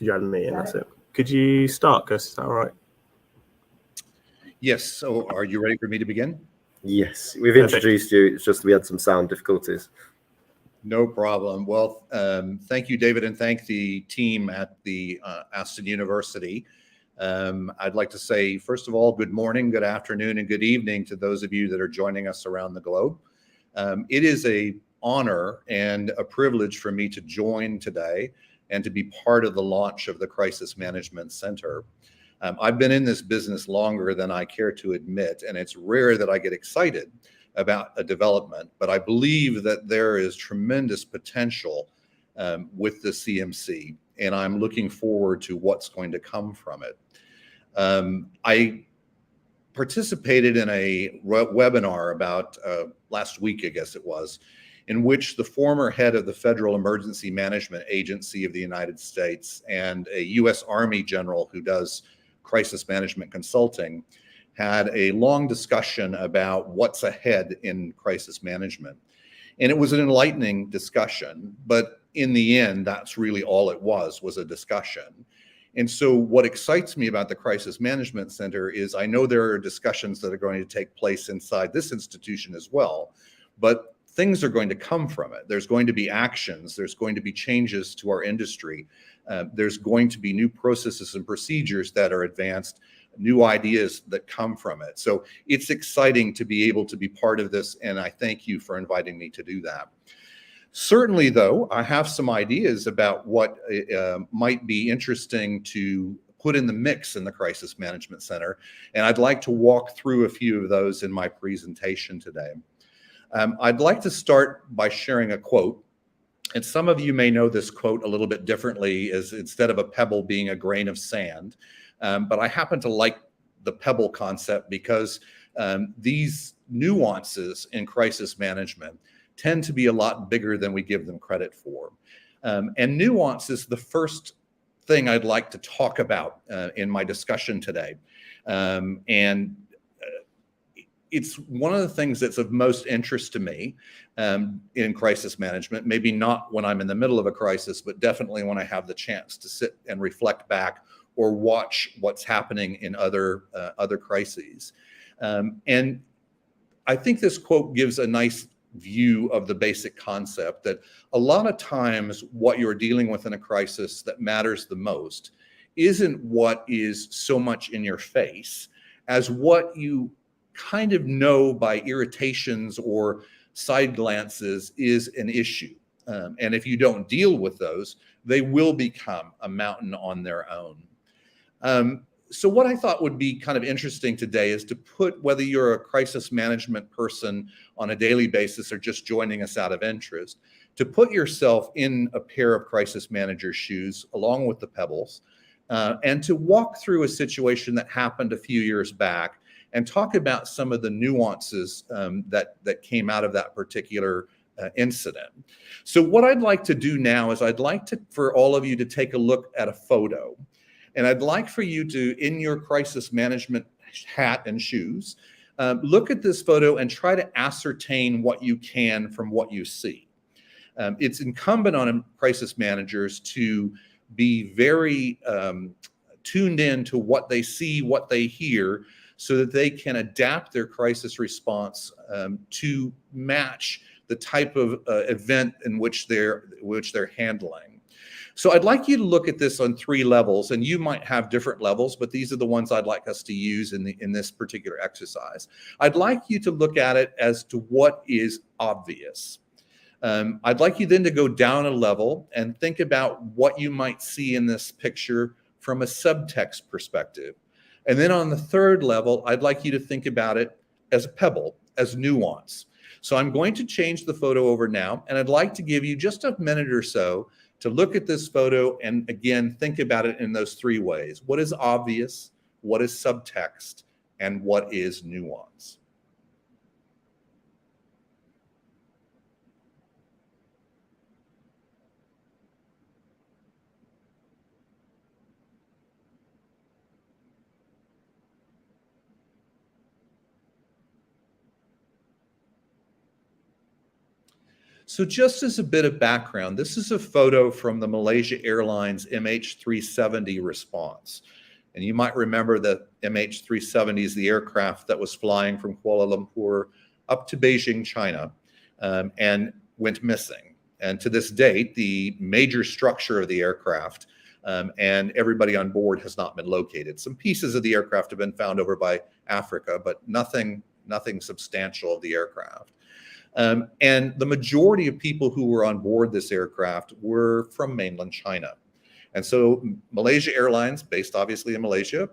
You had me, and that's it. Could you start, Gus? Is that all right? Yes. So are you ready for me to begin? Yes, we've introduced you. It's just we had some sound difficulties. No problem. Well, thank you, David, and thank the team at the Aston University. I'd like to say, first of all, good morning, good afternoon, and good evening to those of you that are joining us around the globe. It is an honor and a privilege for me to join today and to be part of the launch of the Crisis Management Center. I've been in this business longer than I care to admit, and it's rare that I get excited about a development, but I believe that there is tremendous potential with the CMC, and I'm looking forward to what's going to come from it. I participated in a webinar about last week, I guess it was, in which the former head of the Federal Emergency Management Agency of the United States and a U.S. Army general who does crisis management consulting had a long discussion about what's ahead in crisis management. And it was an enlightening discussion, but in the end, that's really all it was a discussion. And so what excites me about the Crisis Management Center is I know there are discussions that are going to take place inside this institution as well, but things are going to come from it. There's going to be actions. There's going to be changes to our industry. There's going to be new processes and procedures that are advanced, new ideas that come from it. So it's exciting to be able to be part of this, and I thank you for inviting me to do that. Certainly, though, I have some ideas about what might be interesting to put in the mix in the Crisis Management Center, and I'd like to walk through a few of those in my presentation today. I'd like to start by sharing a quote, and some of you may know this quote a little bit differently, as instead of a pebble being a grain of sand, but I happen to like the pebble concept because these nuances in crisis management tend to be a lot bigger than we give them credit for. And nuance is the first thing I'd like to talk about in my discussion today. It's one of the things that's of most interest to me in crisis management, maybe not when I'm in the middle of a crisis, but definitely when I have the chance to sit and reflect back or watch what's happening in other crises. And I think this quote gives a nice view of the basic concept that a lot of times what you're dealing with in a crisis that matters the most isn't what is so much in your face as what you kind of know by irritations or side glances is an issue. And if you don't deal with those, they will become a mountain on their own. So what I thought would be kind of interesting today is to put, whether you're a crisis management person on a daily basis or just joining us out of interest, to put yourself in a pair of crisis manager's shoes along with the pebbles, and to walk through a situation that happened a few years back and talk about some of the nuances that came out of that particular incident. So what I'd like to do now is I'd like for all of you to take a look at a photo. And I'd like for you to, in your crisis management hat and shoes, look at this photo and try to ascertain what you can from what you see. It's incumbent on crisis managers to be very tuned in to what they see, what they hear, so that they can adapt their crisis response to match the type of event in which they're handling. So I'd like you to look at this on 3 levels, and you might have different levels, but these are the ones I'd like us to use in this particular exercise. I'd like you to look at it as to what is obvious. I'd like you then to go down a level and think about what you might see in this picture from a subtext perspective. And then on the 3rd level, I'd like you to think about it as a pebble, as nuance. So I'm going to change the photo over now, and I'd like to give you just a minute or so to look at this photo and, again, think about it in those 3 ways. What is obvious, what is subtext, and what is nuance? So just as a bit of background, this is a photo from the Malaysia Airlines MH370 response. And you might remember that MH370 is the aircraft that was flying from Kuala Lumpur up to Beijing, China, and went missing. And to this date, the major structure of the aircraft and everybody on board has not been located. Some pieces of the aircraft have been found over by Africa, but nothing substantial of the aircraft. And the majority of people who were on board this aircraft were from mainland China. And so Malaysia Airlines, based obviously in Malaysia,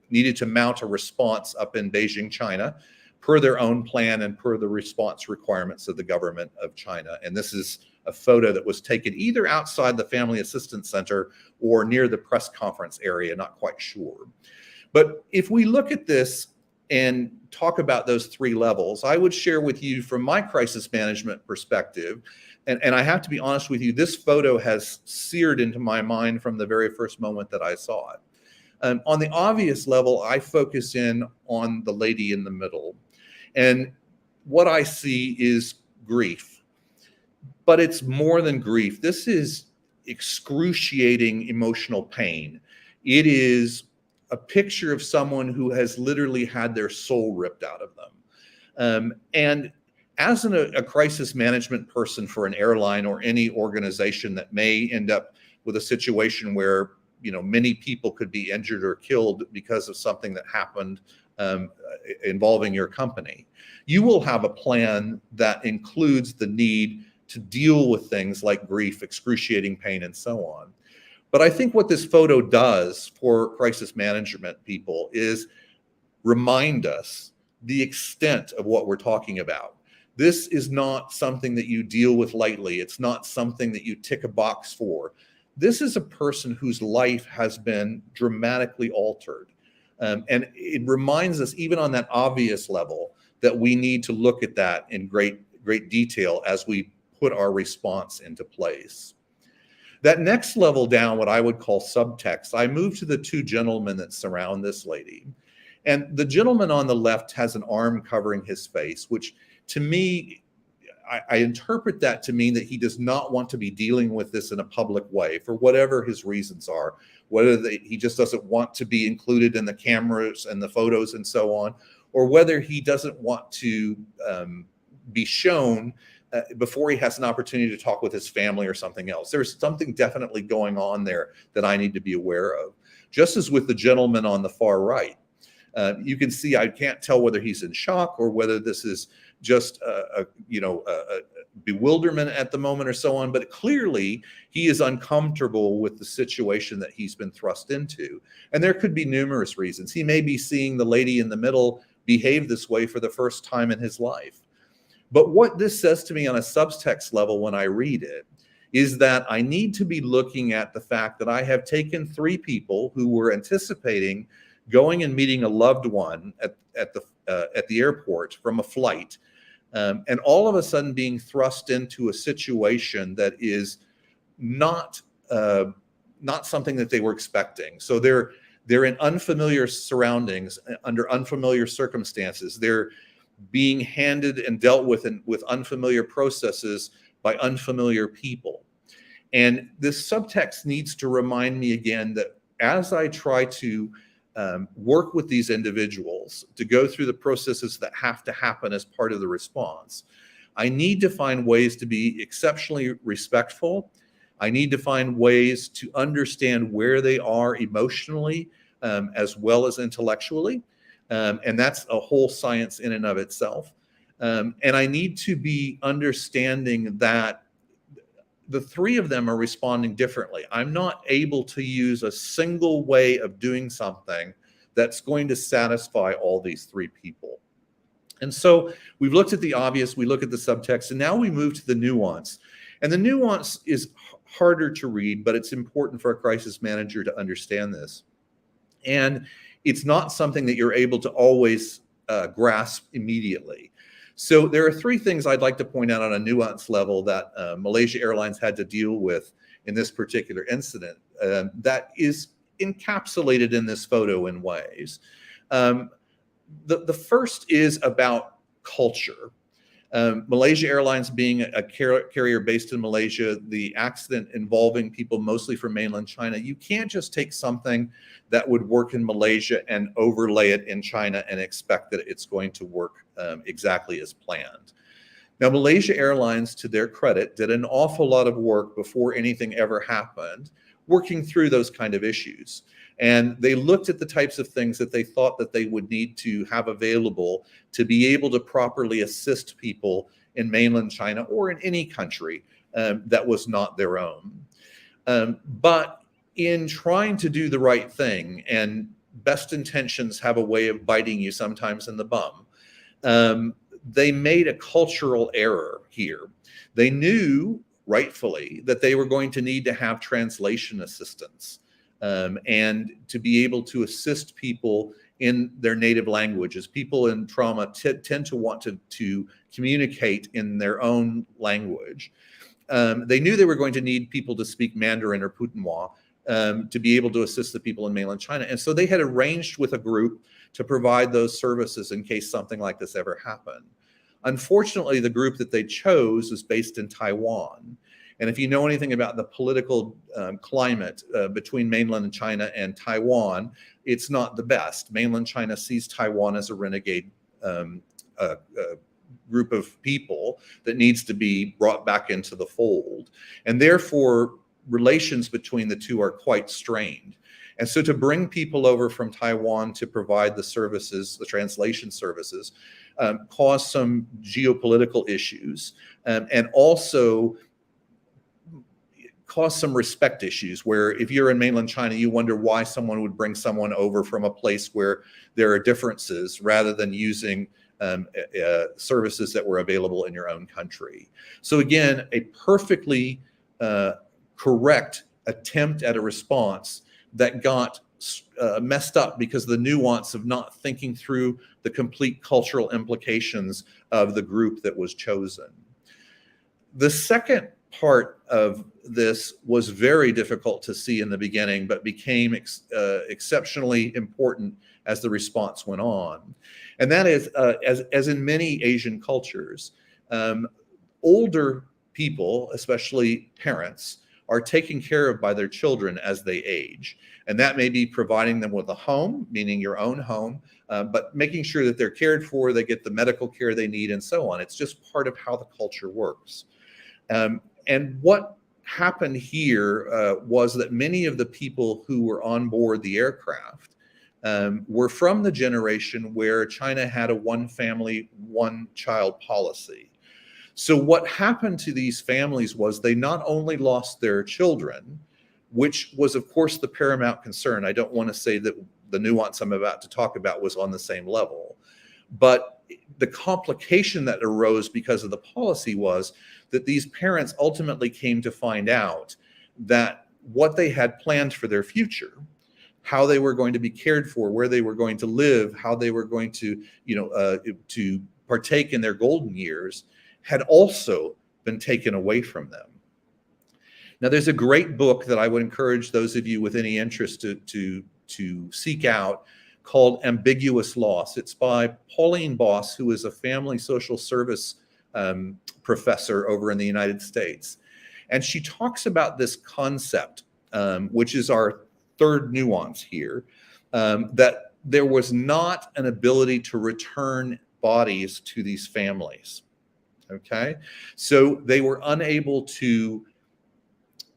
needed to mount a response up in Beijing, China, per their own plan and per the response requirements of the government of China. And this is a photo that was taken either outside the Family Assistance Center or near the press conference area, not quite sure. But if we look at this and talk about those three levels, I would share with you from my crisis management perspective, and I have to be honest with you, this photo has seared into my mind from the very first moment that I saw it. On the obvious level, I focus in on the lady in the middle. And what I see is grief. But it's more than grief. This is excruciating emotional pain. It is a picture of someone who has literally had their soul ripped out of them. And as a crisis management person for an airline or any organization that may end up with a situation where, you know, many people could be injured or killed because of something that happened involving your company, you will have a plan that includes the need to deal with things like grief, excruciating pain, and so on. But I think what this photo does for crisis management people is remind us the extent of what we're talking about. This is not something that you deal with lightly. It's not something that you tick a box for. This is a person whose life has been dramatically altered. And it reminds us, even on that obvious level, that we need to look at that in great detail as we put our response into place. That next level down, what I would call subtext, I move to the two gentlemen that surround this lady. And the gentleman on the left has an arm covering his face, which to me, I interpret that to mean that he does not want to be dealing with this in a public way for whatever his reasons are, whether he just doesn't want to be included in the cameras and the photos and so on, or whether he doesn't want to be shown before he has an opportunity to talk with his family or something else. There's something definitely going on there that I need to be aware of. Just as with the gentleman on the far right, you can see I can't tell whether he's in shock or whether this is just a bewilderment at the moment or so on, but clearly he is uncomfortable with the situation that he's been thrust into. And there could be numerous reasons. He may be seeing the lady in the middle behave this way for the first time in his life. But what this says to me on a subtext level when I read it is that I need to be looking at the fact that I have taken three people who were anticipating going and meeting a loved one at the airport from a flight, and all of a sudden being thrust into a situation that is not something that they were expecting. So they're in unfamiliar surroundings, under unfamiliar circumstances. They're being handed and dealt with with unfamiliar processes by unfamiliar people. And this subtext needs to remind me again that as I try to work with these individuals to go through the processes that have to happen as part of the response, I need to find ways to be exceptionally respectful. I need to find ways to understand where they are emotionally as well as intellectually. And that's a whole science in and of itself. And I need to be understanding that the three of them are responding differently. I'm not able to use a single way of doing something that's going to satisfy all these three people. And so we've looked at the obvious, we look at the subtext, and now we move to the nuance. And the nuance is harder to read, but it's important for a crisis manager to understand this. And it's not something that you're able to always grasp immediately. So there are three things I'd like to point out on a nuance level that Malaysia Airlines had to deal with in this particular incident that is encapsulated in this photo in ways. The first is about culture. Malaysia Airlines being a carrier based in Malaysia, the accident involving people mostly from mainland China, you can't just take something that would work in Malaysia and overlay it in China and expect that it's going to work exactly as planned. Now, Malaysia Airlines, to their credit, did an awful lot of work before anything ever happened, working through those kind of issues. And they looked at the types of things that they thought that they would need to have available to be able to properly assist people in mainland China or in any country that was not their own. But in trying to do the right thing, and best intentions have a way of biting you sometimes in the bum, they made a cultural error here. They knew, rightfully, that they were going to need to have translation assistance and to be able to assist people in their native languages. People in trauma tend to want to communicate in their own language. They knew they were going to need people to speak Mandarin or Putonghua to be able to assist the people in mainland China. And so they had arranged with a group to provide those services in case something like this ever happened. Unfortunately, the group that they chose was based in Taiwan. And if you know anything about the political climate between mainland China and Taiwan, it's not the best. Mainland China sees Taiwan as a renegade group of people that needs to be brought back into the fold. And therefore, relations between the two are quite strained. And so to bring people over from Taiwan to provide the services, the translation services, caused some geopolitical issues and also caused some respect issues where if you're in mainland China, you wonder why someone would bring someone over from a place where there are differences rather than using services that were available in your own country. So again, a perfectly correct attempt at a response that got messed up because of the nuance of not thinking through the complete cultural implications of the group that was chosen. The second part of this was very difficult to see in the beginning, but became exceptionally important as the response went on. And that is, as in many Asian cultures, older people, especially parents, are taken care of by their children as they age. And that may be providing them with a home, meaning your own home, but making sure that they're cared for, they get the medical care they need, and so on. It's just part of how the culture works. And what happened here was that many of the people who were on board the aircraft were from the generation where China had a one family, one child policy. So what happened to these families was they not only lost their children, which was of course the paramount concern. I don't want to say that the nuance I'm about to talk about was on the same level, but the complication that arose because of the policy was that these parents ultimately came to find out that what they had planned for their future, how they were going to be cared for, where they were going to live, how they were going to, to partake in their golden years, had also been taken away from them. Now, there's a great book that I would encourage those of you with any interest to seek out called Ambiguous Loss. It's by Pauline Boss, who is a family social service professor over in the United States. And she talks about this concept, which is our third nuance here, that there was not an ability to return bodies to these families. Okay, so they were unable to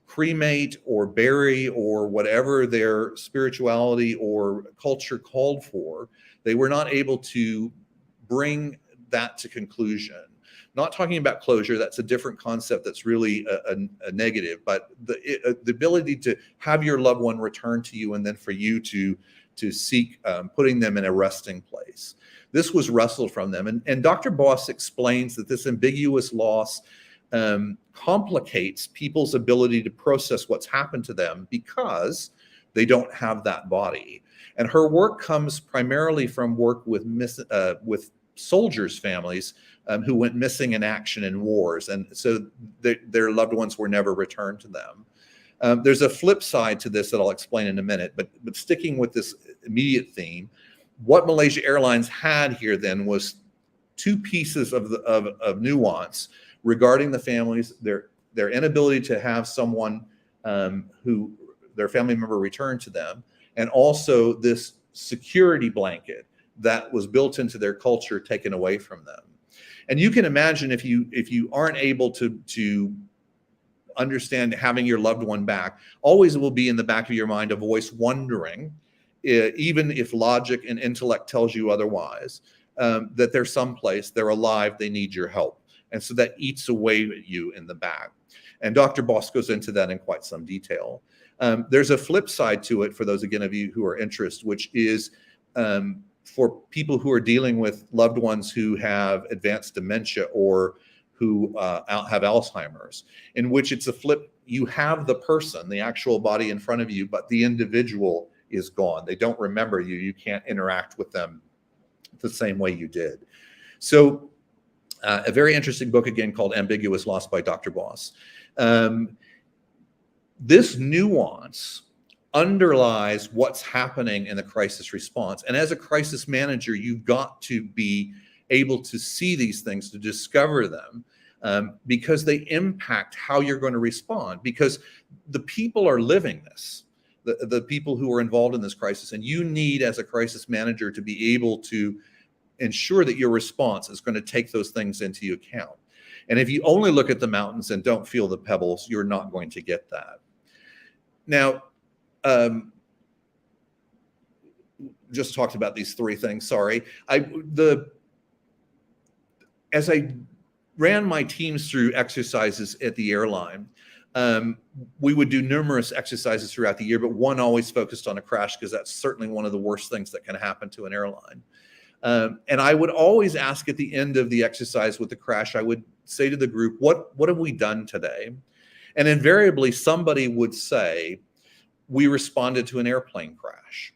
cremate or bury or whatever their spirituality or culture called for. They were not able to bring that to conclusion. Not talking about closure, that's a different concept that's really a negative, but the ability to have your loved one return to you and then for you to seek putting them in a resting place. This was wrestled from them. And Dr. Boss explains that this ambiguous loss complicates people's ability to process what's happened to them because they don't have that body. And her work comes primarily from work with soldiers' families who went missing in action in wars. And so their loved ones were never returned to them. There's a flip side to this that I'll explain in a minute, but sticking with this immediate theme, what Malaysia Airlines had here then was two pieces of nuance regarding the families, their inability to have someone who their family member returned to them, and also this security blanket that was built into their culture taken away from them. And you can imagine if you aren't able to understand having your loved one back, always will be in the back of your mind a voice wondering, even if logic and intellect tells you otherwise, that they're someplace, they're alive, they need your help. And so that eats away at you in the back. And Dr. Boss goes into that in quite some detail. There's a flip side to it for those, again, of you who are interested, which is for people who are dealing with loved ones who have advanced dementia or who have Alzheimer's, in which it's a flip. You have the person, the actual body in front of you, but the individual is gone. They don't remember you. You can't interact with them the same way you did. So a very interesting book, again, called Ambiguous Loss by Dr. Boss. This nuance underlies what's happening in the crisis response. And as a crisis manager, you've got to be able to see these things, to discover them, because they impact how you're going to respond, because the people are living this, the people who are involved in this crisis. And you need, as a crisis manager, to be able to ensure that your response is going to take those things into account. And if you only look at the mountains and don't feel the pebbles, you're not going to get that. Now, just talked about these three things, sorry. As I ran my teams through exercises at the airline, we would do numerous exercises throughout the year, but one always focused on a crash, because that's certainly one of the worst things that can happen to an airline. And I would always ask at the end of the exercise with the crash, I would say to the group, what have we done today? And invariably somebody would say, we responded to an airplane crash.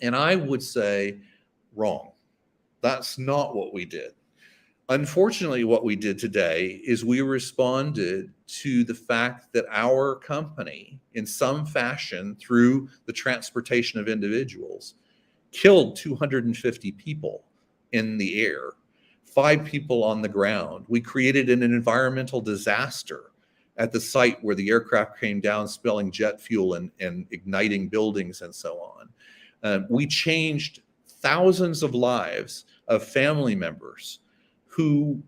And I would say, wrong. That's not what we did. Unfortunately, what we did today is we responded to the fact that our company, in some fashion, through the transportation of individuals, killed 250 people in the air, 5 people on the ground. We created an environmental disaster at the site where the aircraft came down, spilling jet fuel and igniting buildings and so on. We changed thousands of lives of family members who,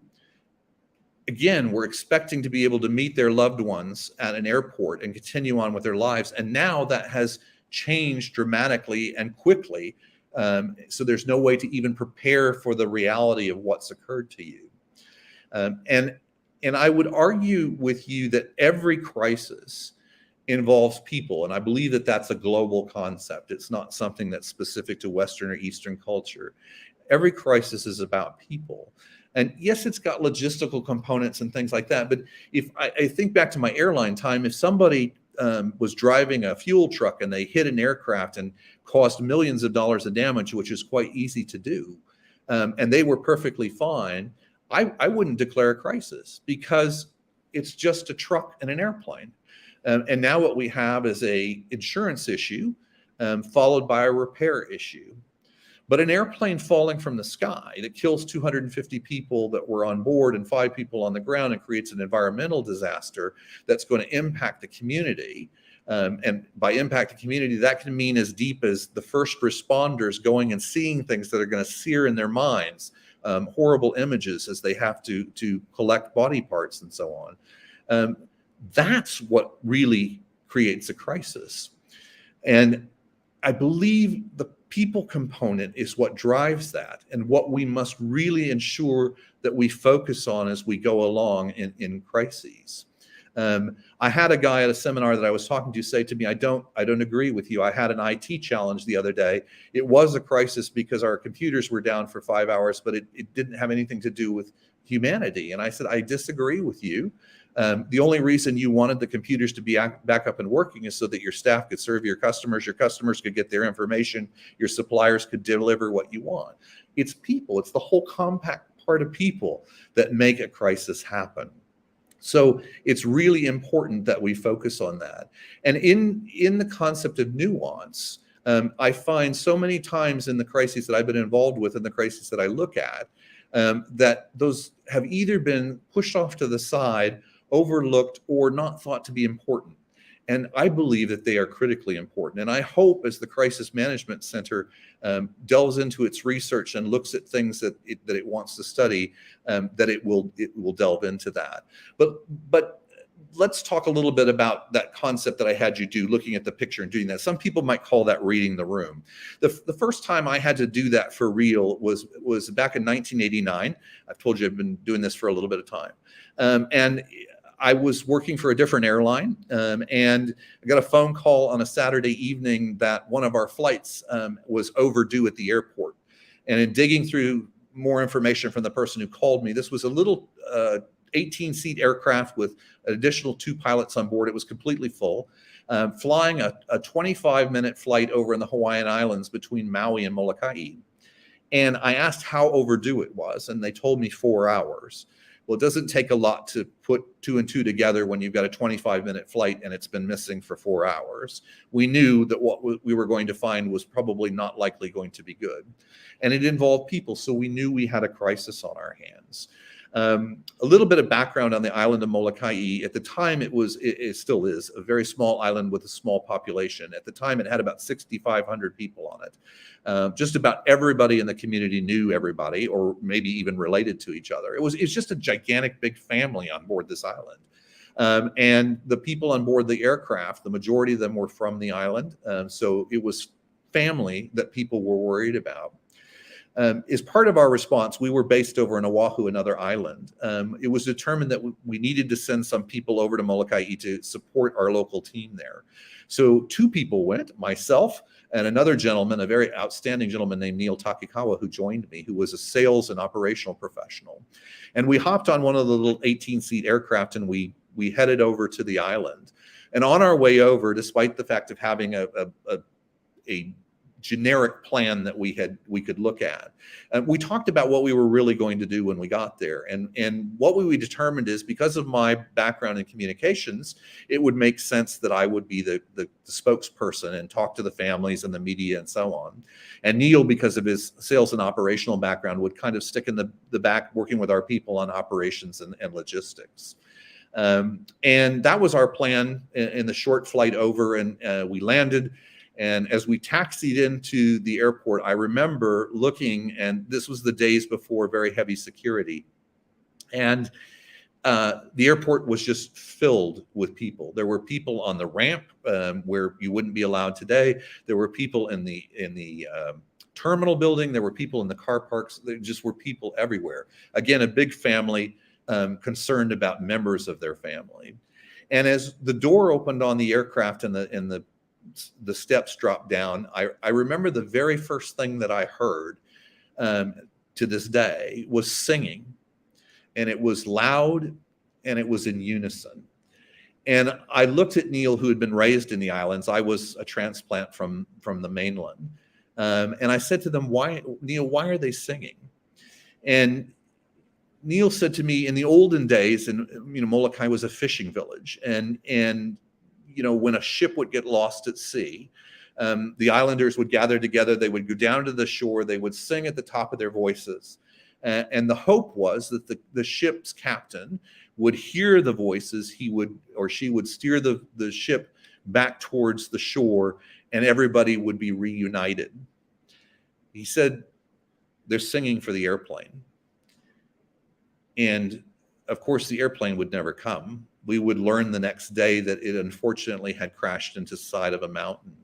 again, were expecting to be able to meet their loved ones at an airport and continue on with their lives. And now that has changed dramatically and quickly. So there's no way to even prepare for the reality of what's occurred to you. And I would argue with you that every crisis involves people. And I believe that that's a global concept. It's not something that's specific to Western or Eastern culture. Every crisis is about people. And yes, it's got logistical components and things like that. But if I think back to my airline time, if somebody was driving a fuel truck and they hit an aircraft and caused millions of dollars of damage, which is quite easy to do, and they were perfectly fine, I wouldn't declare a crisis, because it's just a truck and an airplane. And now what we have is a insurance issue followed by a repair issue. But an airplane falling from the sky that kills 250 people that were on board and 5 people on the ground and creates an environmental disaster that's going to impact the community. And by impact the community, that can mean as deep as the first responders going and seeing things that are going to sear in their minds, horrible images as they have to collect body parts and so on. That's what really creates a crisis. And I believe the people component is what drives that, and what we must really ensure that we focus on as we go along in crises. I had a guy at a seminar that I was talking to say to me, I don't agree with you. I had an IT challenge the other day. It was a crisis because our computers were down for 5 hours, but it didn't have anything to do with humanity. And I said, I disagree with you. The only reason you wanted the computers to be back up and working is so that your staff could serve your customers could get their information, your suppliers could deliver what you want. It's people. It's the whole compact part of people that make a crisis happen. So it's really important that we focus on that. And in the concept of nuance, I find so many times in the crises that I've been involved with and the crises that I look at, that those have either been pushed off to the side, overlooked, or not thought to be important. And I believe that they are critically important. And I hope as the Crisis Management Center delves into its research and looks at things that it wants to study, that it will delve into that. But let's talk a little bit about that concept that I had you do, looking at the picture and doing that. Some people might call that reading the room. The first time I had to do that for real was back in 1989. I've told you I've been doing this for a little bit of time. And I was working for a different airline, and I got a phone call on a Saturday evening that one of our flights was overdue at the airport. And in digging through more information from the person who called me, this was a little 18-seat aircraft with an additional 2 pilots on board. It was completely full, flying a 25-minute flight over in the Hawaiian Islands between Maui and Molokai. And I asked how overdue it was, and they told me 4 hours. Well, it doesn't take a lot to put 2 and 2 together when you've got a 25-minute flight and it's been missing for 4 hours. We knew that what we were going to find was probably not likely going to be good. And it involved people, so we knew we had a crisis on our hands. A little bit of background on the island of Molokai. At the time, it still is a very small island with a small population. At the time, it had about 6,500 people on it. Just about everybody in the community knew everybody, or maybe even related to each other. It's just a gigantic, big family on board this island. And the people on board the aircraft, the majority of them were from the island. So it was family that people were worried about. As part of our response, we were based over in Oahu, another island. It was determined that we needed to send some people over to Molokai to support our local team there. So 2 people went, myself and another gentleman, a very outstanding gentleman named Neil Takikawa, who joined me, who was a sales and operational professional. And we hopped on one of the little 18-seat aircraft and we headed over to the island. And on our way over, despite the fact of having a generic plan that we could look at, we talked about what we were really going to do when we got there. And what we determined is, because of my background in communications, it would make sense that I would be the spokesperson and talk to the families and the media and so on. And Neil, because of his sales and operational background, would kind of stick in the back working with our people on operations and logistics. And that was our plan in the short flight over, and we landed. And as we taxied into the airport, I remember looking, and this was the days before very heavy security. And the airport was just filled with people. There were people on the ramp where you wouldn't be allowed today. There were people in the terminal building. There were people in the car parks. There just were people everywhere. Again, a big family concerned about members of their family. And as the door opened on the aircraft and the steps dropped down, I remember the very first thing that I heard to this day was singing. And it was loud and it was in unison. And I looked at Neil, who had been raised in the islands. I was a transplant from the mainland. And I said to them, Neil, why are they singing? And Neil said to me, in the olden days, and Molokai was a fishing village, and when a ship would get lost at sea, the islanders would gather together. They would go down to the shore. They would sing at the top of their voices. And the hope was that the ship's captain would hear the voices. He would, or she would, steer the ship back towards the shore, and everybody would be reunited. He said, they're singing for the airplane. And of course, the airplane would never come. We would learn the next day that it unfortunately had crashed into the side of a mountain.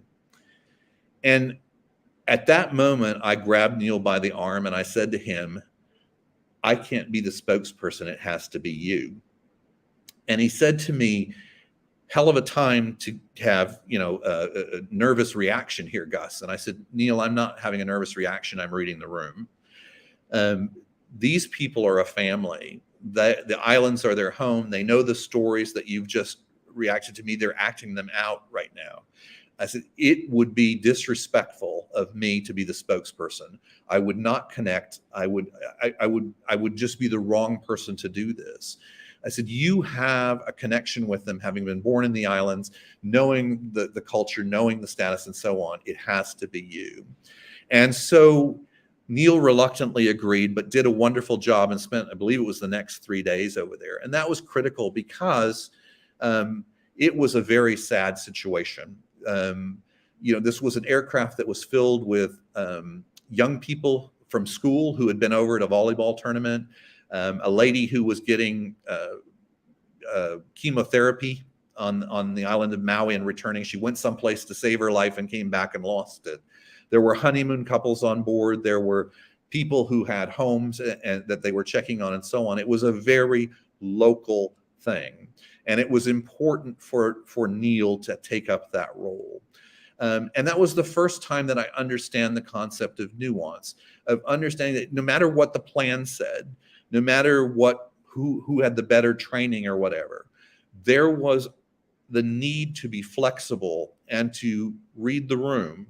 And at that moment, I grabbed Neil by the arm and I said to him, I can't be the spokesperson. It has to be you. And he said to me, hell of a time to have, a nervous reaction here, Gus. And I said, Neil, I'm not having a nervous reaction. I'm reading the room. These people are a family. The islands are their home. They know the stories that you've just reacted to me. They're acting them out right now. I said, it would be disrespectful of me to be the spokesperson. I would not connect. I would just be the wrong person to do this. I said, you have a connection with them, having been born in the islands, knowing the culture, knowing the status and so on. It has to be you. And so Neil reluctantly agreed, but did a wonderful job and spent, I believe it was the next 3 days over there. And that was critical because it was a very sad situation. This was an aircraft that was filled with young people from school who had been over at a volleyball tournament, a lady who was getting chemotherapy on the island of Maui and returning. She went someplace to save her life and came back and lost it. There were honeymoon couples on board. There were people who had homes and that they were checking on and so on. It was a very local thing. And it was important for Neil to take up that role. And that was the first time that I understand the concept of nuance, of understanding that no matter what the plan said, no matter who had the better training or whatever, there was the need to be flexible and to read the room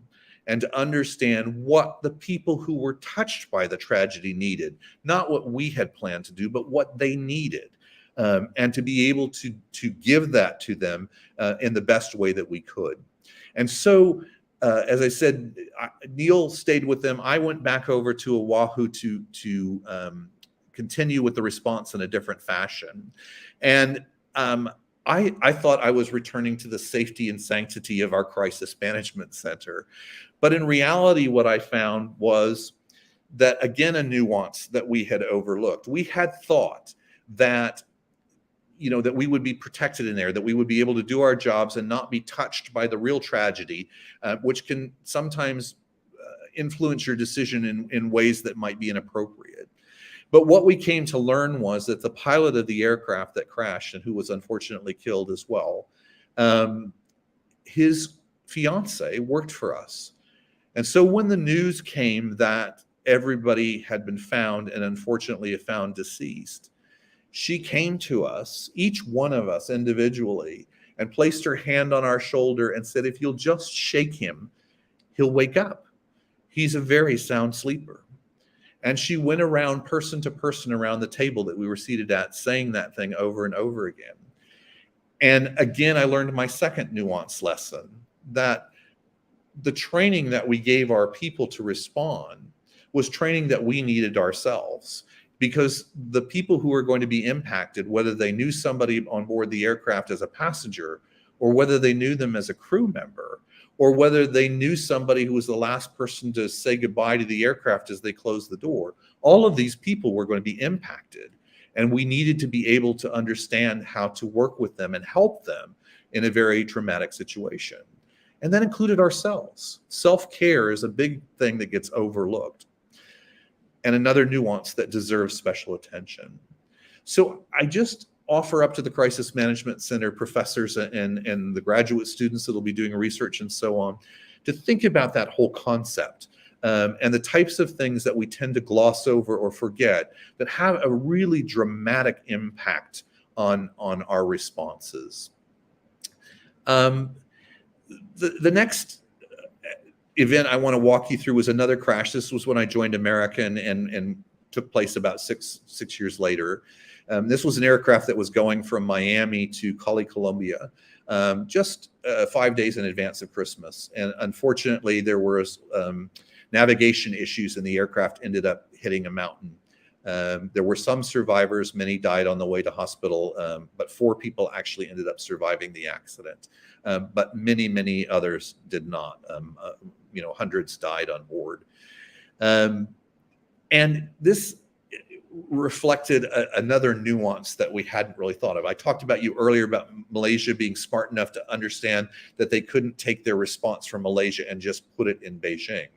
and to understand what the people who were touched by the tragedy needed, not what we had planned to do, but what they needed, and to be able to give that to them in the best way that we could. And so, as I said, Neil stayed with them. I went back over to Oahu to continue with the response in a different fashion. And I thought I was returning to the safety and sanctity of our crisis management center. But in reality, what I found was that, again, a nuance that we had overlooked. We had thought that, that we would be protected in there, that we would be able to do our jobs and not be touched by the real tragedy, which can sometimes influence your decision in ways that might be inappropriate. But what we came to learn was that the pilot of the aircraft that crashed and who was unfortunately killed as well, his fiance worked for us. And so when the news came that everybody had been found and unfortunately found deceased, she came to us, each one of us individually, and placed her hand on our shoulder and said, if you'll just shake him, he'll wake up. He's a very sound sleeper. And she went around person to person around the table that we were seated at, saying that thing over and over again. And again, I learned my second nuance lesson, that the training that we gave our people to respond was training that we needed ourselves, because the people who were going to be impacted, whether they knew somebody on board the aircraft as a passenger, or whether they knew them as a crew member, or whether they knew somebody who was the last person to say goodbye to the aircraft as they closed the door, all of these people were going to be impacted. And we needed to be able to understand how to work with them and help them in a very traumatic situation. And that included ourselves. Self-care is a big thing that gets overlooked, and another nuance that deserves special attention. So I just offer up to the Crisis Management Center professors and the graduate students that will be doing research and so on, to think about that whole concept and the types of things that we tend to gloss over or forget that have a really dramatic impact on our responses. The next event I want to walk you through was another crash. This was when I joined American and took place about six years later. This was an aircraft that was going from Miami to Cali, Colombia, just 5 days in advance of Christmas. And unfortunately, there were navigation issues and the aircraft ended up hitting a mountain. There were some survivors. Many died on the way to hospital, but 4 people actually ended up surviving the accident. But many, many others did not. Hundreds died on board. And this reflected another nuance that we hadn't really thought of. I talked about you earlier about Malaysia being smart enough to understand that they couldn't take their response from Malaysia and just put it in Beijing.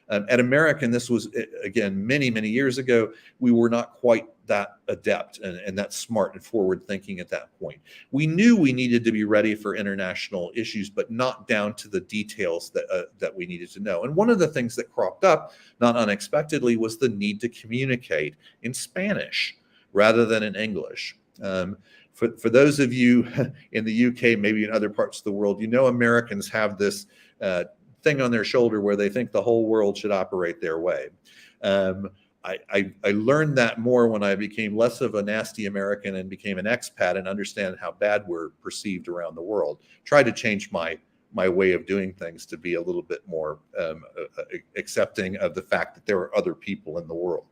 At American, this was, again, many, many years ago, we were not quite that adept and that smart and forward thinking at that point. We knew we needed to be ready for international issues, but not down to the details that we needed to know. And one of the things that cropped up, not unexpectedly, was the need to communicate in Spanish rather than in English. For those of you in the UK, maybe in other parts of the world, Americans have this thing on their shoulder where they think the whole world should operate their way. I learned that more when I became less of a nasty American and became an expat and understand how bad we're perceived around the world. Tried to change my my way of doing things to be a little bit more accepting of the fact that there are other people in the world.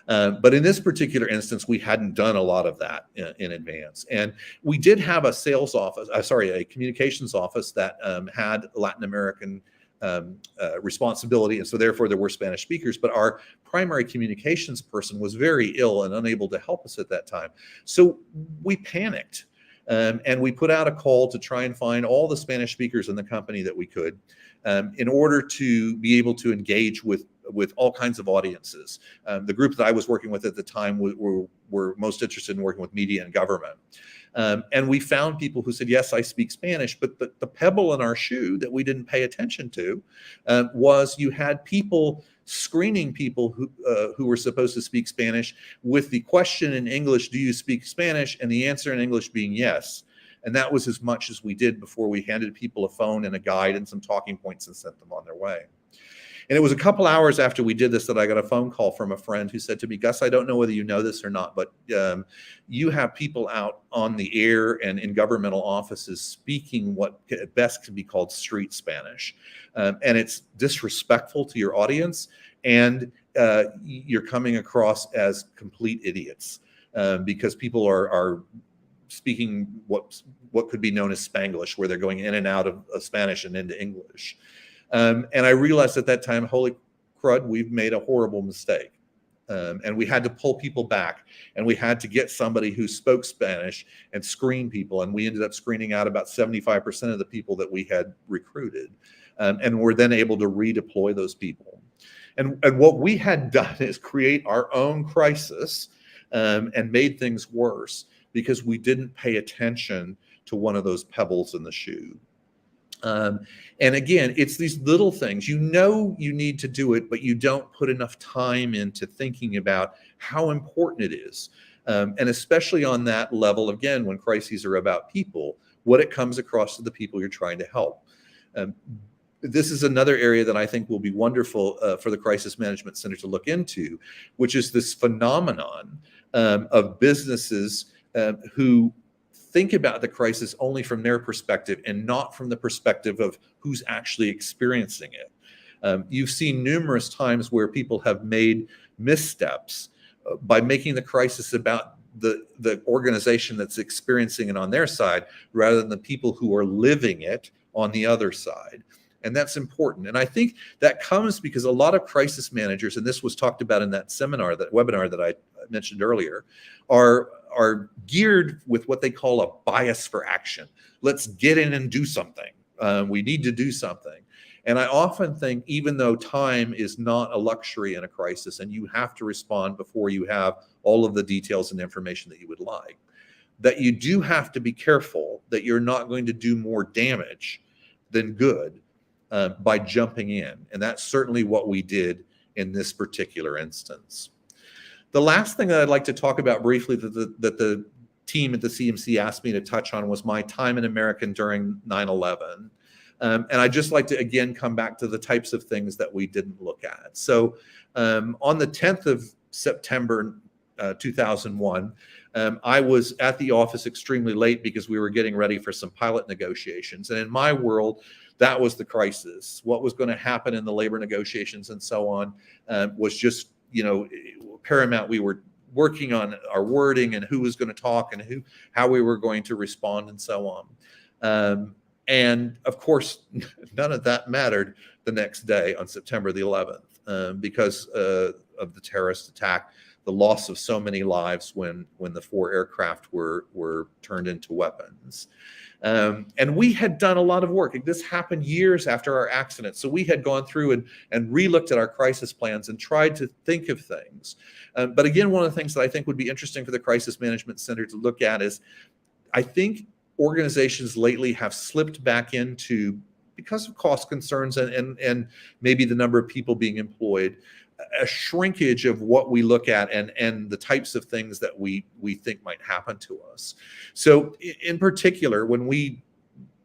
But in this particular instance, we hadn't done a lot of that in advance. And we did have a sales office, a communications office that had Latin American responsibility. And so therefore there were Spanish speakers, but our primary communications person was very ill and unable to help us at that time. So we panicked. And we put out a call to try and find all the Spanish speakers in the company that we could in order to be able to engage with all kinds of audiences. The group that I was working with at the time were most interested in working with media and government. And we found people who said, yes, I speak Spanish, but the pebble in our shoe that we didn't pay attention to was you had people screening people who were supposed to speak Spanish with the question in English, do you speak Spanish? And the answer in English being yes. And that was as much as we did before we handed people a phone and a guide and some talking points and sent them on their way. And it was a couple hours after we did this that I got a phone call from a friend who said to me, Gus, I don't know whether you know this or not, but you have people out on the air and in governmental offices speaking what at best can be called street Spanish. And it's disrespectful to your audience, and you're coming across as complete idiots because people are speaking what could be known as Spanglish, where they're going in and out of Spanish and into English. And I realized at that time, holy crud, we've made a horrible mistake. And we had to pull people back, and we had to get somebody who spoke Spanish and screen people. And we ended up screening out about 75% of the people that we had recruited. And we're then able to redeploy those people. And what we had done is create our own crisis and made things worse because we didn't pay attention to one of those pebbles in the shoe. And again, it's these little things, you know, you need to do it, but you don't put enough time into thinking about how important it is. And especially on that level, again, when crises are about people, what it comes across to the people you're trying to help. This is another area that I think will be wonderful for the Crisis Management Center to look into, which is this phenomenon of businesses who think about the crisis only from their perspective and not from the perspective of who's actually experiencing it. You've seen numerous times where people have made missteps by making the crisis about the organization that's experiencing it on their side rather than the people who are living it on the other side. And that's important. And I think that comes because a lot of crisis managers, and this was talked about in that webinar that I mentioned earlier, are geared with what they call a bias for action. Let's get in and do something. We need to do something. And I often think, even though time is not a luxury in a crisis and you have to respond before you have all of the details and information that you would like, that you do have to be careful that you're not going to do more damage than good by jumping in. And that's certainly what we did in this particular instance. The last thing that I'd like to talk about briefly that the team at the CMC asked me to touch on was my time in America during 9/11. And I'd just like to, again, come back to the types of things that we didn't look at. So on the 10th of September 2001, I was at the office extremely late because we were getting ready for some pilot negotiations. And in my world, that was the crisis. What was going to happen in the labor negotiations and so on was just, paramount. We were working on our wording and who was going to talk and how we were going to respond and so on. And of course, none of that mattered the next day on September the 11th because of the terrorist attack, the loss of so many lives when the 4 aircraft were turned into weapons. And we had done a lot of work. This happened years after our accident. So we had gone through and re-looked at our crisis plans and tried to think of things. But again, one of the things that I think would be interesting for the Crisis Management Center to look at is, I think organizations lately have slipped back into, because of cost concerns and maybe the number of people being employed, a shrinkage of what we look at and the types of things that we think might happen to us. So in particular, when we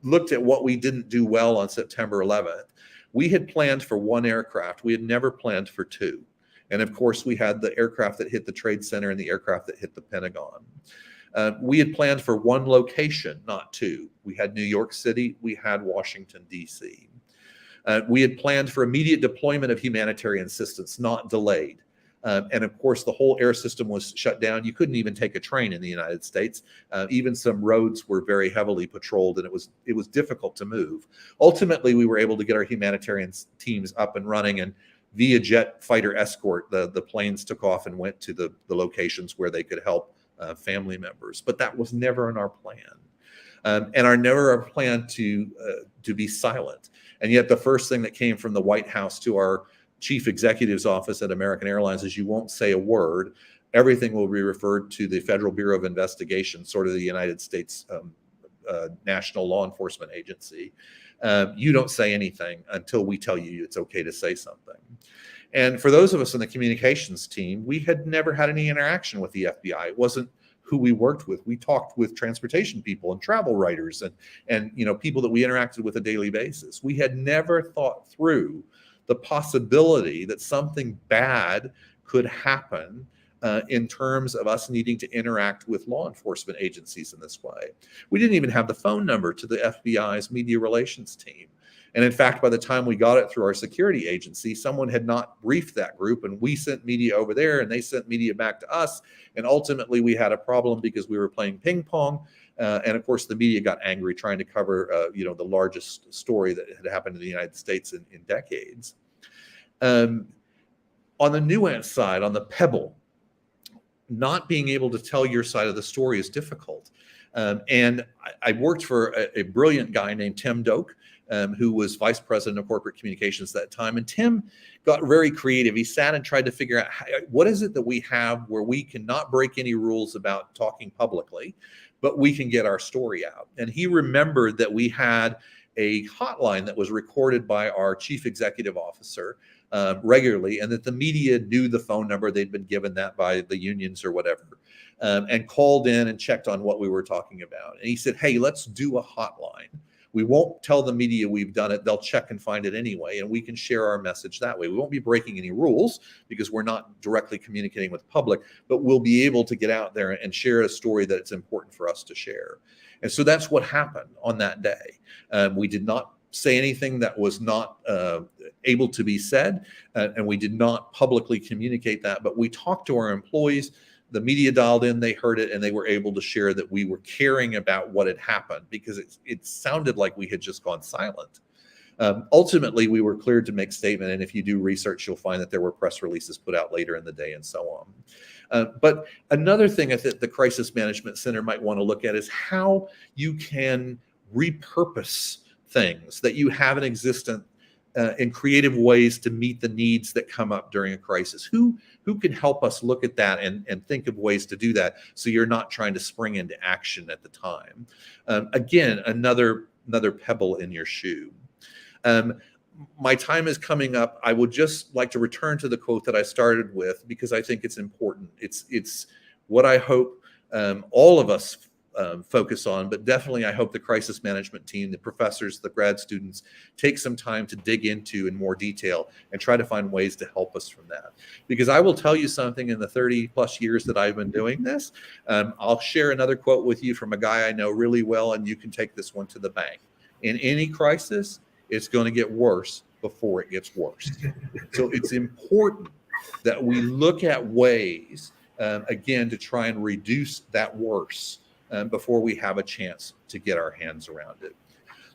looked at what we didn't do well on September 11th, we had planned for 1 aircraft. We had never planned for 2. And of course, we had the aircraft that hit the Trade Center and the aircraft that hit the Pentagon. We had planned for one location, not two. We had New York City, we had Washington, D.C. We had planned for immediate deployment of humanitarian assistance, not delayed. And of course, the whole air system was shut down. You couldn't even take a train in the United States. Even some roads were very heavily patrolled, and it was difficult to move. Ultimately, we were able to get our humanitarian teams up and running, and via jet fighter escort, the planes took off and went to the locations where they could help family members. But that was never in our plan, and never our plan to be silent. And yet, the first thing that came from the White House to our chief executive's office at American Airlines is you won't say a word. Everything will be referred to the Federal Bureau of Investigation, sort of the United States national law enforcement agency. You don't say anything until we tell you it's okay to say something. And for those of us in the communications team, we had never had any interaction with the FBI. It wasn't who we worked with. We talked with transportation people and travel writers and people that we interacted with on a daily basis. We had never thought through the possibility that something bad could happen in terms of us needing to interact with law enforcement agencies in this way. We didn't even have the phone number to the FBI's media relations team. And in fact, by the time we got it through our security agency, someone had not briefed that group, and we sent media over there and they sent media back to us. And ultimately we had a problem because we were playing ping pong. And of course, the media got angry trying to cover, the largest story that had happened in the United States in decades. On the nuance side, on the pebble, not being able to tell your side of the story is difficult. And I worked for a brilliant guy named Tim Doak, who was vice president of corporate communications at that time. And Tim got very creative. He sat and tried to figure out what is it that we have where we cannot break any rules about talking publicly, but we can get our story out. And he remembered that we had a hotline that was recorded by our chief executive officer regularly, and that the media knew the phone number. They'd been given that by the unions or whatever, and called in and checked on what we were talking about. And he said, hey, let's do a hotline. We won't tell the media we've done it. They'll check and find it anyway, and we can share our message that way. We won't be breaking any rules because we're not directly communicating with the public, but we'll be able to get out there and share a story that it's important for us to share. And so that's what happened on that day. We did not say anything that was not able to be said, and we did not publicly communicate that, but we talked to our employees. The media dialed in, they heard it, and they were able to share that we were caring about what had happened because it sounded like we had just gone silent. Ultimately, we were cleared to make statement, and if you do research, you'll find that there were press releases put out later in the day and so on. But another thing I think the Crisis Management Center might want to look at is how you can repurpose things that you have in existence in creative ways to meet the needs that come up during a crisis. Who can help us look at that and think of ways to do that so you're not trying to spring into action at the time? Again, another pebble in your shoe. My time is coming up. I would just like to return to the quote that I started with because I think it's important. It's what I hope all of us focus on, but definitely I hope the crisis management team, the professors, the grad students take some time to dig into in more detail and try to find ways to help us from that. Because I will tell you something, in the 30 plus years that I've been doing this, I'll share another quote with you from a guy I know really well, and you can take this one to the bank. In any crisis, it's going to get worse before it gets worse. So it's important that we look at ways, again, to try and reduce that worse before we have a chance to get our hands around it.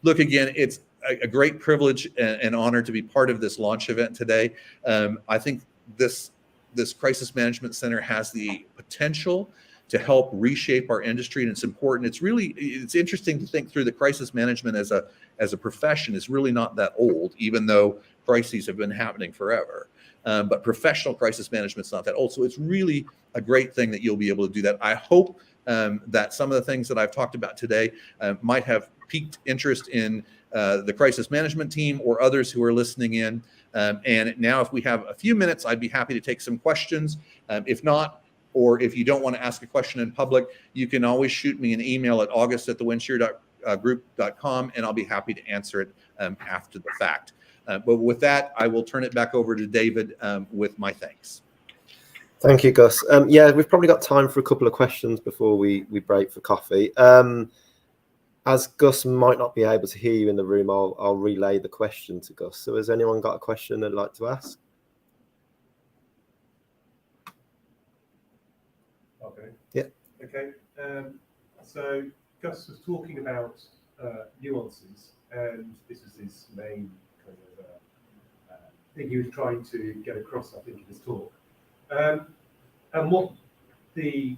Look, again, it's a great privilege and honor to be part of this launch event today. I think this Crisis Management Center has the potential to help reshape our industry, and it's important. It's interesting to think through the crisis management as a profession is really not that old, even though crises have been happening forever. But professional crisis management is not that old. So it's really a great thing that you'll be able to do that. I hope that some of the things that I've talked about today might have piqued interest in the crisis management team or others who are listening in. And now, if we have a few minutes, I'd be happy to take some questions. If not, or if you don't want to ask a question in public, you can always shoot me an email at august@thewindshear.group.com, and I'll be happy to answer it after the fact. But with that, I will turn it back over to David with my thanks. Thank you, Gus. Yeah, we've probably got time for a couple of questions before we break for coffee. As Gus might not be able to hear you in the room, I'll relay the question to Gus. So has anyone got a question they'd like to ask? Okay. Yeah. Okay. So Gus was talking about nuances, and this was his main kind of thing he was trying to get across, I think, in his talk. And what the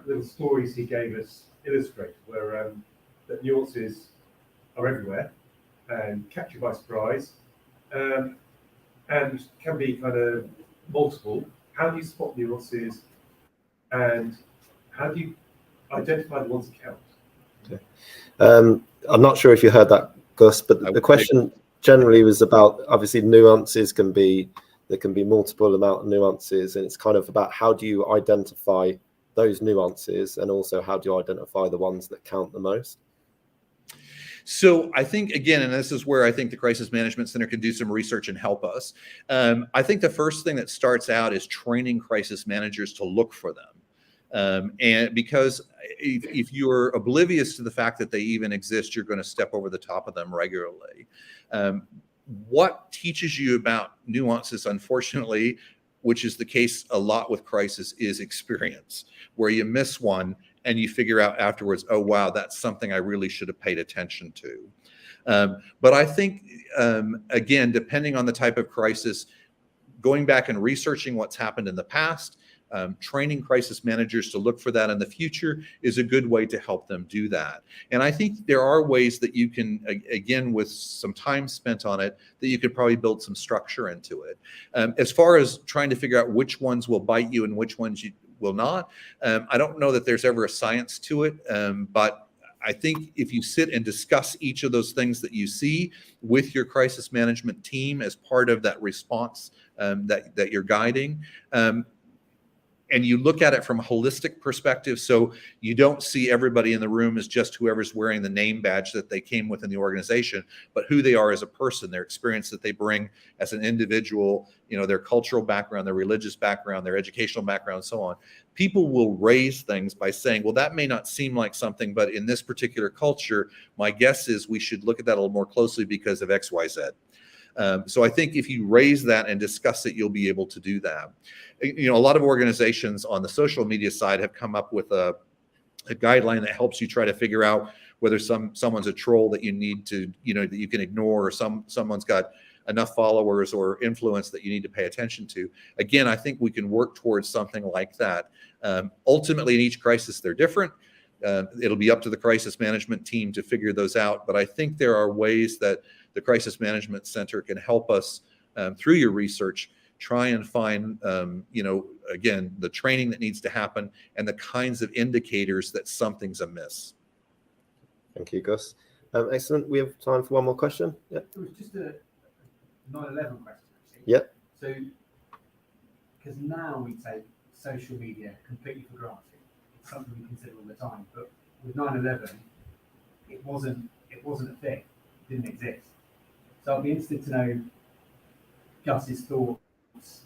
little stories he gave us illustrate were that nuances are everywhere and catch you by surprise, and can be kind of multiple. How do you spot nuances, and how do you identify the ones that count? Okay. I'm not sure if you heard that, Gus, but the question generally was about, obviously, nuances there can be multiple amount of nuances, and it's kind of about how do you identify those nuances, and also how do you identify the ones that count the most? So I think, again, and this is where I think the Crisis Management Center can do some research and help us. I think the first thing that starts out is training crisis managers to look for them. And because if you're oblivious to the fact that they even exist, you're going to step over the top of them regularly. What teaches you about nuances, unfortunately, which is the case a lot with crisis, is experience, where you miss one and you figure out afterwards, oh, wow, that's something I really should have paid attention to. But I think, again, depending on the type of crisis, going back and researching what's happened in the past, training crisis managers to look for that in the future is a good way to help them do that. And I think there are ways that you can, again, with some time spent on it, that you could probably build some structure into it. As far as trying to figure out which ones will bite you and which ones you will not, I don't know that there's ever a science to it, but I think if you sit and discuss each of those things that you see with your crisis management team as part of that response that you're guiding, and you look at it from a holistic perspective, so you don't see everybody in the room as just whoever's wearing the name badge that they came with in the organization, but who they are as a person, their experience that they bring as an individual, their cultural background, their religious background, their educational background, and so on. People will raise things by saying, well, that may not seem like something, but in this particular culture, my guess is we should look at that a little more closely because of X, Y, Z. So I think if you raise that and discuss it, you'll be able to do that. A lot of organizations on the social media side have come up with a guideline that helps you try to figure out whether someone's a troll that you need to, that you can ignore, or someone's got enough followers or influence that you need to pay attention to. Again, I think we can work towards something like that. Ultimately, in each crisis, they're different. It'll be up to the crisis management team to figure those out. But I think there are ways that the Crisis Management Center can help us through your research, try and find, again, the training that needs to happen and the kinds of indicators that something's amiss. Thank you, Gus. Excellent. We have time for one more question. Yeah. It was just a 9/11 question, actually. Yeah. So, because now we take social media completely for granted. It's something we consider all the time. But with 9/11, it wasn't a thing. It didn't exist. So I'd be interested to know Gus's thoughts,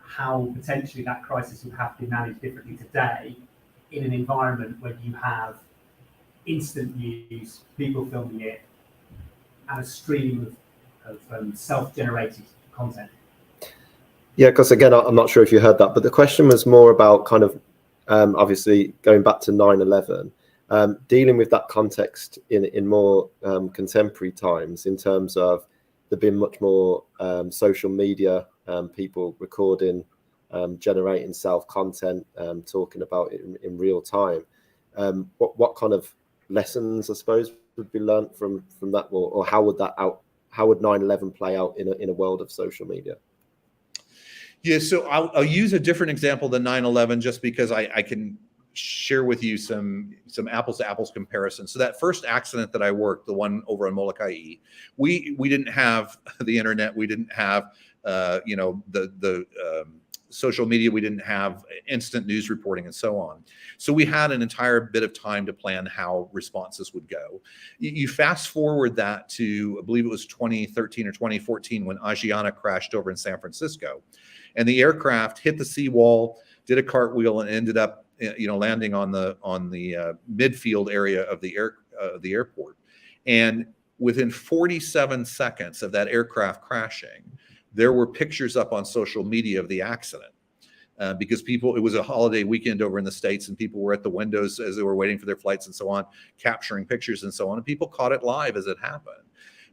how potentially that crisis would have to be managed differently today in an environment where you have instant news, people filming it, and a stream of self-generated content. Yeah, because again, I'm not sure if you heard that, but the question was more about kind of obviously going back to 9/11. Dealing with that context in more contemporary times, in terms of there being much more social media, people recording, generating self-content, talking about it in real time. What kind of lessons, I suppose, would be learned from that, or how would 9/11 play out in a world of social media? Yeah, so I'll use a different example than 9/11 just because I can share with you some apples to apples comparison. So that first accident that I worked, the one over in Molokai, we didn't have the internet, we didn't have the social media, we didn't have instant news reporting and so on. So we had an entire bit of time to plan how responses would go. You fast forward that to, I believe it was 2013 or 2014 when Asiana crashed over in San Francisco. and the aircraft hit the seawall, did a cartwheel, and ended up, landing on the midfield area of the airport. And within 47 seconds of that aircraft crashing, there were pictures up on social media of the accident. Because it was a holiday weekend over in the States, and people were at the windows as they were waiting for their flights and so on, capturing pictures and so on, and people caught it live as it happened.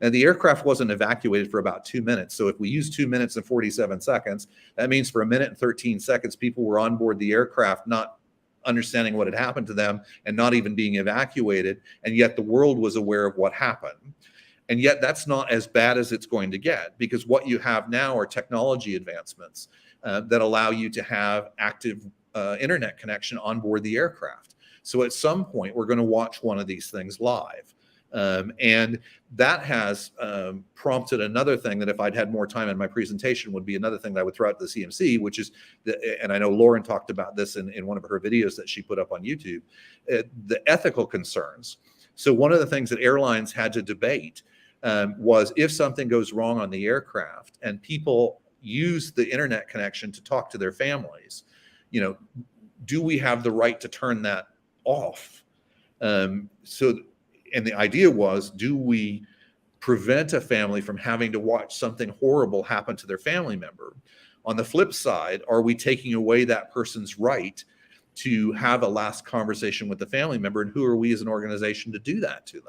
And the aircraft wasn't evacuated for about 2 minutes. So if we use 2 minutes and 47 seconds, that means for 1 minute and 13 seconds, people were on board the aircraft, not understanding what had happened to them and not even being evacuated. And yet the world was aware of what happened. And yet that's not as bad as it's going to get, because what you have now are technology advancements that allow you to have active internet connection on board the aircraft. So at some point, we're going to watch one of these things live. And that has prompted another thing that, if I'd had more time in my presentation, would be another thing that I would throw out to the CMC, which is, and I know Lauren talked about this in one of her videos that she put up on YouTube, the ethical concerns. So one of the things that airlines had to debate was, if something goes wrong on the aircraft and people use the internet connection to talk to their families, do we have the right to turn that off? And the idea was, do we prevent a family from having to watch something horrible happen to their family member? On the flip side, are we taking away that person's right to have a last conversation with the family member? And who are we as an organization to do that to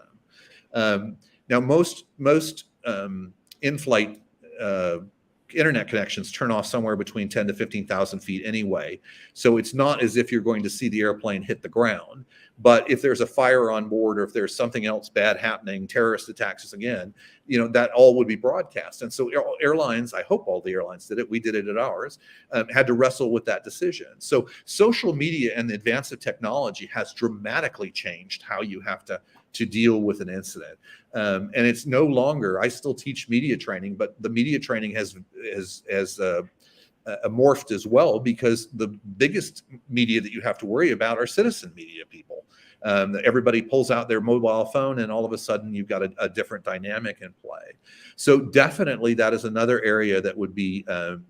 them? Now, most in-flight internet connections turn off somewhere between 10 to 15,000 feet anyway. So it's not as if you're going to see the airplane hit the ground. But if there's a fire on board, or if there's something else bad happening, terrorist attacks again, that all would be broadcast. And so airlines, I hope all the airlines did it, we did it at ours, had to wrestle with that decision. So social media and the advance of technology has dramatically changed how you have to deal with an incident. And it's no longer, I still teach media training, but the media training has morphed as well, because the biggest media that you have to worry about are citizen media people. Everybody pulls out their mobile phone, and all of a sudden you've got a different dynamic in play. So definitely that is another area that would be an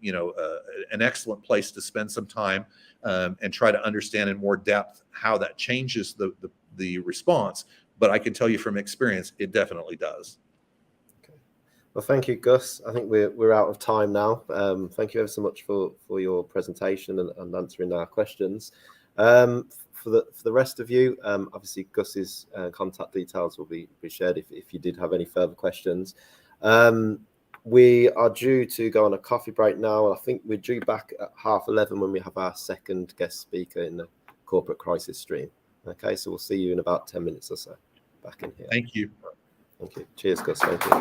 excellent place to spend some time and try to understand in more depth how that changes the response. But I can tell you from experience, it definitely does. Okay. Well, thank you, Gus. I think we're out of time now. Thank you ever so much for your presentation and answering our questions. For the rest of you, obviously Gus's contact details will be shared if you did have any further questions. We are due to go on a coffee break now. I think we're due back at 11:30 when we have our second guest speaker in the corporate crisis stream. Okay, so we'll see you in about 10 minutes or so back in here. Thank you. Thank you. Cheers, Gus. Thank you.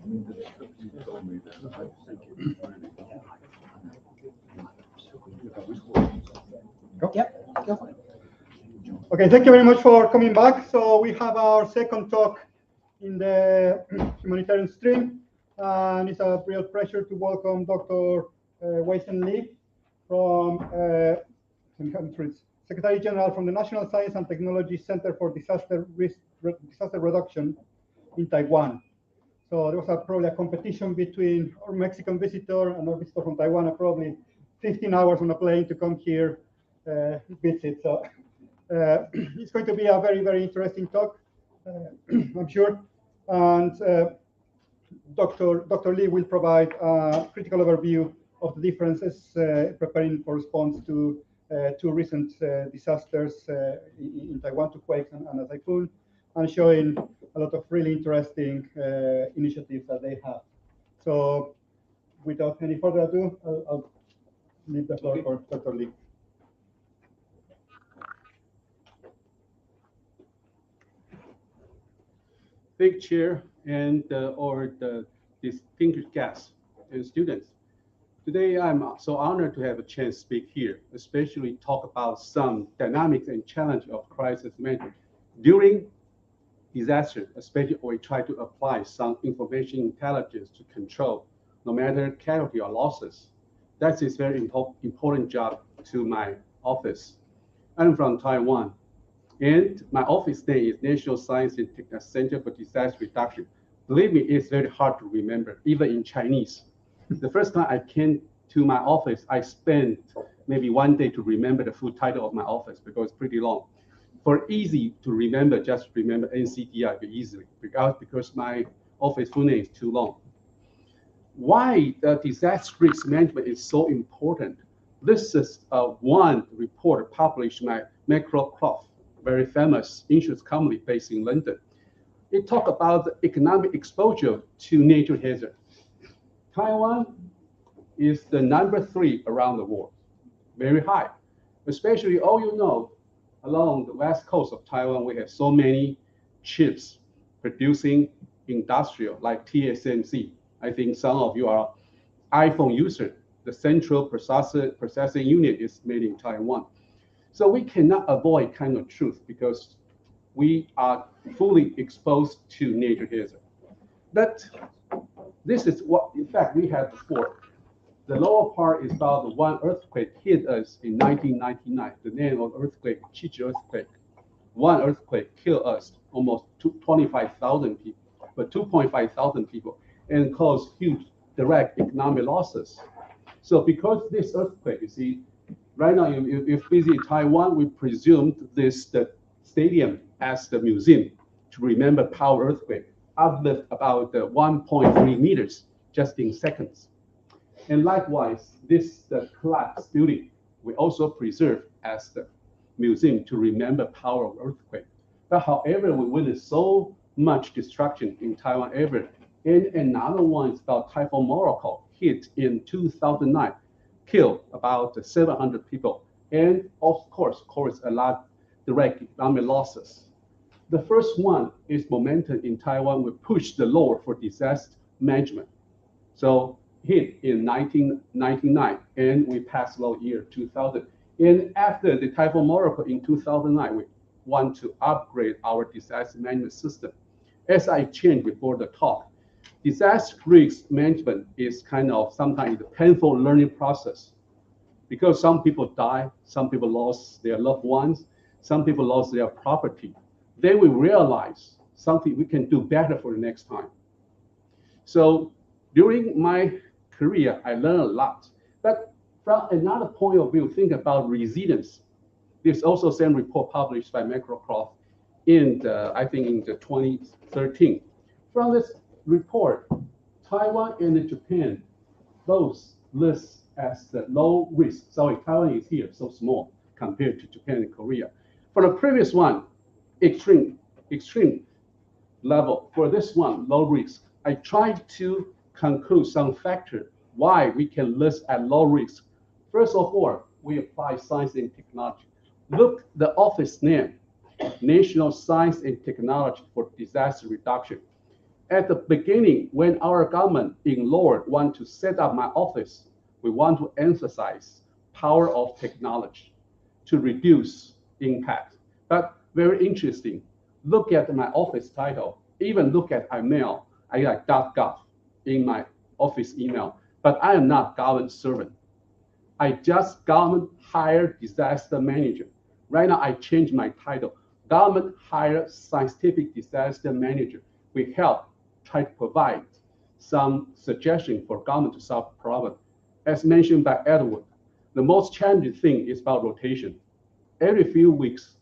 Yep, go for it. Okay, thank you very much for coming back. So we have our second talk in the humanitarian stream, and it's a real pleasure to welcome Dr. Wei-Sen Lee from Secretary General from the National Science and Technology Center for Disaster Reduction in Taiwan. So there was probably a competition between our Mexican visitor and our visitor from Taiwan, and probably 15 hours on a plane to come here visit. So it's going to be a very, very interesting talk, I'm sure. And Dr. Lee will provide a critical overview of the differences preparing for response to two recent disasters in Taiwan, to quakes and a typhoon, and showing a lot of really interesting initiatives that they have. So without any further ado, I'll leave the floor for Dr. Lee. Big chair and or the distinguished guests and students. Today, I'm so honored to have a chance to speak here, especially talk about some dynamics and challenge of crisis management during disaster, especially when we try to apply some information intelligence to control, no matter casualty or losses. That is very important job to my office. I'm from Taiwan, and my office name is National Science and Technology Center for Disaster Reduction. Believe me, it's very hard to remember, even in Chinese. The first time I came to my office, I spent maybe one day to remember the full title of my office because it's pretty long. For easy to remember, just remember NCDI easily, because my office full name is too long. Why the disaster risk management is so important? This is one report published by Microcroft, very famous insurance company based in London. It talks about the economic exposure to nature hazard. Taiwan is the number 3 around the world, very high. Especially, all you know, along the west coast of Taiwan, we have so many chips producing industrial like TSMC. I think some of you are iPhone users. The central processing unit is made in Taiwan. So we cannot avoid kind of truth because we are fully exposed to nature hazard. But this is what, in fact, we had before. The lower part is about the one earthquake hit us in 1999. The name of earthquake, Chichi earthquake. One earthquake killed us almost 25,000 people, but 2,500 people, and caused huge direct economic losses. So because this earthquake, you see, right now, if visit Taiwan, we presumed the stadium as the museum to remember power earthquake, uplift about 1.3 meters just in seconds. And likewise, the collapsed building we also preserve as the museum to remember power of earthquake. But however, we witnessed so much destruction in Taiwan ever. And another one is about Typhoon Molokai, hit in 2009, killed about 700 people, and of course, caused a lot direct economic losses. The first one is momentum in Taiwan. We pushed the law for disaster management. So hit in 1999, and we passed law year 2000. And after the Typhoon Molokai in 2009, we want to upgrade our disaster management system. As I changed before the talk, disaster risk management is kind of sometimes a painful learning process because some people die, some people lost their loved ones, some people lost their property. Then we realize something we can do better for the next time. So during my career, I learned a lot. But from another point of view, think about resilience. There's also same report published by Microcroft I think in the 2013. From this report, Taiwan and Japan both list as the low risk. Sorry, Taiwan is here, so small compared to Japan and Korea. For the previous one, extreme level. For this one, low risk. I tried to conclude some factor why we can list at low risk. First of all, we apply science and technology. Look the office name, National Science and Technology for Disaster Reduction. At the beginning, when our government in Lord want to set up my office, we want to emphasize power of technology to reduce impact. But very interesting, look at my office title, even look at email, I like .gov in my office email, but I am not government servant. I just government hire disaster manager. Right now I changed my title, government hire scientific disaster manager. We help try to provide some suggestion for government to solve the problem. As mentioned by Edward, the most challenging thing is about rotation. Every few weeks,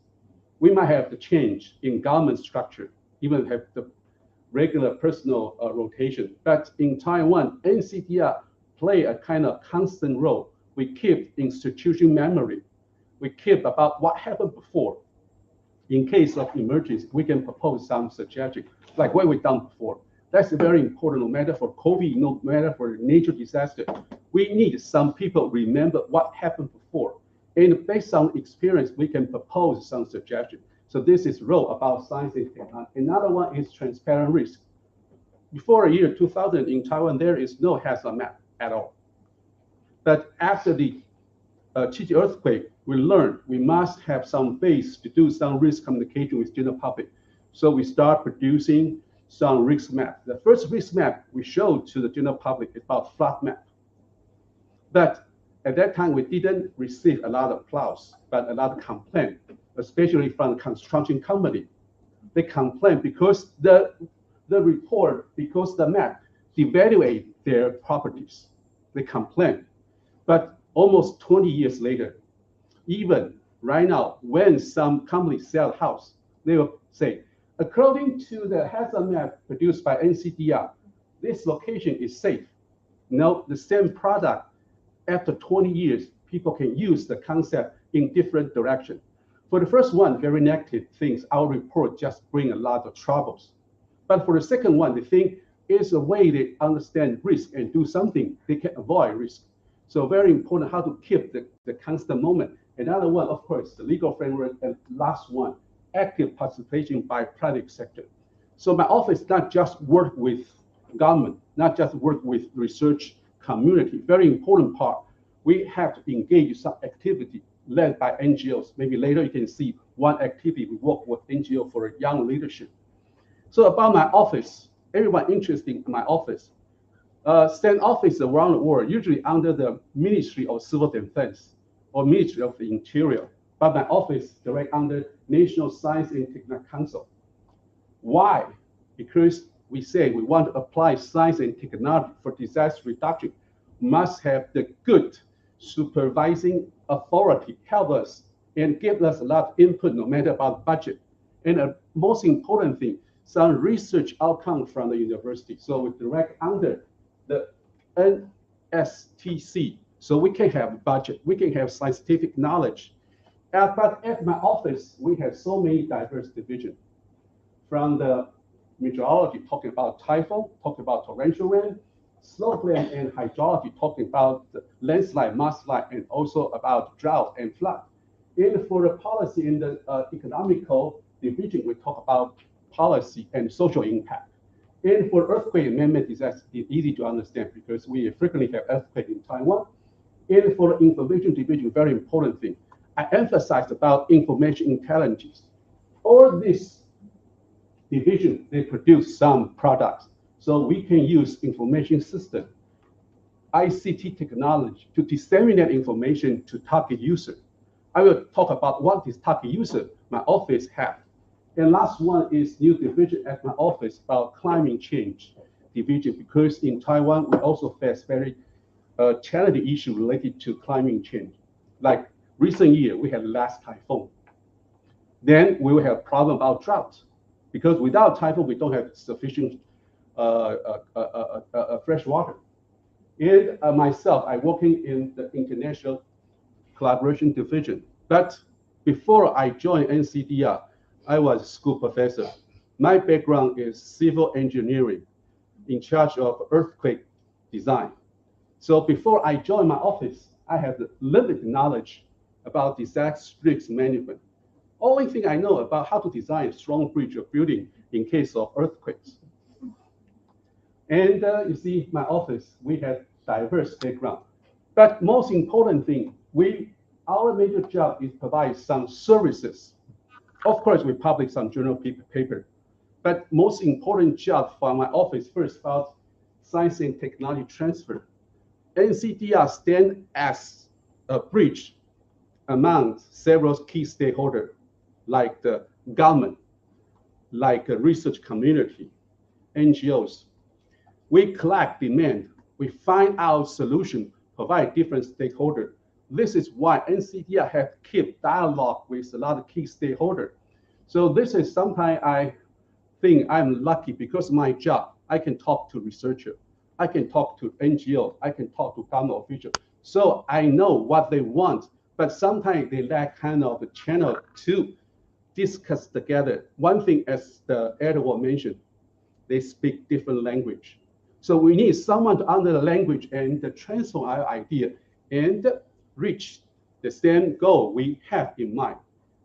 we might have the change in government structure, even have the regular personal rotation. But in Taiwan, NCDR play a kind of constant role. We keep institution memory. We keep about what happened before. In case of emergency, we can propose some suggestion, like what we've done before. That's very important, no matter for COVID, no matter for nature disaster. We need some people remember what happened before. And based on experience, we can propose some suggestion. So this is role about science and technology. Another one is transparent risk. Before the year 2000 in Taiwan, there is no hazard map at all. But after the Chichi earthquake, we learned we must have some base to do some risk communication with general public. So we start producing some risk map. The first risk map we showed to the general public is about flood map. But at that time, we didn't receive a lot of applause, but a lot of complaint, especially from the construction company. They complain because the report, because the map devaluate their properties. They complain. But almost 20 years later, even right now, when some companies sell a house, they will say, according to the hazard map produced by NCDR, this location is safe. Now, the same product, after 20 years, people can use the concept in different directions. For the first one, very negative things, our report just bring a lot of troubles. But for the second one, they think it's a way they understand risk and do something they can avoid risk. So very important how to keep the constant moment. Another one, of course, the legal framework, and last one, active participation by private sector. So my office not just work with government, not just work with research community, very important part. We have to engage some activity led by NGOs. Maybe later you can see one activity we work with NGO for young leadership. So about my office, everyone interested in my office. Send office around the world, usually under the Ministry of Civil Defense or Ministry of the Interior, but my office direct under National Science and Technology Council. Why? Because we say we want to apply science and technology for disaster reduction, must have the good supervising authority help us and give us a lot of input no matter about budget. And the most important thing, some research outcome from the university. So we direct under the NSTC, so we can have budget, we can have scientific knowledge. But at my office, we have so many diverse divisions. From the meteorology, talking about typhoon, talking about torrential rain, slopeland and hydrology, talking about the landslide, mudslide, and also about drought and flood. And for the policy in the economical division, we talk about policy and social impact. And for earthquake and man-made disaster, it's easy to understand because we frequently have earthquake in Taiwan. And for the information division, very important thing, I emphasize about information intelligence. All this division, they produce some products. So we can use information system, ICT technology to disseminate information to target user. I will talk about what this target user my office have. And last one is new division at my office about climate change division, because in Taiwan, we also face very challenging issue related to climate change. Like recent year, we had last typhoon. Then we will have problem about drought, because without typhoon, we don't have sufficient fresh water. And myself, I'm working in the international collaboration division. But before I joined NCDR, I was a school professor. My background is civil engineering in charge of earthquake design. So before I joined my office, I had limited knowledge about disaster risk management. Only thing I know about how to design a strong bridge or building in case of earthquakes. And you see my office, we have diverse background. But most important thing, our major job is provide some services. Of course, we publish some journal paper, but most important job for my office first about science and technology transfer. NCTR stands as a bridge among several key stakeholders, like the government, like a research community, NGOs. We collect demand, we find out solution, provide different stakeholders. This is why NCTR have kept dialogue with a lot of key stakeholders. So this is sometimes I think I'm lucky because my job, I can talk to researchers, I can talk to NGO, I can talk to government officials. So I know what they want, but sometimes they lack kind of a channel to discuss together. One thing, as the Edward mentioned, they speak different language. So we need someone to understand the language and to transform our idea and reach the same goal we have in mind.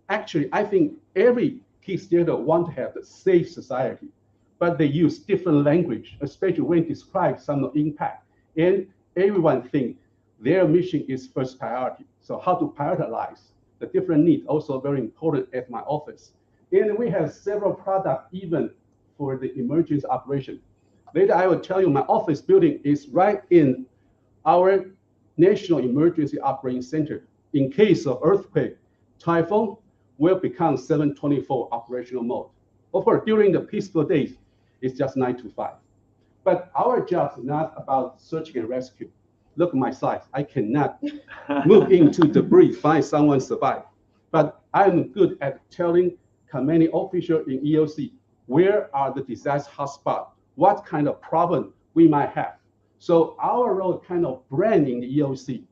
Actually, I think every key stakeholder want to have a safe society, but they use different language, especially when describe some impact. And everyone think their mission is first priority. So how to prioritize the different needs also very important at my office. And we have several products even for the emergency operation. Later, I will tell you my office building is right in our National Emergency Operating Center. In case of earthquake, typhoon will become 7/24 operational mode. Of course, during the peaceful days, it's just 9 to 5. But our job is not about search and rescue. Look at my size. I cannot move into debris, find someone survive. But I'm good at telling commanding official in EOC where are the disaster hotspots, what kind of problem we might have. So our role kind of branding the EOC,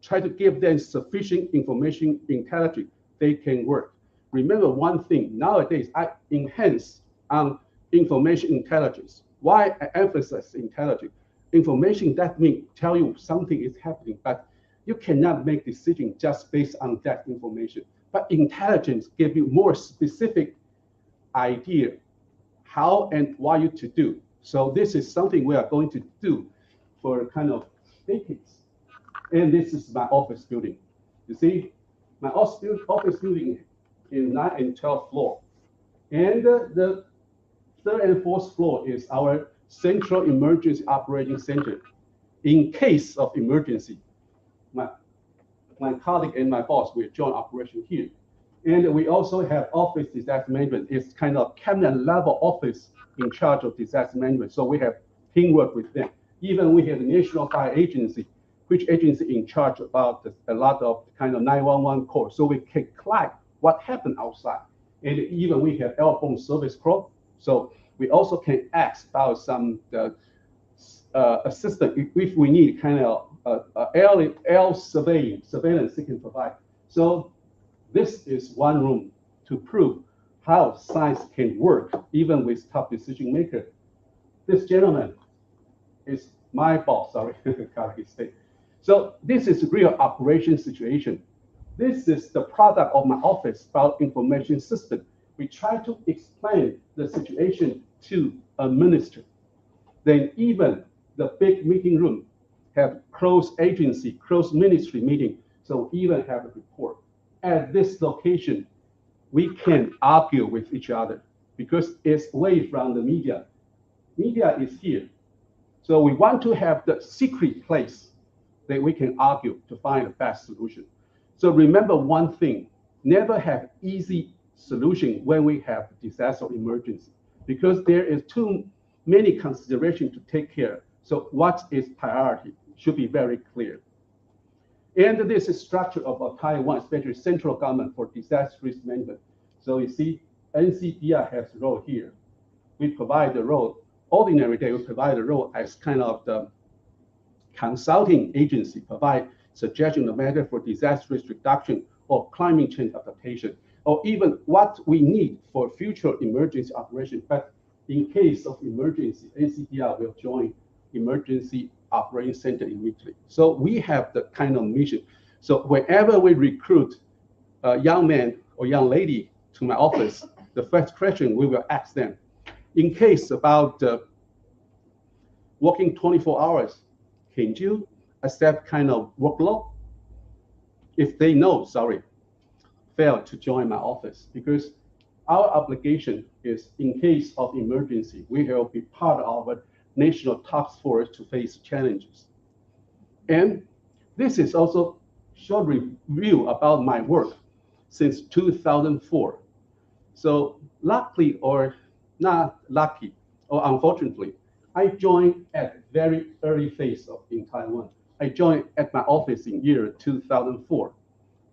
try to give them sufficient information, intelligence, they can work. Remember one thing, nowadays I enhance on information intelligence. Why I emphasize intelligence? Information that means tell you something is happening, but you cannot make decisions just based on that information. But intelligence gives you more specific idea how and what you to do. So this is something we are going to do for kind of decades. And this is my office building. You see, my office building is 9th and 12th floor. And the 3rd and 4th floor is our Central Emergency Operating Center. In case of emergency, my colleague and my boss will join operation here. And we also have office disaster management. It's kind of cabinet level office in charge of disaster management. So we have teamwork with them. Even we have the National Fire Agency, which agency in charge about a lot of kind of 911 calls. So we can collect what happened outside. And even we have airborne service corps. So we also can ask about some assistance if we need kind of air surveillance they can provide. So this is one room to prove how science can work even with top decision maker. This gentleman is my boss, sorry, So this is real operation situation. This is the product of my office about information system. We try to explain the situation to a minister. Then even the big meeting room have closed agency, closed ministry meeting. So we even have a report. At this location, we can argue with each other because it's away from the media. Media is here. So we want to have the secret place that we can argue to find the best solution. So remember one thing, never have easy solution when we have disaster or emergency, because there is too many considerations to take care. So what is priority should be very clear. And this is structure of Taiwan, especially central government for disaster risk management. So you see, NCTR has a role here. We provide the role, ordinary day, we provide a role as kind of the consulting agency, provide suggestion of matter for disaster risk reduction or climate change adaptation, or even what we need for future emergency operation. But in case of emergency, NCTR will join Emergency Operating Center immediately. So we have the kind of mission. So whenever we recruit a young man or young lady to my office, the first question we will ask them, in case about working 24 hours. Can you accept kind of workload? If they know, sorry, fail to join my office, because our obligation is in case of emergency, we will be part of a national task force to face challenges. And this is also short review about my work since 2004. So luckily or not lucky, or unfortunately, I joined at very early phase in Taiwan. I joined at my office in year 2004.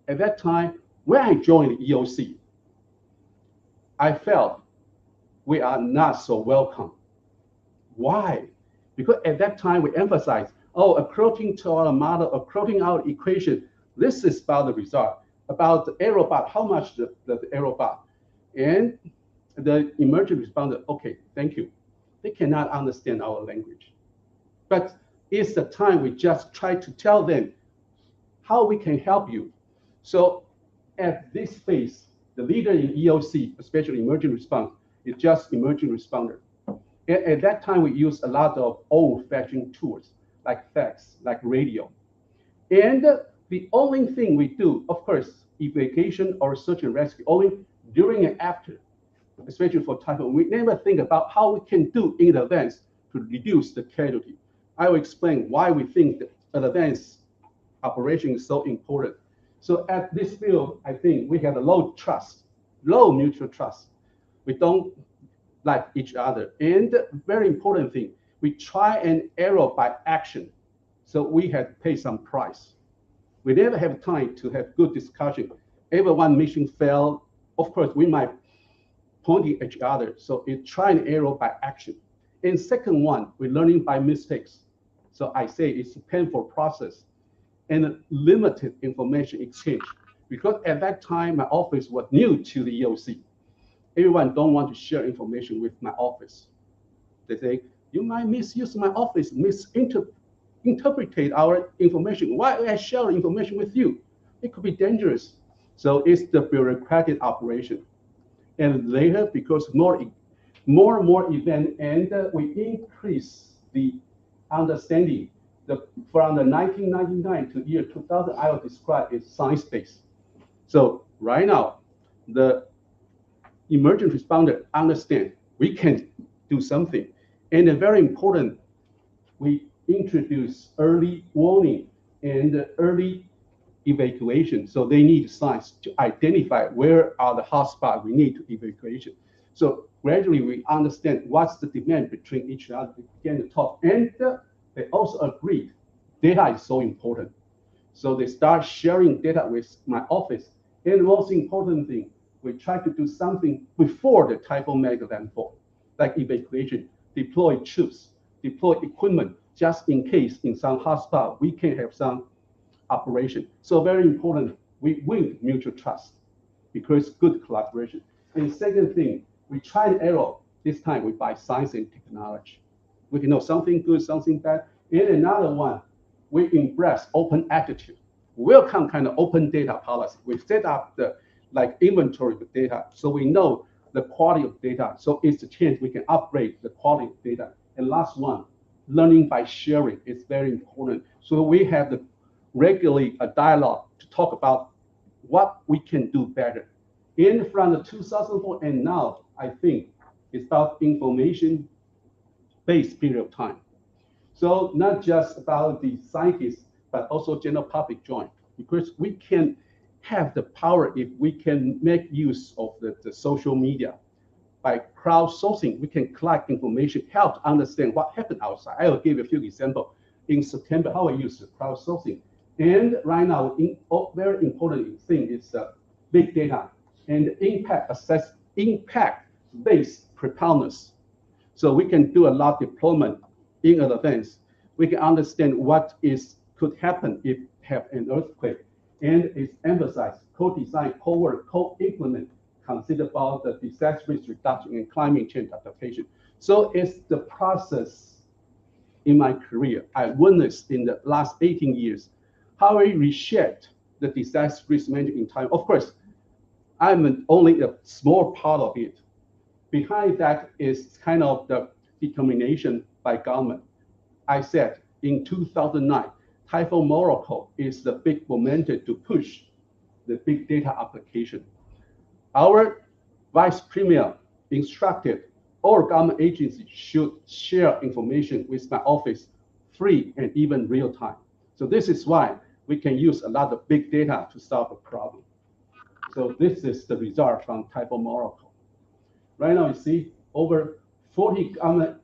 At that time, when I joined the EOC, I felt we are not so welcome. Why? Because at that time we emphasized, according to our model, according to our equation, this is about the result, about the aerobot, how much the aerobot. And the emergency responded, okay, thank you. They cannot understand our language. But it's the time we just try to tell them how we can help you. So at this phase, the leader in EOC, especially emergency response, is just emergency responder. And at that time, we used a lot of old-fashioned tools like fax, like radio. And the only thing we do, of course, evacuation or search and rescue, only during and after, especially for Taiwan. We never think about how we can do in advance to reduce the casualty. I will explain why we think that an advanced operation is so important. So at this field, I think we have a low trust, low mutual trust. We don't like each other. And very important thing, we try and error by action. So we had to pay some price. We never have time to have good discussion. Every one mission failed. Of course, we might point at each other. So it's try and error by action. And second one, we're learning by mistakes. So I say it's a painful process and limited information exchange. Because at that time, my office was new to the EOC. Everyone don't want to share information with my office. They say, you might misuse my office, misinterpret our information. Why I share information with you? It could be dangerous. So it's the bureaucratic operation. And later, because more and more event, and we increase the understanding. From the 1999 to year 2000, I will describe it science-based. So right now, the emergency responder understand we can do something. And very important, we introduce early warning and early evacuation. So they need science to identify where are the hotspots we need to evacuation. So gradually we understand what's the demand between each other. We begin to talk. And they also agreed data is so important. So they start sharing data with my office. And the most important thing, we try to do something before the typhoon medical landfall, like evacuation, deploy troops, deploy equipment, just in case in some hotspot, we can have some operation. So very important, we win mutual trust because good collaboration. And second thing, we try and error. This time we buy science and technology. We can know something good, something bad. And another one, we embrace open attitude. Welcome kind of open data policy. We set up the inventory of data, so we know the quality of data. So it's a chance we can upgrade the quality of data. And last one, learning by sharing is very important. So we have the regularly a dialogue to talk about what we can do better. And from the 2004 and now, I think it's about information-based period of time. So not just about the scientists, but also general public join, because we can have the power if we can make use of the social media. By crowdsourcing, we can collect information, help understand what happened outside. I will give a few examples. In September, how I use crowdsourcing. And right now, very important thing is big data and impact-based preparedness. So we can do a lot of deployment in advance. We can understand what could happen if have an earthquake. And it's emphasized, co-design, co-work, co-implement, consider about the disaster risk reduction and climate change adaptation. So it's the process in my career I witnessed in the last 18 years, how I reshaped the disaster risk management in Taiwan. Of course, I'm only a small part of it. Behind that is kind of the determination by government. I said in 2009, Typhoon Molokai is the big momentum to push the big data application. Our Vice Premier instructed all government agencies should share information with my office free and even real time. So this is why we can use a lot of big data to solve a problem. So this is the result from Typhoon Molokai. Right now, you see over 40 government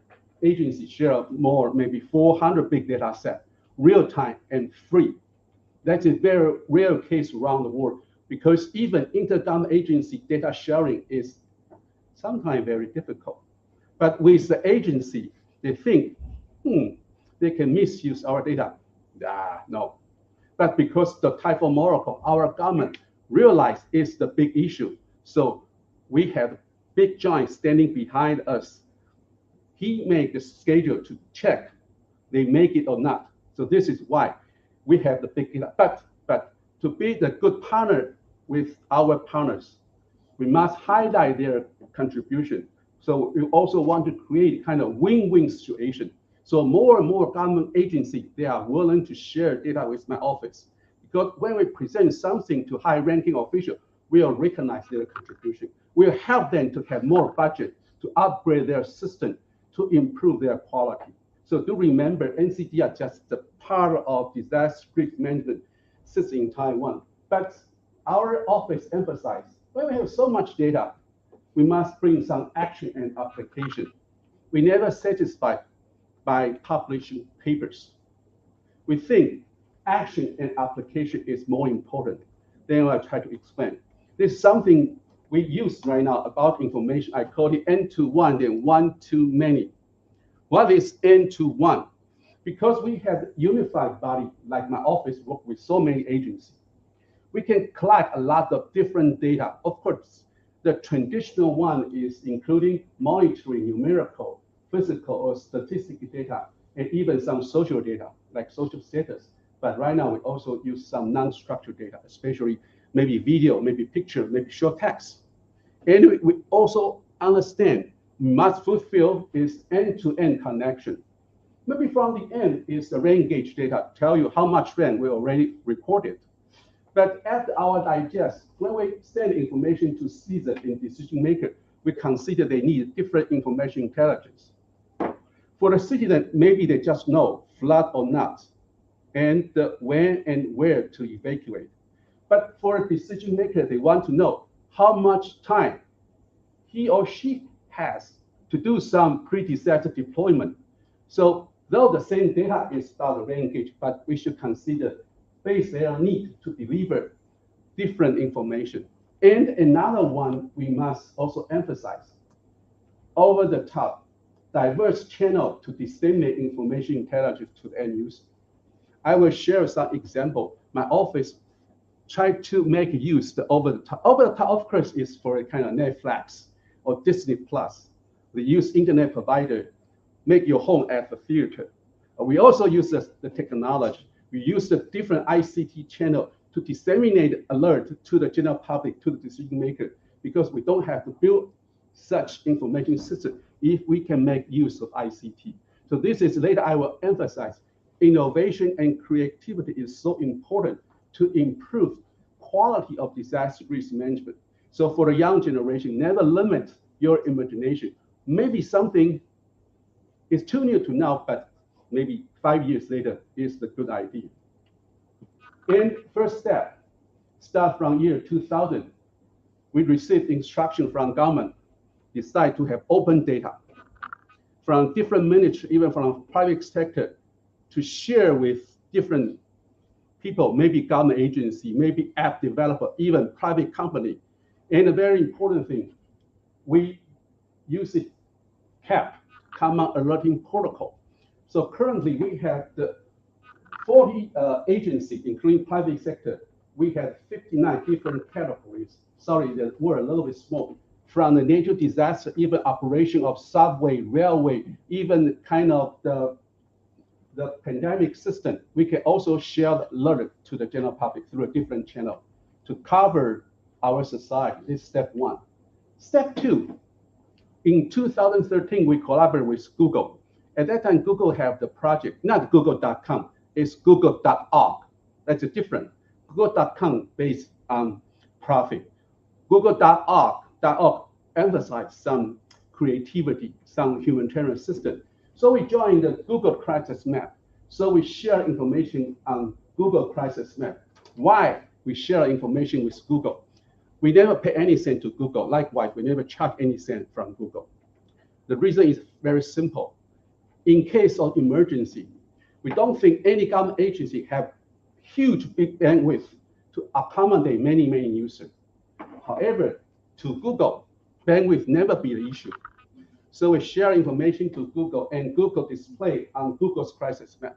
agencies share more, maybe 400 big data set, real time and free. That's a very rare case around the world because even inter-government agency data sharing is sometimes very difficult. But with the agency, they think, they can misuse our data. No. But because the Typhoon Molokai, our government realized it's the big issue. So we have big giant standing behind us. He made the schedule to check they make it or not. So this is why we have the big data. But to be the good partner with our partners, we must highlight their contribution. So we also want to create kind of win-win situation. So more and more government agencies, they are willing to share data with my office. Because when we present something to high-ranking officials, we'll recognize their contribution. We'll help them to have more budget to upgrade their system, to improve their quality. So do remember, NCD are just the part of disaster risk management system in Taiwan. But our office emphasizes, when we have so much data, we must bring some action and application. We never satisfied by publishing papers. We think action and application is more important. Then I'll try to explain. This is something we use right now about information. I call it N-to-1 and one-to-many. What is N-to-1? Because we have unified body, like my office work with so many agencies, we can collect a lot of different data. Of course, the traditional one is including monitoring, numerical, physical or statistical data, and even some social data, like social status. But right now, we also use some non-structured data, especially maybe video, maybe picture, maybe short text. And we also understand we must fulfill this end-to-end connection. Maybe from the end is the rain gauge data, tell you how much rain we already reported. But after our digest, when we send information to citizen and decision maker, we consider they need different information intelligence. For the citizen, maybe they just know flood or not, and when and where to evacuate. But for a decision maker, they want to know how much time he or she has to do some pre-disaster deployment. So though the same data is about the rain gauge, but we should consider based their need to deliver different information. And another one we must also emphasize, over the top, diverse channel to disseminate information intelligence to the end user. I will share some example. My office tried to make use the over the top. Over the top, of course, is for a kind of Netflix or Disney Plus. We use internet provider, make your home as a theater. We also use the technology. We use the different ICT channel to disseminate alert to the general public, to the decision maker, because we don't have to build such information system if we can make use of ICT. So this is later I will emphasize. Innovation and creativity is so important to improve quality of disaster risk management. So for the young generation, never limit your imagination. Maybe something is too new to now, but maybe 5 years later is the good idea. And first step, start from year 2000. We received instruction from government, decide to have open data from different ministries, even from private sector, to share with different people, maybe government agency, maybe app developer, even private company. And a very important thing, we use it CAP, Common Alerting Protocol. So currently we have the 40 agencies, including private sector. We have 59 different categories. Sorry, the word a little bit small. From the natural disaster, even operation of subway, railway, even kind of the pandemic system, we can also share the alert to the general public through a different channel to cover our society. This is step one. Step two, in 2013, we collaborated with Google At that time, Google have the project, not google.com, it's google.org. That's a different. Google.com based on profit. Google.org emphasize some creativity, some humanitarian assistance. So we joined the Google Crisis Map. So we share information on Google Crisis Map. Why we share information with Google? We never pay any cent to Google. Likewise, we never charge any cent from Google. The reason is very simple. In case of emergency, we don't think any government agency have huge big bandwidth to accommodate many, many users. However, to Google, bandwidth never be the issue. So we share information to Google, and Google display on Google's crisis map.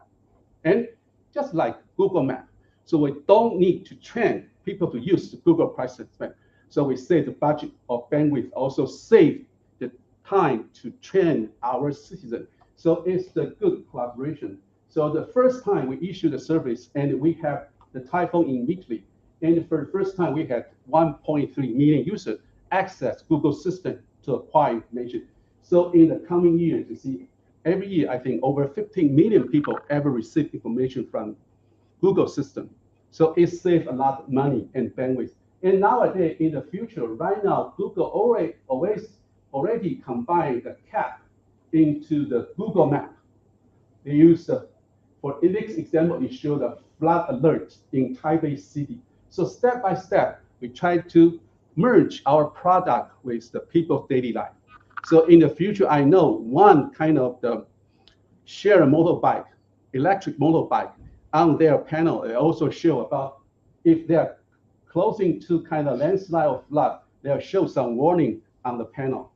And just like Google Map, so we don't need to train people to use the Google crisis map. So we save the budget of bandwidth, also save the time to train our citizens. So it's the good collaboration. So the first time we issue the service, and we have the typhoon immediately. And for the first time, we had 1.3 million users access Google system to acquire information. So in the coming years, you see, every year, I think over 15 million people ever receive information from Google system. So it saves a lot of money and bandwidth. And nowadays, in the future, right now, Google already combined the CAP into the Google Map. They use for this example, it showed the flood alerts in Taipei City. So step by step, we try to merge our product with the people's daily life. So in the future, I know one kind of the share motorbike, electric motorbike, on their panel, they also show about if they're closing to kind of landslide or flood, they'll show some warning on the panel.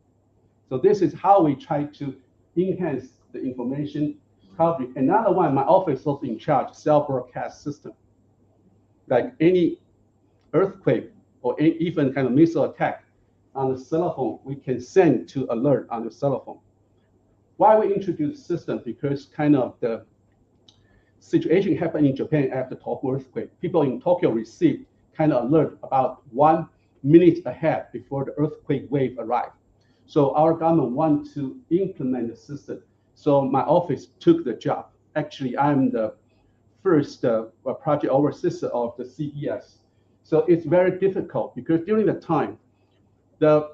So this is how we try to enhance the information coverage. Another one, my office was in charge, self-broadcast system. Like any earthquake or even kind of missile attack on the cell phone, we can send to alert on the cell phone. Why we introduce system? Because kind of the situation happened in Japan after Tokyo earthquake. People in Tokyo received kind of alert about 1 minute ahead before the earthquake wave arrived. So our government want to implement the system. So my office took the job. Actually, I'm the first project overseer of the CBS. So it's very difficult because during the time, the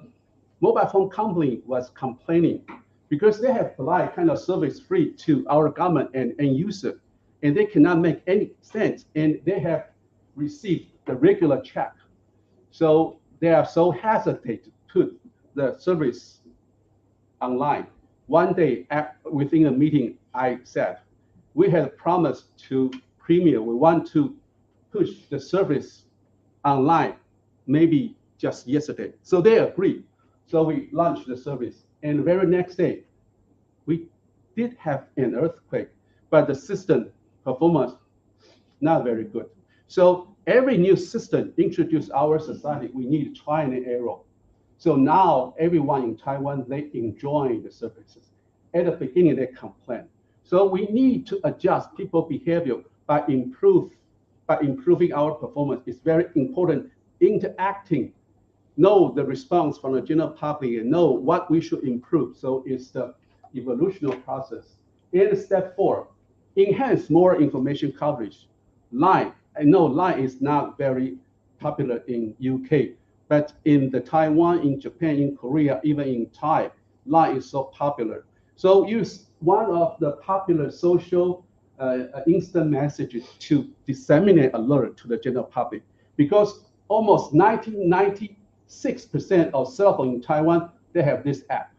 mobile phone company was complaining because they have applied kind of service free to our government and user, and they cannot make any sense, and they have received the regular check. So they are so hesitant to put the service online. One day within a meeting, I said, we had promised to Premier, we want to push the service online, maybe just yesterday. So they agreed. So we launched the service. And the very next day, we did have an earthquake, but the system performance not very good. So every new system introduced our society, we need trial and error. So now everyone in Taiwan, they enjoy the services. At the beginning, they complain. So we need to adjust people's behavior by improving our performance. It's very important. Interacting, know the response from the general public and know what we should improve. So it's the evolutionary process. In step 4, enhance more information coverage. Line, I know Line is not very popular in UK, but in the Taiwan, in Japan, in Korea, even in Thai, Line is so popular. So use one of the popular social instant messages to disseminate alert to the general public, because almost 96% of cell phones in Taiwan, they have this app.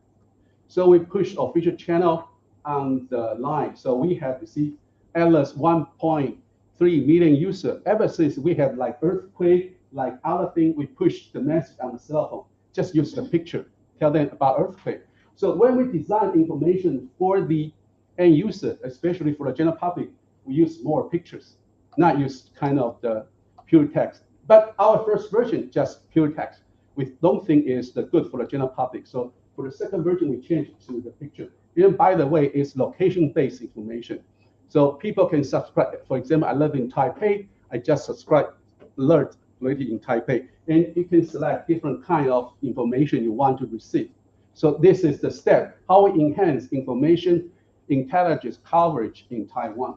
So we push official channel on the line. So we have received at least 1.3 million users. Ever since we have like earthquake, like other thing, we push the message on the cell phone. Just use the picture, tell them about earthquake. So when we design information for the end user, especially for the general public, we use more pictures, not use kind of the pure text. But our first version, just pure text, we don't think is the good for the general public. So for the second version, we changed to the picture. And by the way, it's location-based information. So people can subscribe. For example, I live in Taipei. I just subscribe alert related in Taipei. And you can select different kind of information you want to receive. So this is the step, how we enhance information intelligence coverage in Taiwan.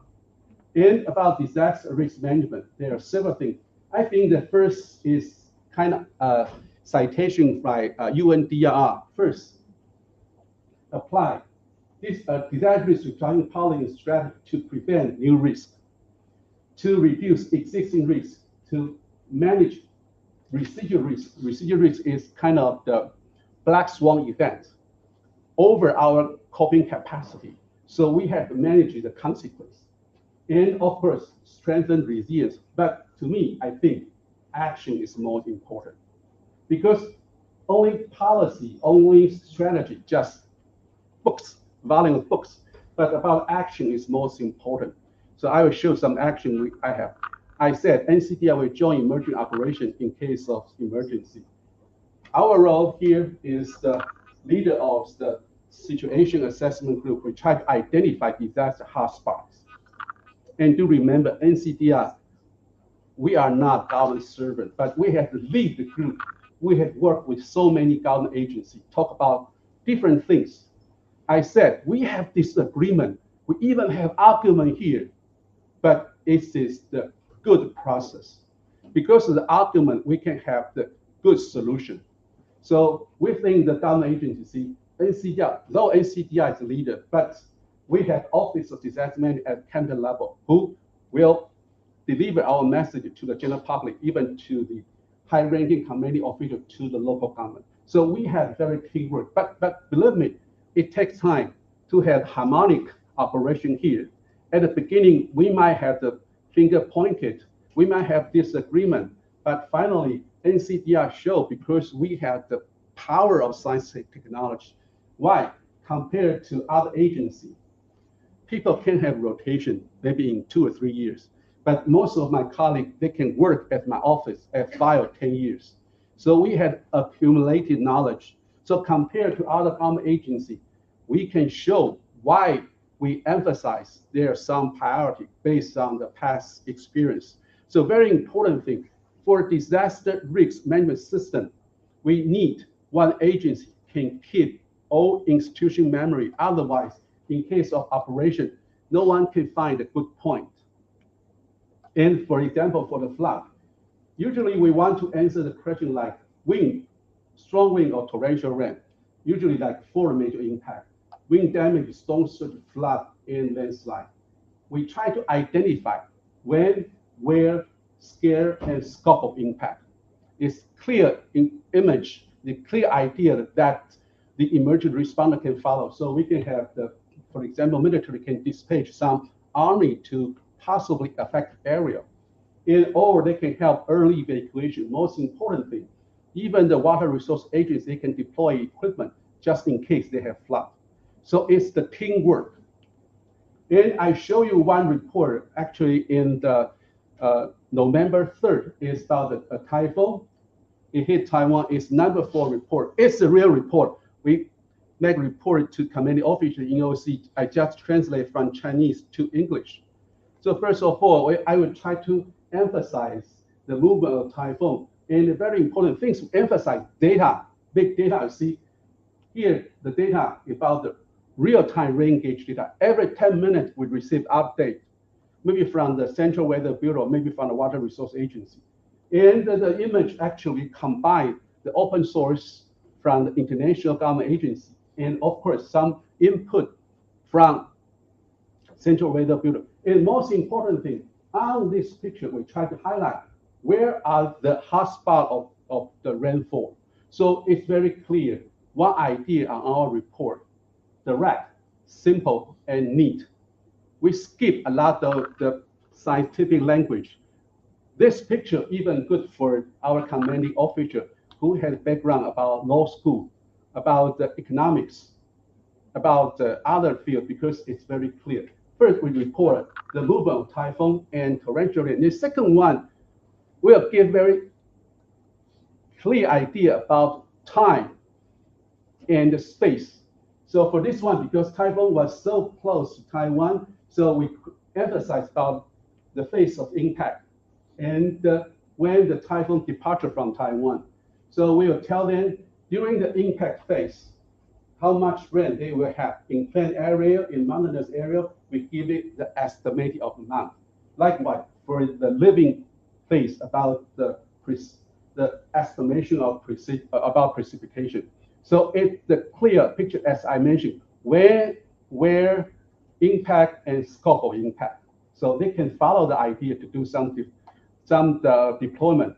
And about disaster risk management, there are several things. I think the first is kind of a citation by UNDRR. First, apply this disaster risk reduction policy and strategy to prevent new risk, to reduce existing risk, to manage residual risk. Residual risk is kind of the black swan event over our coping capacity. So we have to manage the consequence. And of course, strengthen resilience. But to me, I think action is more important. Because only policy, only strategy, just books, volume of books. But about action is most important. So I will show some action I have. I said NCDI will join emerging operation in case of emergency. Our role here is the leader of the situation assessment group. We try to identify disaster hotspots. And do remember, NCDI, we are not government servant, but we have to lead the group. We have worked with so many government agencies, talk about different things. I said, we have disagreement. We even have argument here, but it is the good process. Because of the argument, we can have the good solution. So within the government agency, NCDI, though NCDI is the leader, but we have Office of Disaster Management at cabinet level who will deliver our message to the general public, even to the high-ranking committee official, to the local government. So we have very teamwork, but believe me, it takes time to have harmonic operation here. At the beginning, we might have the finger pointed, we might have disagreement, but finally, NCDI show because we have the power of science and technology. Why? Compared to other agencies, people can have rotation maybe in 2 or 3 years. But most of my colleagues, they can work at my office at 5 or 10 years. So we had accumulated knowledge. So compared to other government agencies, we can show why we emphasize there's some priority based on the past experience. So very important thing, for disaster risk management system, we need one agency can keep all institution memory. Otherwise, in case of operation, no one can find a good point. And for example, for the flood, usually we want to answer the question like wind, strong wind or torrential rain, usually like 4 major impact. Wind damage, storm surge, flood, and landslide. We try to identify when, where, scale, and scope of impact. It's clear in image, the clear idea that the emergency responder can follow. So we can have the, for example, military can dispatch some army to possibly affected area, or they can help early evacuation. Most important thing, even the water resource agency can deploy equipment just in case they have flood. So it's the teamwork. And I show you one report actually in the November 3rd. It's about a typhoon. It hit Taiwan. It's number 4 report. It's a real report. We make a report to committee officials in OC. I just translate from Chinese to English. So first of all, I will try to emphasize the movement of typhoon. And the very important things to emphasize data, big data. See here, the data about the real-time rain gauge data. Every 10 minutes, we receive update, maybe from the Central Weather Bureau, maybe from the Water Resource Agency. And the image actually combine the open source from the international government agency, and of course, some input from Central Weather Bureau. And most important thing, on this picture, we try to highlight where are the hotspot of the rainfall. So it's very clear, one idea on our report, direct, simple, and neat. We skip a lot of the scientific language. This picture even good for our commanding officer who has background about law school, about the economics, about the other field, because it's very clear. First, we report the movement of typhoon and torrential rain. The second one will give very clear idea about time and the space. So for this one, because typhoon was so close to Taiwan, so we emphasize about the phase of impact and when the typhoon departure from Taiwan. So we will tell them during the impact phase, how much rain they will have in plain area, in mountainous area, we give it the estimated of amount. Likewise, for the living phase about the estimation of about precipitation. So it's the clear picture, as I mentioned, where impact and scope of impact. So they can follow the idea to do some deployment.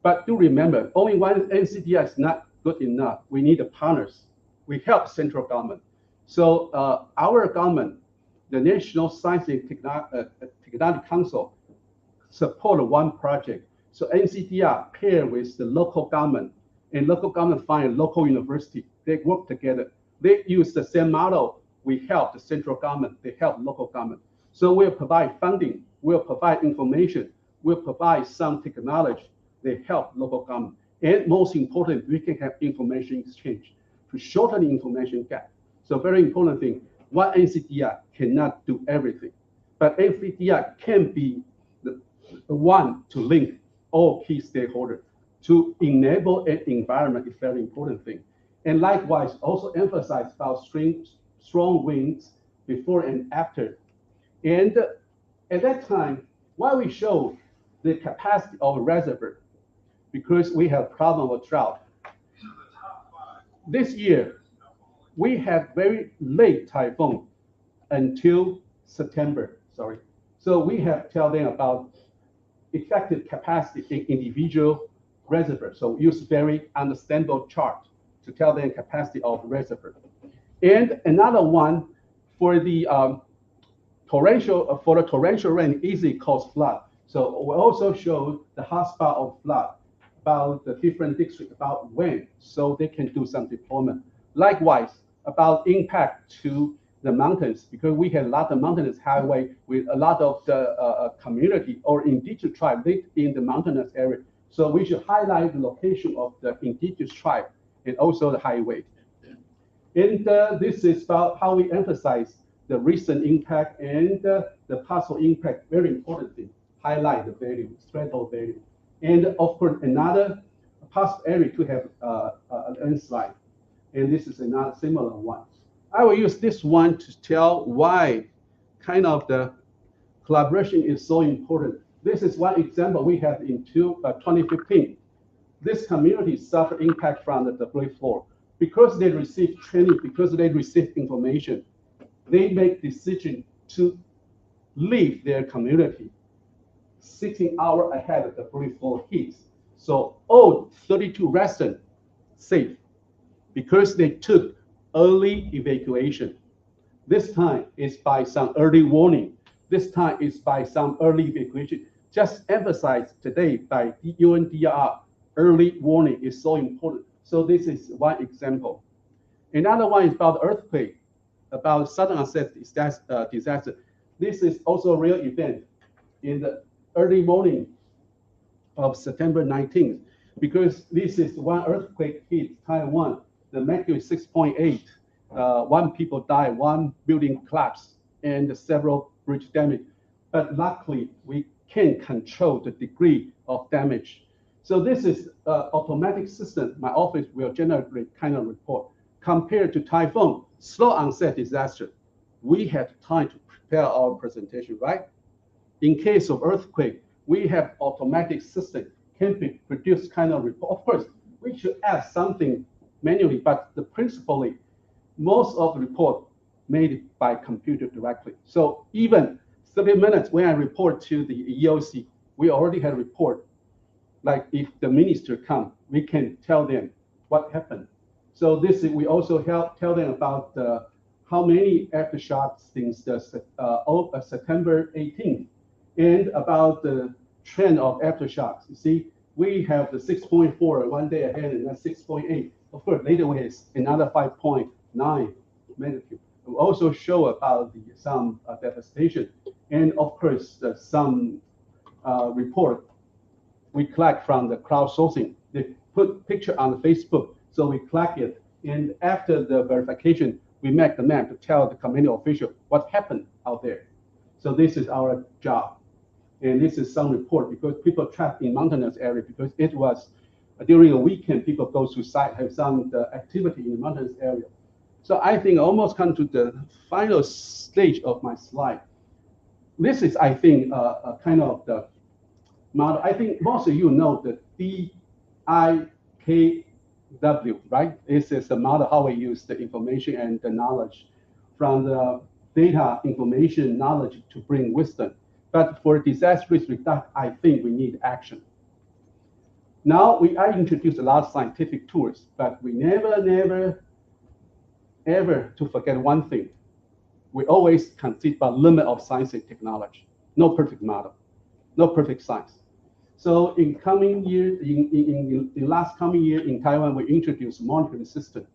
But do remember, only one NCDI is not good enough. We need the partners. We help central government. So our government, the National Science and Technology Council, support one project. So NCDR pair with the local government, and local government find a local university. They work together. They use the same model. We help the central government. They help local government. So we'll provide funding. We'll provide information. We'll provide some technology. They help local government. And most important, we can have information exchange to shorten the information gap. So very important thing, one NCDR cannot do everything, but NCDR can be the one to link all key stakeholders to enable an environment is very important thing. And likewise, also emphasize about strong winds before and after. And at that time, why we show the capacity of a reservoir, because we have problem with drought. This year, we had very late typhoon until September, sorry. So we have tell them about effective capacity in individual reservoirs. So use very understandable chart to tell them capacity of reservoir. And another one for the torrential rain easily cause flood. So we also show the hotspot of flood about the different districts, about when, so they can do some deployment. Likewise, about impact to the mountains, because we have a lot of mountainous highway with a lot of the community or indigenous tribe live in the mountainous area. So we should highlight the location of the indigenous tribe and also the highway. And this is about how we emphasize the recent impact and the possible impact, very important thing, highlight the value, threshold value. And of course, another possible area to have an end slide. And this is another similar one. I will use this one to tell why kind of the collaboration is so important. This is one example we have in 2015. This community suffered impact from the debris flow. Because they received training, because they received information, they make decision to leave their community 16 hours ahead of the debris flow hits. So all 32 residents safe because they took early evacuation. This time is by some early warning. This time is by some early evacuation. Just emphasize today by the UNDR, early warning is so important. So this is one example. Another one is about earthquake, about sudden onset disaster. This is also a real event in the early morning of September 19th, because this is one earthquake hit Taiwan, the magnitude 6.8. One people died, one building collapsed, and several bridge damage. But luckily, we can control the degree of damage. So this is automatic system. My office will generate kind of report. Compared to typhoon, slow onset disaster, we have time to prepare our presentation, right? In case of earthquake, we have automatic system, can be produce kind of report. Of course, we should add something manually, but principally, most of the report made by computer directly. So even 30 minutes when I report to the EOC, we already had a report. Like if the minister come, we can tell them what happened. So this we also tell them about how many aftershocks since the September 18th, and about the trend of aftershocks. You see, we have the 6.4 one day ahead, and then 6.8. Of course, later we have another 5.9 magnitude. We also show about some devastation, and of course some report we collect from the crowdsourcing. They put picture on the Facebook, so we collect it. And after the verification, we make the map to tell the community official what happened out there. So this is our job. And this is some report because people trapped in mountainous area, because it was during a weekend, people go to site, have some activity in the mountainous area. So I think I almost come to the final stage of my slide. This is, I think, a kind of the model. I think most of you know the DIKW, right? This is the model how we use the information and the knowledge from the data, information, knowledge to bring wisdom. But for disaster risk reduction, I think we need action. Now, I introduced a lot of scientific tools, but we never, ever to forget one thing. We always consider the limit of science and technology. No perfect model, no perfect science. So in coming year, in last coming year in Taiwan, we introduced monitoring system.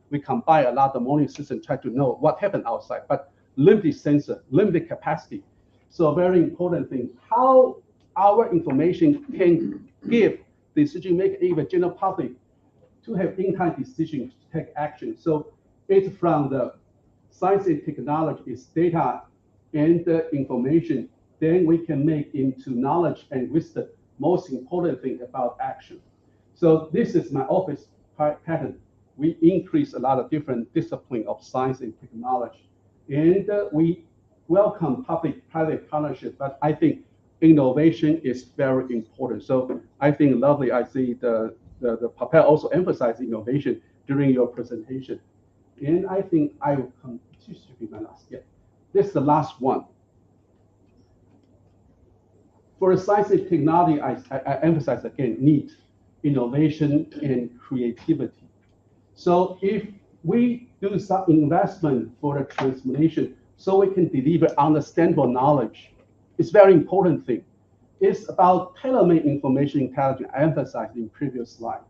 We combine a lot of monitoring system, try to know what happened outside, but limited sensor, limited capacity. So a very important thing, how our information can give decision maker, even general public, to have in-time decisions to take action. So it's from the science and technology, it's data and the information, then we can make into knowledge and wisdom, most important thing about action. So this is my office pattern. We increase a lot of different discipline of science and technology. And we welcome public-private partnership, but I think innovation is very important. So I think lovely, I see the Papel also emphasize innovation during your presentation. And I think I will come, this should be my last, yeah. This is the last one. For science and technology, I emphasize again, need innovation and creativity. So if we do some investment for the transformation, so we can deliver understandable knowledge, it's very important thing. It's about tailor-made information intelligence, I emphasized in previous slide.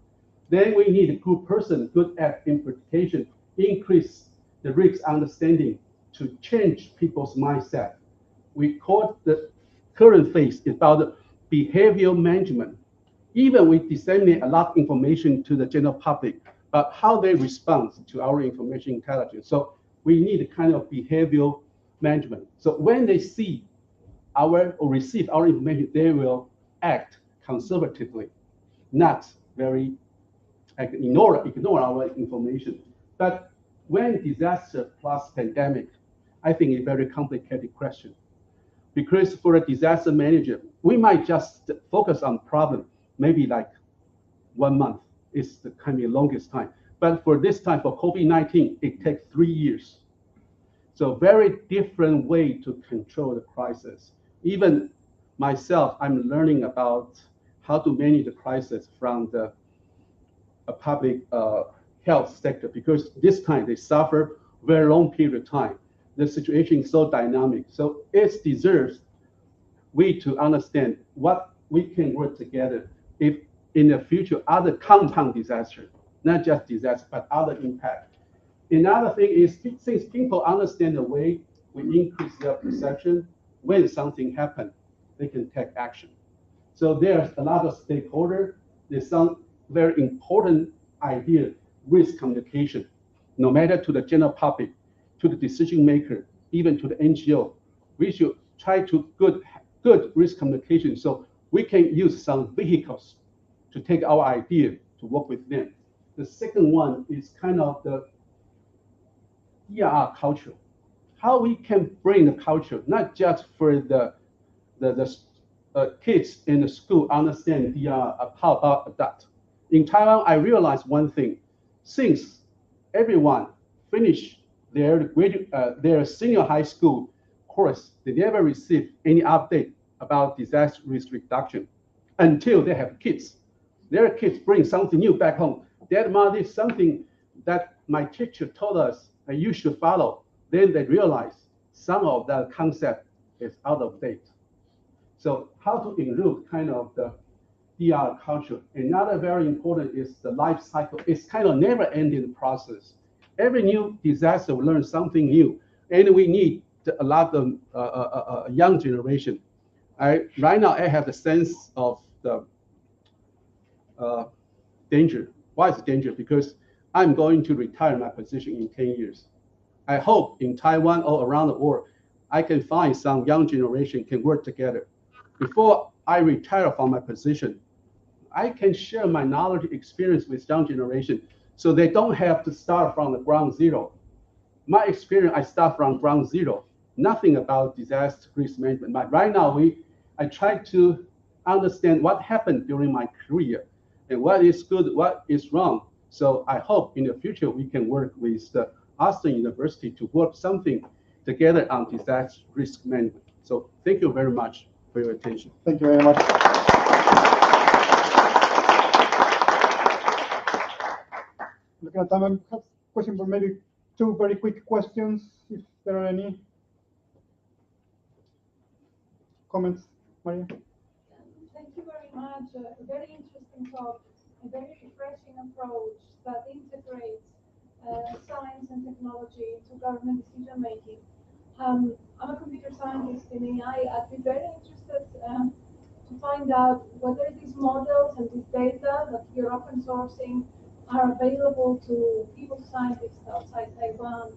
Then we need a good person, good at interpretation, increase the risk understanding to change people's mindset. We call the current phase about behavioral management. Even we disseminate a lot of information to the general public, but how they respond to our information intelligence. So we need a kind of behavioral management. So when they see or receive our information, they will act conservatively, not very ignore our information. But when disaster plus pandemic, I think a very complicated question. Because for a disaster manager, we might just focus on problem, maybe like 1 month is the kind of longest time. But for this time, for COVID-19, it takes 3 years. So very different way to control the crisis. Even myself, I'm learning about how to manage the crisis from the public health sector, because this time they suffer very long period of time. The situation is so dynamic. So it deserves we to understand what we can work together if in the future other compound disaster, not just disaster, but other impact. Another thing is, since people understand the way we increase their perception, when something happens, they can take action. So there's a lot of stakeholders. There's some very important idea, risk communication, no matter to the general public, to the decision maker, even to the NGO. We should try to good risk communication so we can use some vehicles to take our idea to work with them. The second one is kind of the DRR culture. How we can bring the culture, not just for the kids in the school understand DRR, how about that? In Taiwan, I realized one thing. Since everyone finished their senior high school course, they never received any update about disaster risk reduction until they have kids. Their kids bring something new back home. Dad, Mom, this is something that my teacher told us that you should follow. Then they realize some of that concept is out of date. So how to enroll kind of the DR culture. Another very important is the life cycle. It's kind of never-ending process. Every new disaster will learn something new, and we need a lot of young generation. Right now, I have the sense of the danger. Why is it danger? Because I'm going to retire my position in 10 years. I hope in Taiwan or around the world, I can find some young generation can work together. Before I retire from my position, I can share my knowledge experience with young generation so they don't have to start from the ground zero. my experience, I start from ground zero, nothing about disaster risk management. But right now, I try to understand what happened during my career and what is good, what is wrong. So I hope in the future we can work with the Aston University to work something together on disaster risk management. So thank you very much for your attention. Thank you very much. Looking at time, I have a question for maybe two very quick questions, if there are any comments, Maria. Thank you very much. A very interesting talk, a very refreshing approach that integrates science and technology into government decision making. I'm a computer scientist in AI. I'd be very interested to find out whether these models and this data that you're open sourcing are available to people scientists outside Taiwan,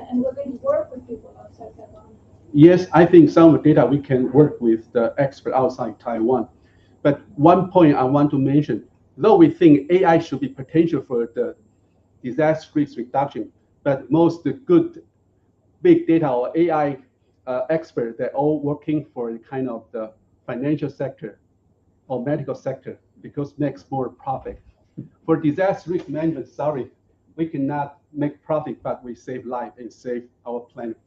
and whether you work with people outside Taiwan. Yes, I think some of the data we can work with the expert outside Taiwan. But one point I want to mention, though we think AI should be potential for the disaster risk reduction, but most good big data or AI experts, they're all working for the kind of the financial sector or medical sector because it makes more profit. For disaster risk management, sorry, we cannot make profit, but we save life and save our planet.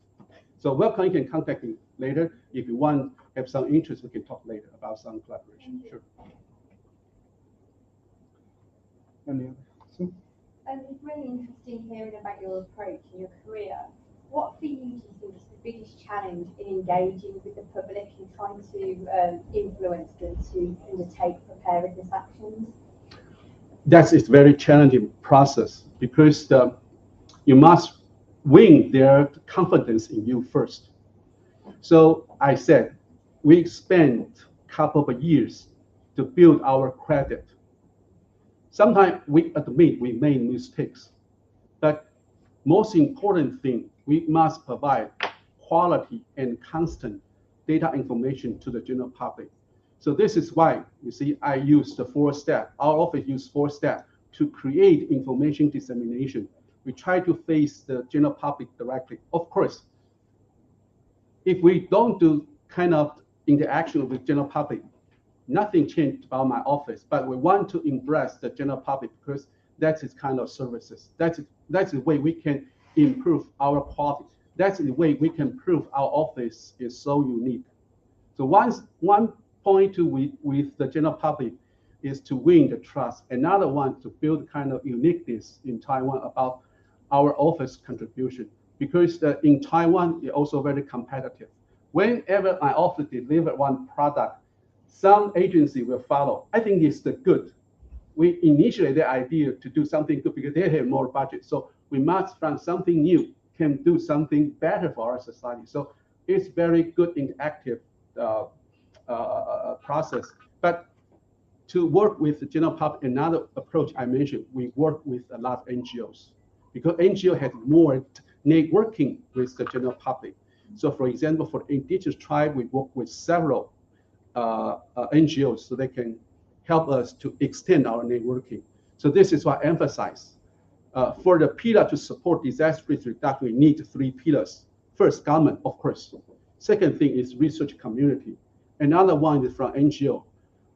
So welcome, you can contact me later. If you want, have some interest, we can talk later about some collaboration. Sure. Any other questions? It's really interesting hearing about your approach in your career. What for you do you think is the biggest challenge in engaging with the public and trying to influence them to undertake preparedness actions? That's a very challenging process because you must win their confidence in you first. So I said, we spent a couple of years to build our credit. Sometimes we admit we made mistakes, but most important thing, we must provide quality and constant data information to the general public. So this is why, you see, I use the 4 steps. Our office used 4 steps to create information dissemination. We try to face the general public directly. Of course, if we don't do kind of interaction with general public, nothing changed about my office, but we want to embrace the general public because that's its kind of services. That's the way we can improve our quality. That's the way we can prove our office is so unique. So one point with the general public is to win the trust. Another one to build kind of uniqueness in Taiwan about our office contribution, because in Taiwan, it's also very competitive. Whenever my office delivers one product, some agency will follow. I think it's the good. We initiate the idea to do something good because they have more budget. So we must find something new, can do something better for our society. So it's very good interactive process. But to work with the general public, another approach I mentioned, we work with a lot of NGOs because NGO has more networking with the general public. So for example, for indigenous tribe, we work with several NGOs so they can help us to extend our networking. So this is what I emphasize. For the pillar to support disaster risk reduction, we need 3 pillars. First, government, of course. Second thing is research community. Another one is from NGO.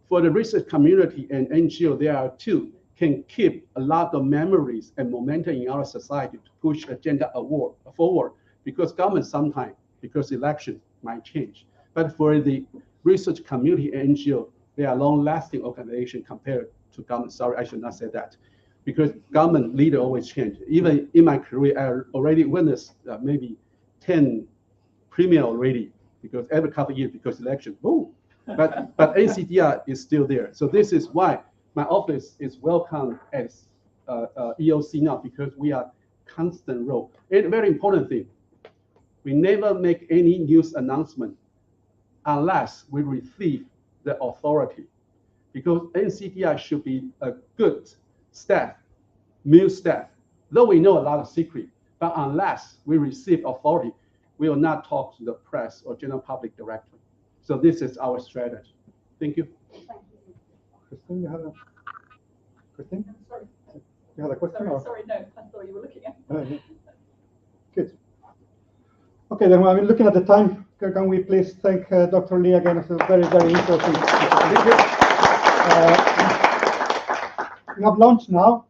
For the research community and NGO, there are 2 can keep a lot of memories and momentum in our society to push agenda forward because government sometimes, because election might change. But for the research community and NGO, they are long-lasting organization compared to government. Sorry, I should not say that. Because government leader always change. Even in my career, I already witnessed maybe 10 premier already, because every couple of years, because election, boom. But NCDR is still there. So this is why my office is welcome as EOC now, because we are constant role. And a very important thing, we never make any news announcement unless we receive the authority. Because NCDR should be a good staff, news staff. Though we know a lot of secret, but unless we receive authority, we will not talk to the press or general public directly. So this is our strategy. Thank you. Christine, you have a Christine? I'm sorry. You have a question? Sorry, no, I thought you were looking at me. Okay, then I'm looking at the time. Can we please thank Dr. Lee again? It's a very, very interesting. We have lunch now.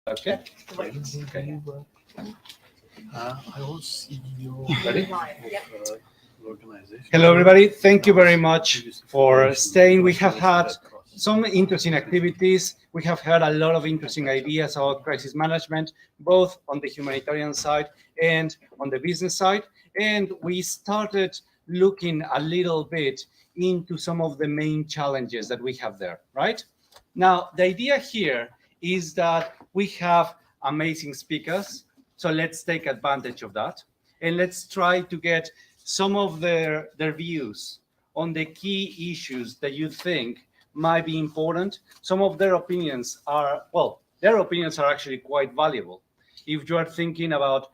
Okay. Okay. I will see you. Ready? Organization. Hello, everybody. Thank you very much for staying. We have had some interesting activities. We have heard a lot of interesting ideas about crisis management, both on the humanitarian side and on the business side. And we started looking a little bit into some of the main challenges that we have there, right? Now, the idea here is that we have amazing speakers. So let's take advantage of that. And let's try to get some of their views on the key issues that you think might be important. Some of their opinions are, well, their opinions are actually quite valuable. If you are thinking about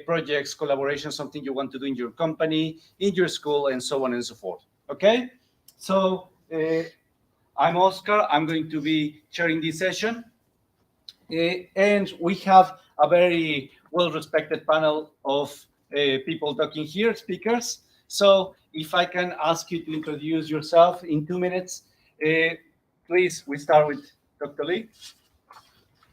projects, collaboration, something you want to do in your company, in your school, and so on and so forth. Okay? So I'm Oscar. I'm going to be chairing this session. And we have a very well-respected panel of people talking here, speakers. So if I can ask you to introduce yourself in 2 minutes, please, we start with Dr. Lee.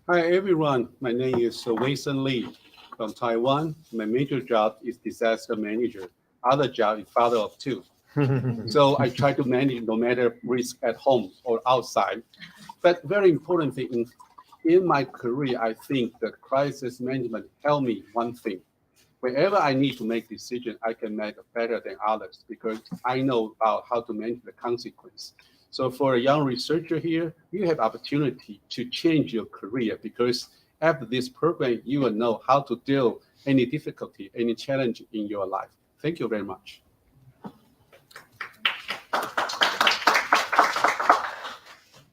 Hi, everyone. My name is Wei-Sen Lee from Taiwan. My major job is disaster manager. Other job is father of 2. So I try to manage no matter risk at home or outside. But very important thing, in my career, I think that crisis management helped me one thing. Whenever I need to make decisions, I can make it better than others because I know about how to manage the consequence. So for a young researcher here, you have opportunity to change your career because after this program, you will know how to deal any difficulty, any challenge in your life. Thank you very much.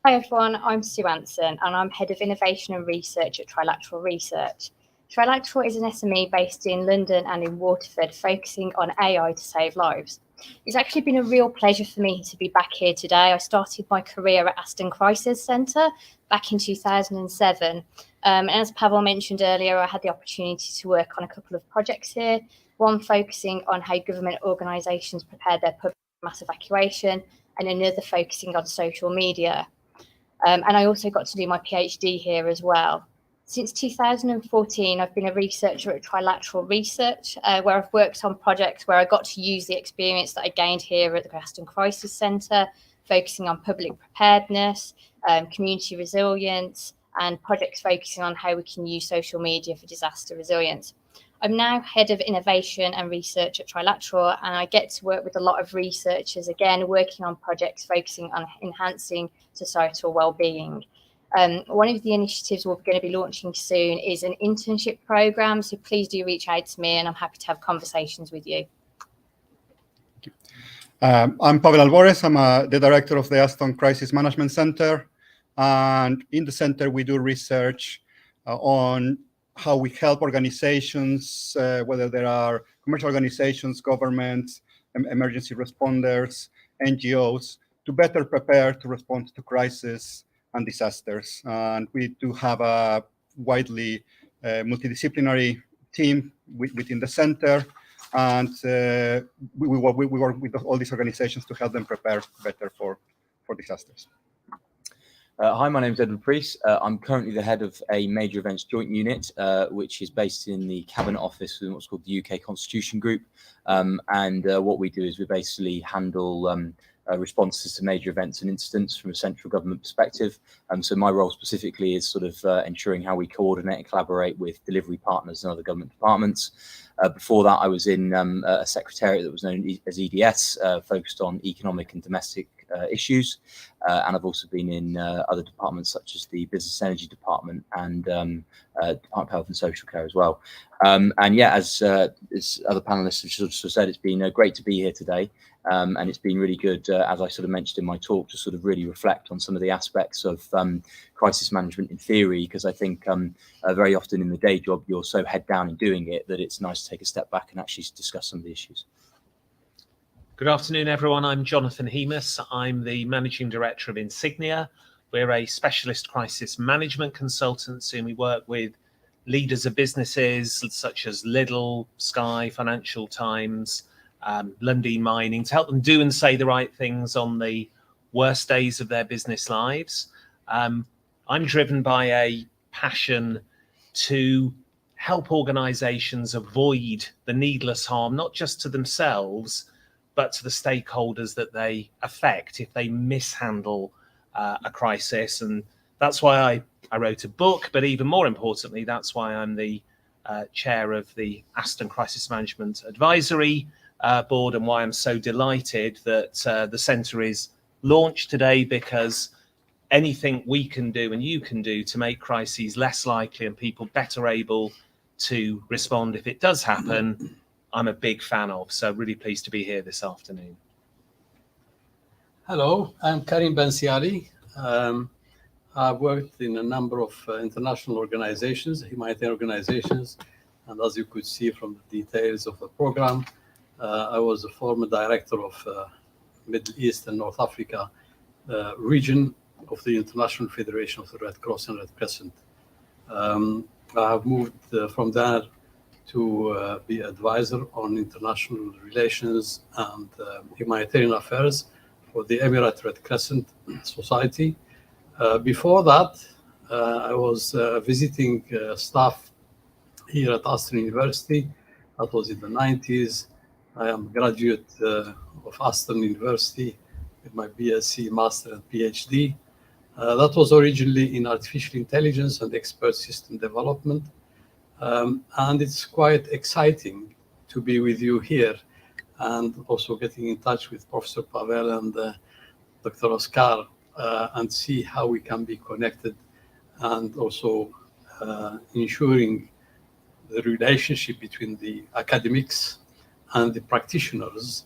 Hi everyone, I'm Sue Anson and I'm Head of Innovation and Research at Trilateral Research. Trilateral is an SME based in London and in Waterford, focusing on AI to save lives. It's actually been a real pleasure for me to be back here today. I started my career at Aston Crisis Centre back in 2007. And as Pavel mentioned earlier, I had the opportunity to work on a couple of projects here, one focusing on how government organisations prepare their public mass evacuation and another focusing on social media. And I also got to do my PhD here as well. Since 2014, I've been a researcher at Trilateral Research, where I've worked on projects where I got to use the experience that I gained here at the Aston Crisis Centre, focusing on public preparedness, community resilience, and projects focusing on how we can use social media for disaster resilience. I'm now Head of Innovation and Research at Trilateral, and I get to work with a lot of researchers, again, working on projects focusing on enhancing societal well-being. One of the initiatives we're going to be launching soon is an internship program, so please do reach out to me and I'm happy to have conversations with you. I'm Pavel Alvarez. I'm the director of the Aston Crisis Management Centre. And in the center, we do research on how we help organizations, whether there are commercial organizations, governments, emergency responders, NGOs, to better prepare to respond to crisis and disasters. And we do have a widely multidisciplinary team within the center. And we work with all these organizations to help them prepare better for disasters. Hi, my name is Edward Priest. I'm currently the head of a major events joint unit, which is based in the Cabinet Office within what's called the UK Constitution Group. And what we do is we basically handle responses to major events and incidents from a central government perspective. So my role specifically is sort of ensuring how we coordinate and collaborate with delivery partners and other government departments. Before that, I was in a secretariat that was known as EDS, focused on economic and domestic issues. And I've also been in other departments such as the Business Energy Department and Department of Health and Social Care as well. And yeah, as other panelists have sort of said, it's been great to be here today. And it's been really good, as I sort of mentioned in my talk, to sort of really reflect on some of the aspects of crisis management in theory, because I think very often in the day job, you're so head down in doing it that it's nice to take a step back and actually discuss some of the issues. Good afternoon, everyone. I'm Jonathan Hemis. I'm the Managing Director of Insignia. We're a specialist crisis management consultancy, and we work with leaders of businesses such as Lidl, Sky, Financial Times, Lundin Mining, to help them do and say the right things on the worst days of their business lives. I'm driven by a passion to help organizations avoid the needless harm, not just to themselves, but to the stakeholders that they affect if they mishandle a crisis. And that's why I wrote a book, but even more importantly, that's why I'm the chair of the Aston Crisis Management Advisory Board, and why I'm so delighted that the centre is launched today, because anything we can do and you can do to make crises less likely and people better able to respond if it does happen, I'm a big fan of. So really pleased to be here this afternoon. Hello, I'm Karim Bensiali. I've worked in a number of international organizations, humanitarian organizations, and as you could see from the details of the program, I was a former director of Middle East and North Africa region of the International Federation of the Red Cross and Red Crescent. I have moved from there to be advisor on international relations and humanitarian affairs for the Emirate Red Crescent Society. Before that, I was visiting staff here at Aston University. That was in the 90s. I am a graduate of Aston University with my BSc, Master, and PhD. That was originally in artificial intelligence and expert system development. And it's quite exciting to be with you here and also getting in touch with Professor Pavel and Dr. Oscar and see how we can be connected, and also ensuring the relationship between the academics and the practitioners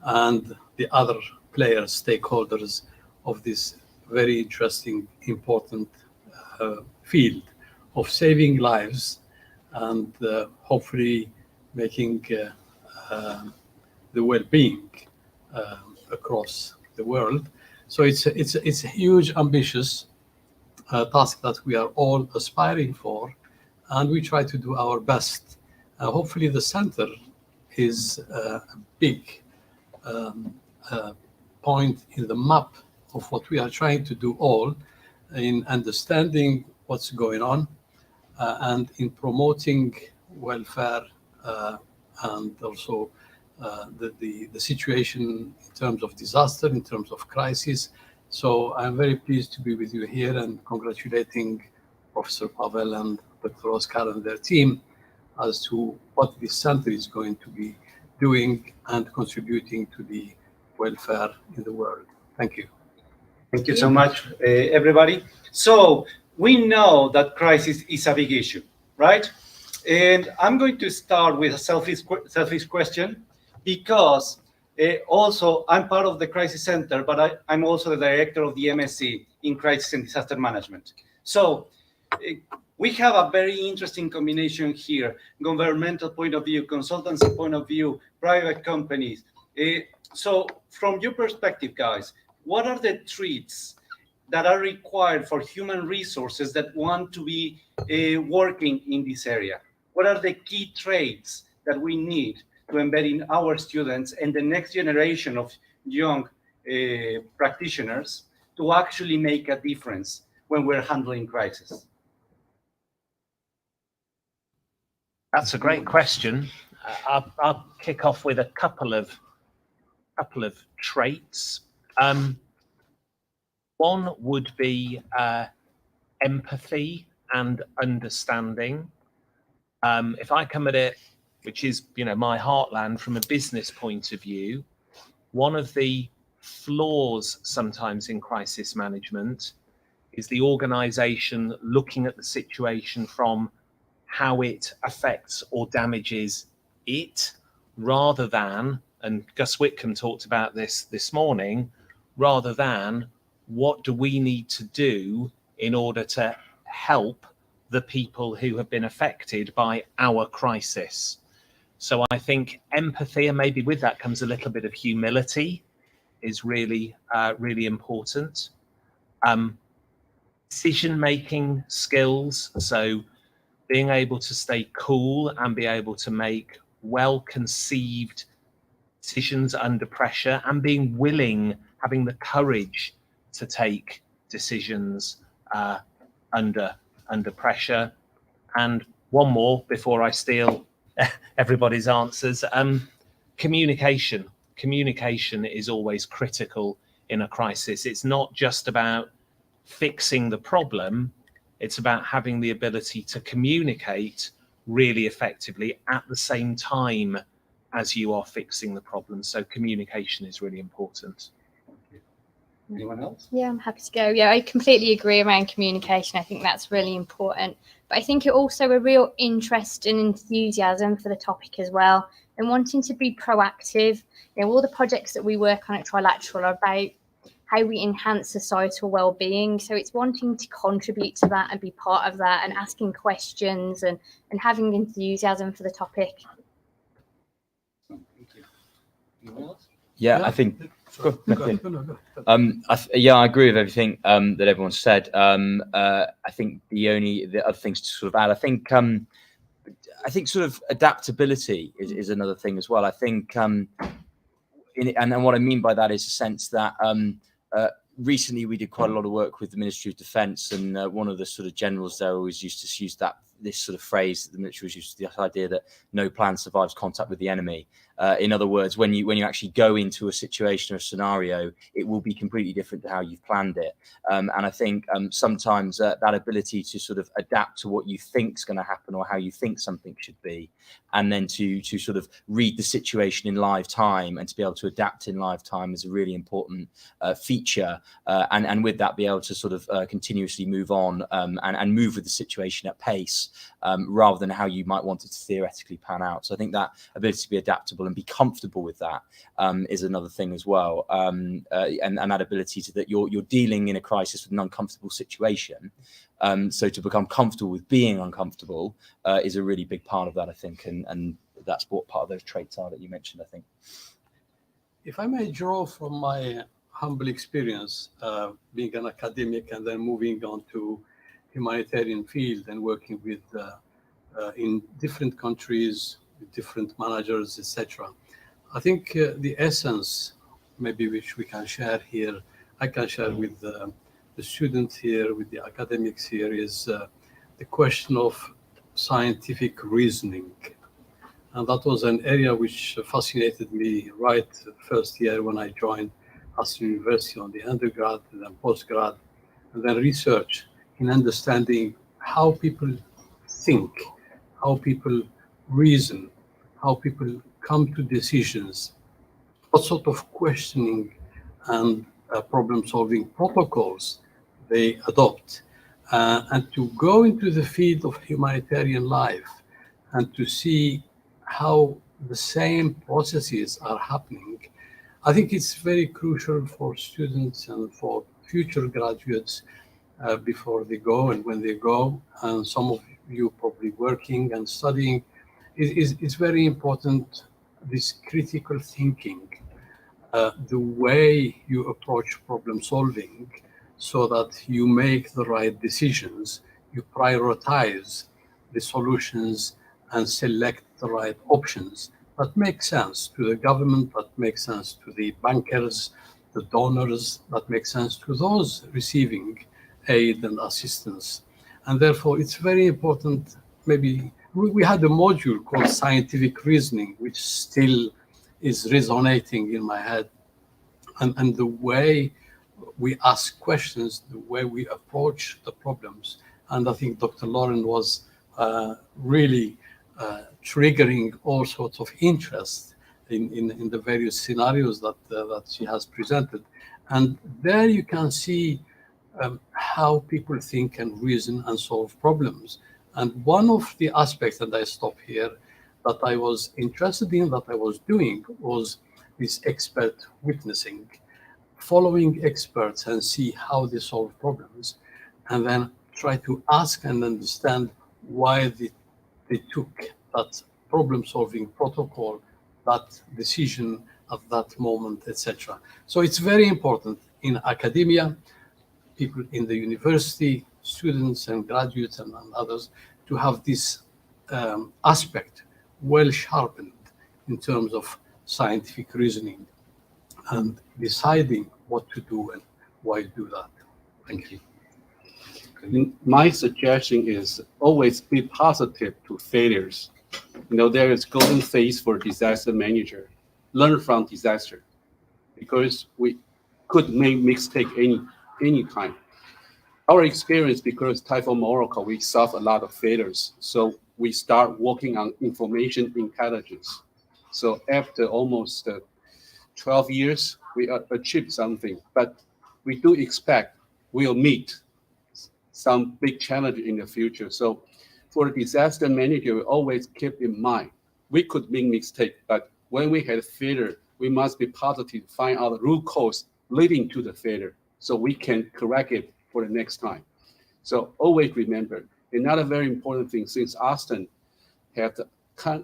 and the other players, stakeholders of this very interesting, important field of saving lives and hopefully making the well-being across the world. So it's a huge, ambitious task that we are all aspiring for, and we try to do our best. Hopefully the center is a big point in the map of what we are trying to do all in understanding what's going on and in promoting welfare and also the situation in terms of disaster, in terms of crisis. So I'm very pleased to be with you here and congratulating Professor Pavel and Dr. Oscar and their team as to what this center is going to be doing and contributing to the welfare in the world. Thank you. Thank you so much, everybody. So we know that crisis is a big issue, right? And I'm going to start with a selfish question, because also I'm part of the Crisis Center, but I'm also the director of the MSc in Crisis and Disaster Management. So we have a very interesting combination here: governmental point of view, consultancy point of view, private companies. So from your perspective, guys, what are the traits that are required for human resources that want to be working in this area? What are the key traits that we need to embed in our students and the next generation of young practitioners to actually make a difference when we're handling crisis? That's a great question. I'll kick off with a couple of traits. One would be empathy and understanding. If I come at it, which is my heartland, from a business point of view, one of the flaws sometimes in crisis management is the organization looking at the situation from how it affects or damages it, rather than, and Gus Whitcomb talked about this morning, rather than what do we need to do in order to help the people who have been affected by our crisis. So I think empathy, and maybe with that comes a little bit of humility, is really, really important. Decision-making skills, so being able to stay cool and be able to make well-conceived decisions under pressure, and being willing, having the courage to take decisions under pressure. And one more before I steal everybody's answers. Communication. Communication is always critical in a crisis. It's not just about fixing the problem, it's about having the ability to communicate really effectively at the same time as you are fixing the problem. So communication is really important. Anyone else? Yeah, I'm happy to go. Yeah, I completely agree around communication. I think that's really important. But I think it also a real interest and enthusiasm for the topic as well, and wanting to be proactive. You know, all the projects that we work on at Trilateral are about how we enhance societal well-being. So it's wanting to contribute to that and be part of that, and asking questions and having enthusiasm for the topic. Thank you. Anyone else? Yeah, I think. I agree with everything that everyone said. I think the other things to sort of add, I think sort of adaptability is another thing as well. I think, and what I mean by that is a sense that recently we did quite a lot of work with the Ministry of Defence, and one of the sort of generals there always used to use this sort of phrase that the military was used to, the idea that no plan survives contact with the enemy. In other words, when you actually go into a situation or a scenario, it will be completely different to how you've planned it. And I think sometimes that ability to sort of adapt to what you think is going to happen or how you think something should be, and then to sort of read the situation in live time and to be able to adapt in live time is a really important feature. And with that, be able to sort of continuously move on and move with the situation at pace, rather than how you might want it to theoretically pan out. So I think that ability to be adaptable and be comfortable with that is another thing as well. And that ability that you're dealing in a crisis with an uncomfortable situation. So to become comfortable with being uncomfortable is a really big part of that, I think. And that's what part of those traits are that you mentioned, I think. If I may draw from my humble experience, being an academic and then moving on to humanitarian field and working with in different countries, with different managers, etc. I think the essence, maybe which we can share here, I can share with the students here, with the academics here, is the question of scientific reasoning. And that was an area which fascinated me right first year when I joined Aston University on the undergrad and then postgrad, and then research in understanding how people think, how people reason, how people come to decisions, what sort of questioning and problem-solving protocols they adopt, and to go into the field of humanitarian life and to see how the same processes are happening. I think it's very crucial for students and for future graduates before they go and when they go, and some of you probably working and studying, it's very important, this critical thinking, the way you approach problem solving so that you make the right decisions, you prioritize the solutions and select the right options that make sense to the government, that make sense to the bankers, the donors, that make sense to those receiving aid and assistance. And therefore, it's very important. Maybe we had a module called scientific reasoning, which still is resonating in my head. And the way we ask questions, the way we approach the problems. And I think Dr. Lauren was really triggering all sorts of interest in the various scenarios that she has presented. And there you can see how people think and reason and solve problems. And one of the aspects, and I stop here, that I was interested in, that I was doing, was this expert witnessing, following experts and see how they solve problems, and then try to ask and understand why they took that problem-solving protocol, that decision at that moment, etc. So it's very important in academia, people in the university, students and graduates and others, to have this aspect well sharpened in terms of scientific reasoning and deciding what to do and why do that. Thank you. My suggestion is always be positive to failures. There is golden phase for disaster manager. Learn from disaster, because we could make mistake any time. Our experience, because Typhoon Molokai, we solved a lot of failures. So we start working on information intelligence. So after almost 12 years, we achieved something, but we do expect we'll meet some big challenge in the future. So for the disaster manager, we always keep in mind, we could make mistake, but when we had failure, we must be positive, find out the root cause leading to the failure, so we can correct it for the next time. So always remember, another very important thing, since Aston have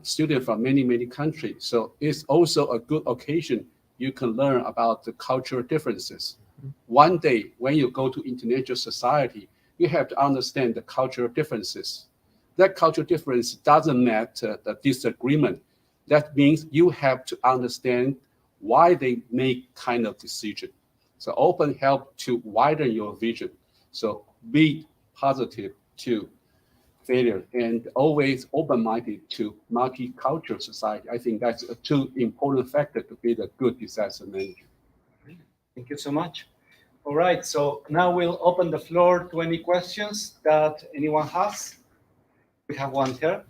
students from many countries, so it's also a good occasion you can learn about the cultural differences. One day, when you go to international society, you have to understand the cultural differences. That cultural difference doesn't matter the disagreement. That means you have to understand why they make kind of decision. So open help to widen your vision. So be positive to failure and always open-minded to multicultural society. I think that's a two important factor to be the good disaster manager. Thank you so much. All right, so now we'll open the floor to any questions that anyone has. We have one here.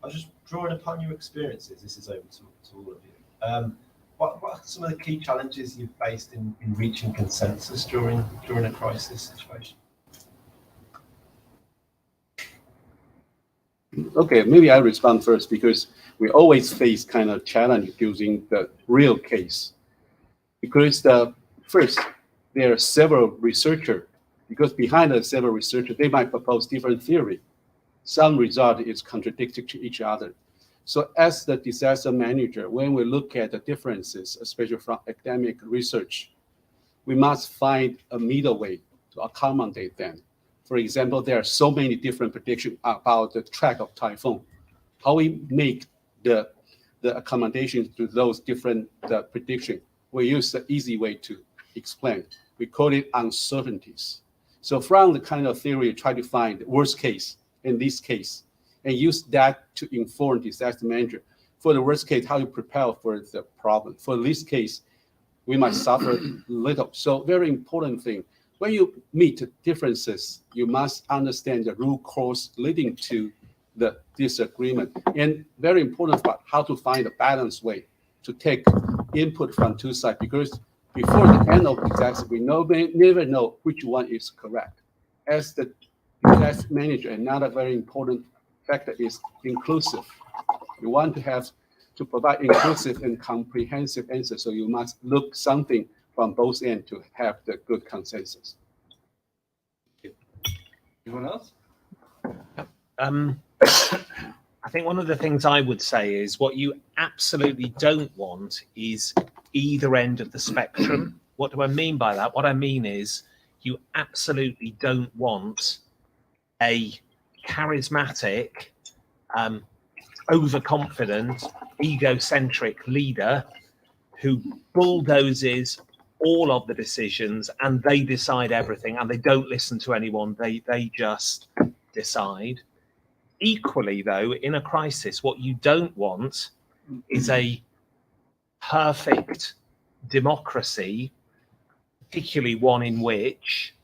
I was just drawing upon your experiences. This is open to all of you. What are some of the key challenges you've faced in reaching consensus during a crisis situation? Okay, maybe I'll respond first, because we always face kind of challenge using the real case. Because first, there are several researchers, because behind the several researchers, they might propose different theory. Some result is contradictory to each other. So as the disaster manager, when we look at the differences, especially from academic research, we must find a middle way to accommodate them. For example, there are so many different predictions about the track of typhoon. How we make the accommodations to those different predictions. We use the easy way to explain. We call it uncertainties. So from the kind of theory, try to find the worst case in this case, and use that to inform disaster manager. For the worst case, how you prepare for the problem. For this case, we might suffer little. So very important thing, when you meet differences, you must understand the root cause leading to the disagreement. And very important part, how to find a balanced way to take input from two sides, because before the end of the disaster, we never know which one is correct. As the disaster manager, another very important factor is inclusive. You want to provide inclusive and comprehensive answers, so you must look something from both ends to have the good consensus. Anyone else? I think one of the things I would say is what you absolutely don't want is either end of the spectrum. What do I mean by that? What I mean is you absolutely don't want a charismatic, overconfident, egocentric leader who bulldozes all of the decisions and they decide everything and they don't listen to anyone. They just decide. Equally, though, in a crisis, what you don't want is a perfect democracy, particularly one in which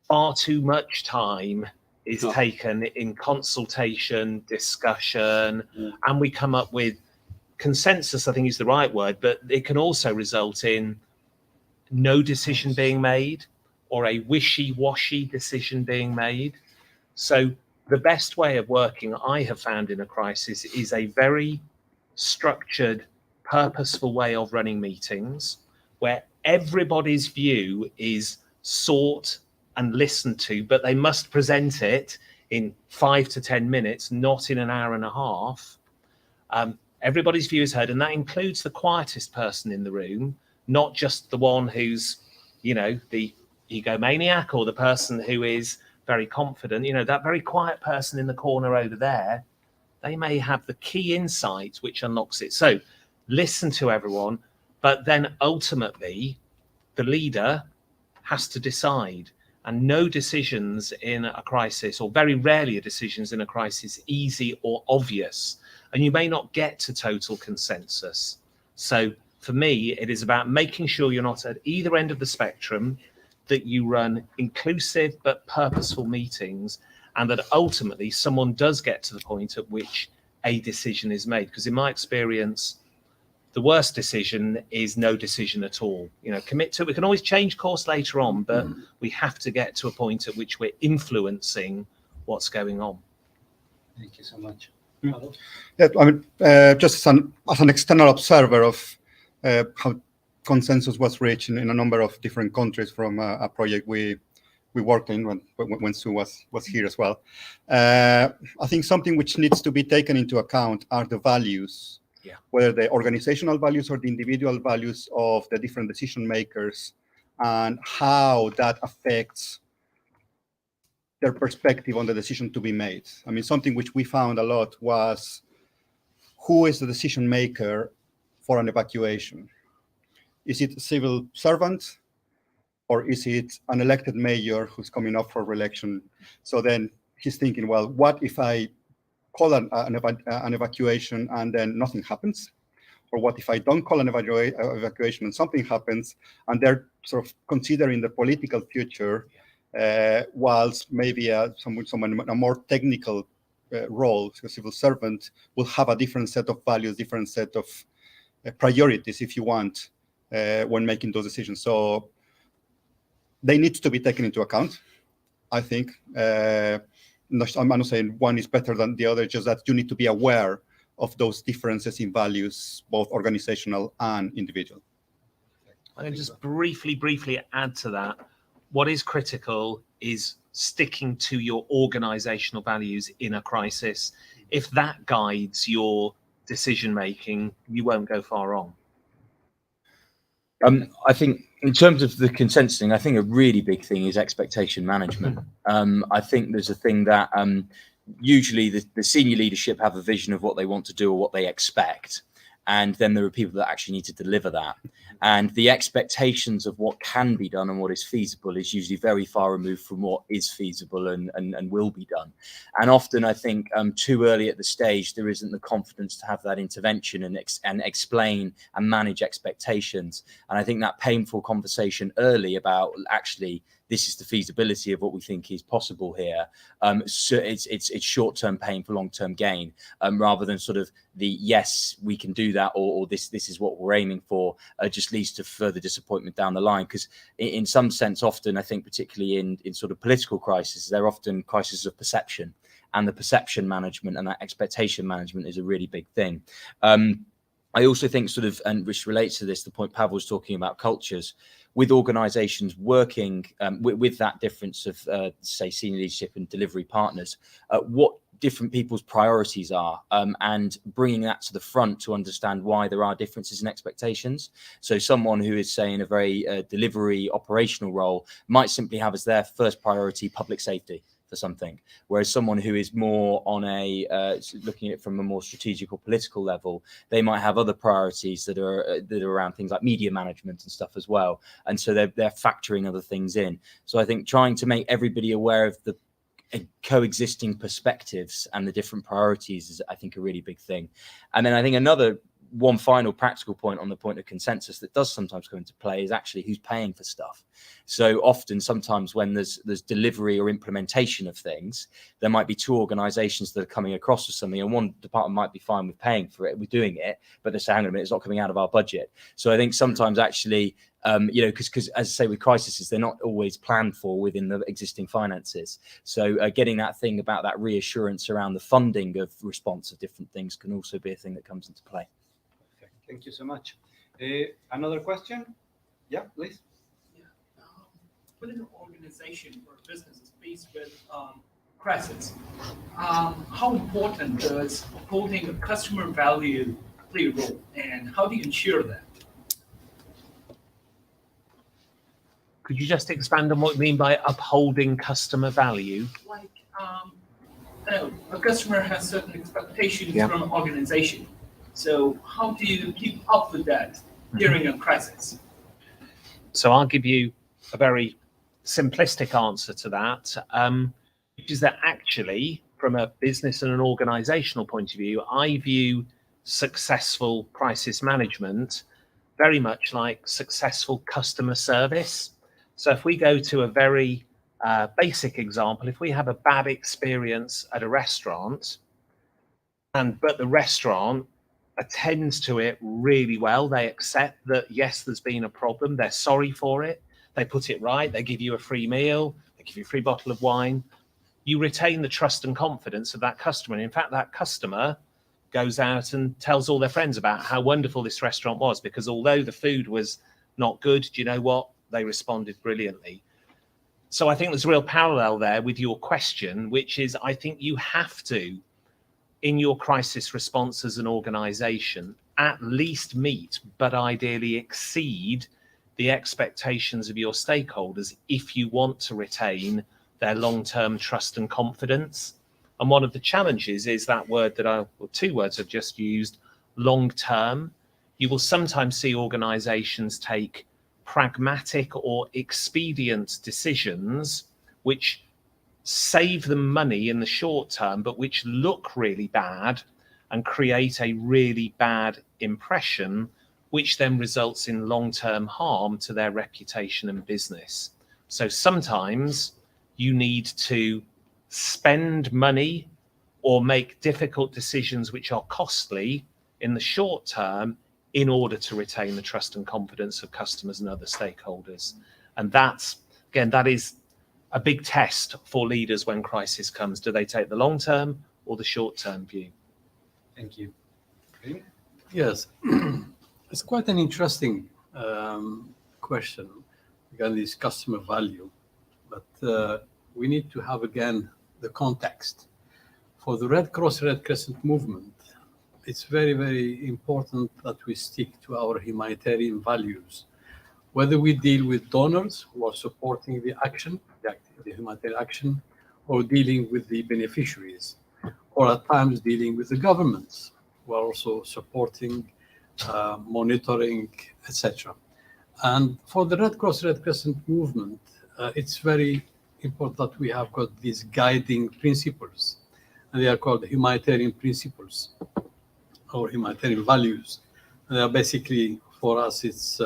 far too much time is taken in consultation, discussion, and we come up with consensus, I think is the right word, but it can also result in no decision being made or a wishy-washy decision being made. So the best way of working I have found in a crisis is a very structured, purposeful way of running meetings where everybody's view is sought and listened to, but they must present it in 5 to 10 minutes, not in an hour and a half. Everybody's view is heard, and that includes the quietest person in the room, not just the one who's, the egomaniac or the person who is very confident. That very quiet person in the corner over there, they may have the key insight which unlocks it. So listen to everyone, but then ultimately the leader has to decide. And no decisions in a crisis, or very rarely are decisions in a crisis, easy or obvious. And you may not get to total consensus. So for me, it is about making sure you're not at either end of the spectrum, that you run inclusive but purposeful meetings, and that ultimately someone does get to the point at which a decision is made. Because in my experience, the worst decision is no decision at all. You know, commit to it. We can always change course later on, but we have to get to a point at which we're influencing what's going on. Thank you so much. Yeah, I mean, just as an external observer of how consensus was reached in a number of different countries from a project we worked in when Sue was here as well. I think something which needs to be taken into account are the values, whether the organizational values or the individual values of the different decision makers, and how that affects their perspective on the decision to be made. I mean, something which we found a lot was, who is the decision maker for an evacuation? Is it a civil servant, or is it an elected mayor who's coming up for re-election? So then he's thinking, well, what if I call an evacuation and then nothing happens? Or what if I don't call an evacuation and something happens? And they're sort of considering the political future, whilst maybe someone a more technical role, a civil servant, will have a different set of values, different set of priorities, if you want, when making those decisions. So they need to be taken into account, I think. I'm not saying one is better than the other, just that you need to be aware of those differences in values, both organizational and individual. I can just briefly add to that. What is critical is sticking to your organizational values in a crisis. If that guides your decision making, you won't go far wrong. I think in terms of the consensus thing, I think a really big thing is expectation management. I think there's a thing that usually the senior leadership have a vision of what they want to do or what they expect. And then there are people that actually need to deliver that. And the expectations of what can be done and what is feasible is usually very far removed from what is feasible and will be done. And often I think too early at the stage, there isn't the confidence to have that intervention and explain and manage expectations. And I think that painful conversation early about actually, this is the feasibility of what we think is possible here. So it's short-term pain for long-term gain, rather than sort of the yes, we can do that, or this is what we're aiming for, just leads to further disappointment down the line. Because in some sense, often I think, particularly in sort of political crises, they're often crises of perception, and the perception management and that expectation management is a really big thing. I also think sort of, and which relates to this, the point Pavel was talking about cultures, with organizations working with that difference of, say, senior leadership and delivery partners, what different people's priorities are, and bringing that to the front to understand why there are differences in expectations. So someone who is, say, in a very delivery operational role might simply have as their first priority public safety for something, whereas someone who is more on a looking at it from a more strategic or political level, they might have other priorities that are around things like media management and stuff as well, and so they're factoring other things in. So I think trying to make everybody aware of the coexisting perspectives and the different priorities is, I think, a really big thing. And then I think one final practical point on the point of consensus that does sometimes come into play is actually who's paying for stuff. So often, sometimes when there's delivery or implementation of things, there might be two organizations that are coming across with something, and one department might be fine with paying for it, we're doing it, but they're saying, hang on a minute, it's not coming out of our budget. So I think sometimes actually, because as I say, with crises, they're not always planned for within the existing finances. So getting that thing about that reassurance around the funding of response of different things can also be a thing that comes into play. Thank you so much. Another question? Yeah, please. Within an organization or business is faced with crisis, how important does upholding a customer value play a role, and how do you ensure that? Could you just expand on what you mean by upholding customer value? Like, a customer has certain expectations from an organization. So how do you keep up with that during a crisis? So I'll give you a very simplistic answer to that, which is that actually, from a business and an organizational point of view, I view successful crisis management very much like successful customer service. So if we go to a very basic example, if we have a bad experience at a restaurant, but the restaurant attends to it really well, they accept that, yes, there's been a problem, they're sorry for it, they put it right, they give you a free meal, they give you a free bottle of wine, you retain the trust and confidence of that customer. And in fact, that customer goes out and tells all their friends about how wonderful this restaurant was, because although the food was not good, do you know what? They responded brilliantly. So I think there's a real parallel there with your question, which is, I think you have to, in your crisis response as an organization, at least meet, but ideally exceed, the expectations of your stakeholders if you want to retain their long-term trust and confidence. And one of the challenges is that word that or two words I've just used, long-term. You will sometimes see organizations take pragmatic or expedient decisions which save them money in the short term, but which look really bad and create a really bad impression, which then results in long-term harm to their reputation and business. So sometimes you need to spend money or make difficult decisions which are costly in the short term in order to retain the trust and confidence of customers and other stakeholders. And that's, again, that is a big test for leaders when crisis comes. Do they take the long-term or the short-term view? Thank you. Yes, it's quite an interesting question regarding this customer value, but we need to have, again, the context. For the Red Cross, Red Crescent movement, it's very, very important that we stick to our humanitarian values. Whether we deal with donors who are supporting the action, the humanitarian action, or dealing with the beneficiaries, or at times dealing with the governments who are also supporting, monitoring, etc. And for the Red Cross, Red Crescent movement, it's very important that we have got these guiding principles, and they are called humanitarian principles or humanitarian values. And they are basically, for us, it's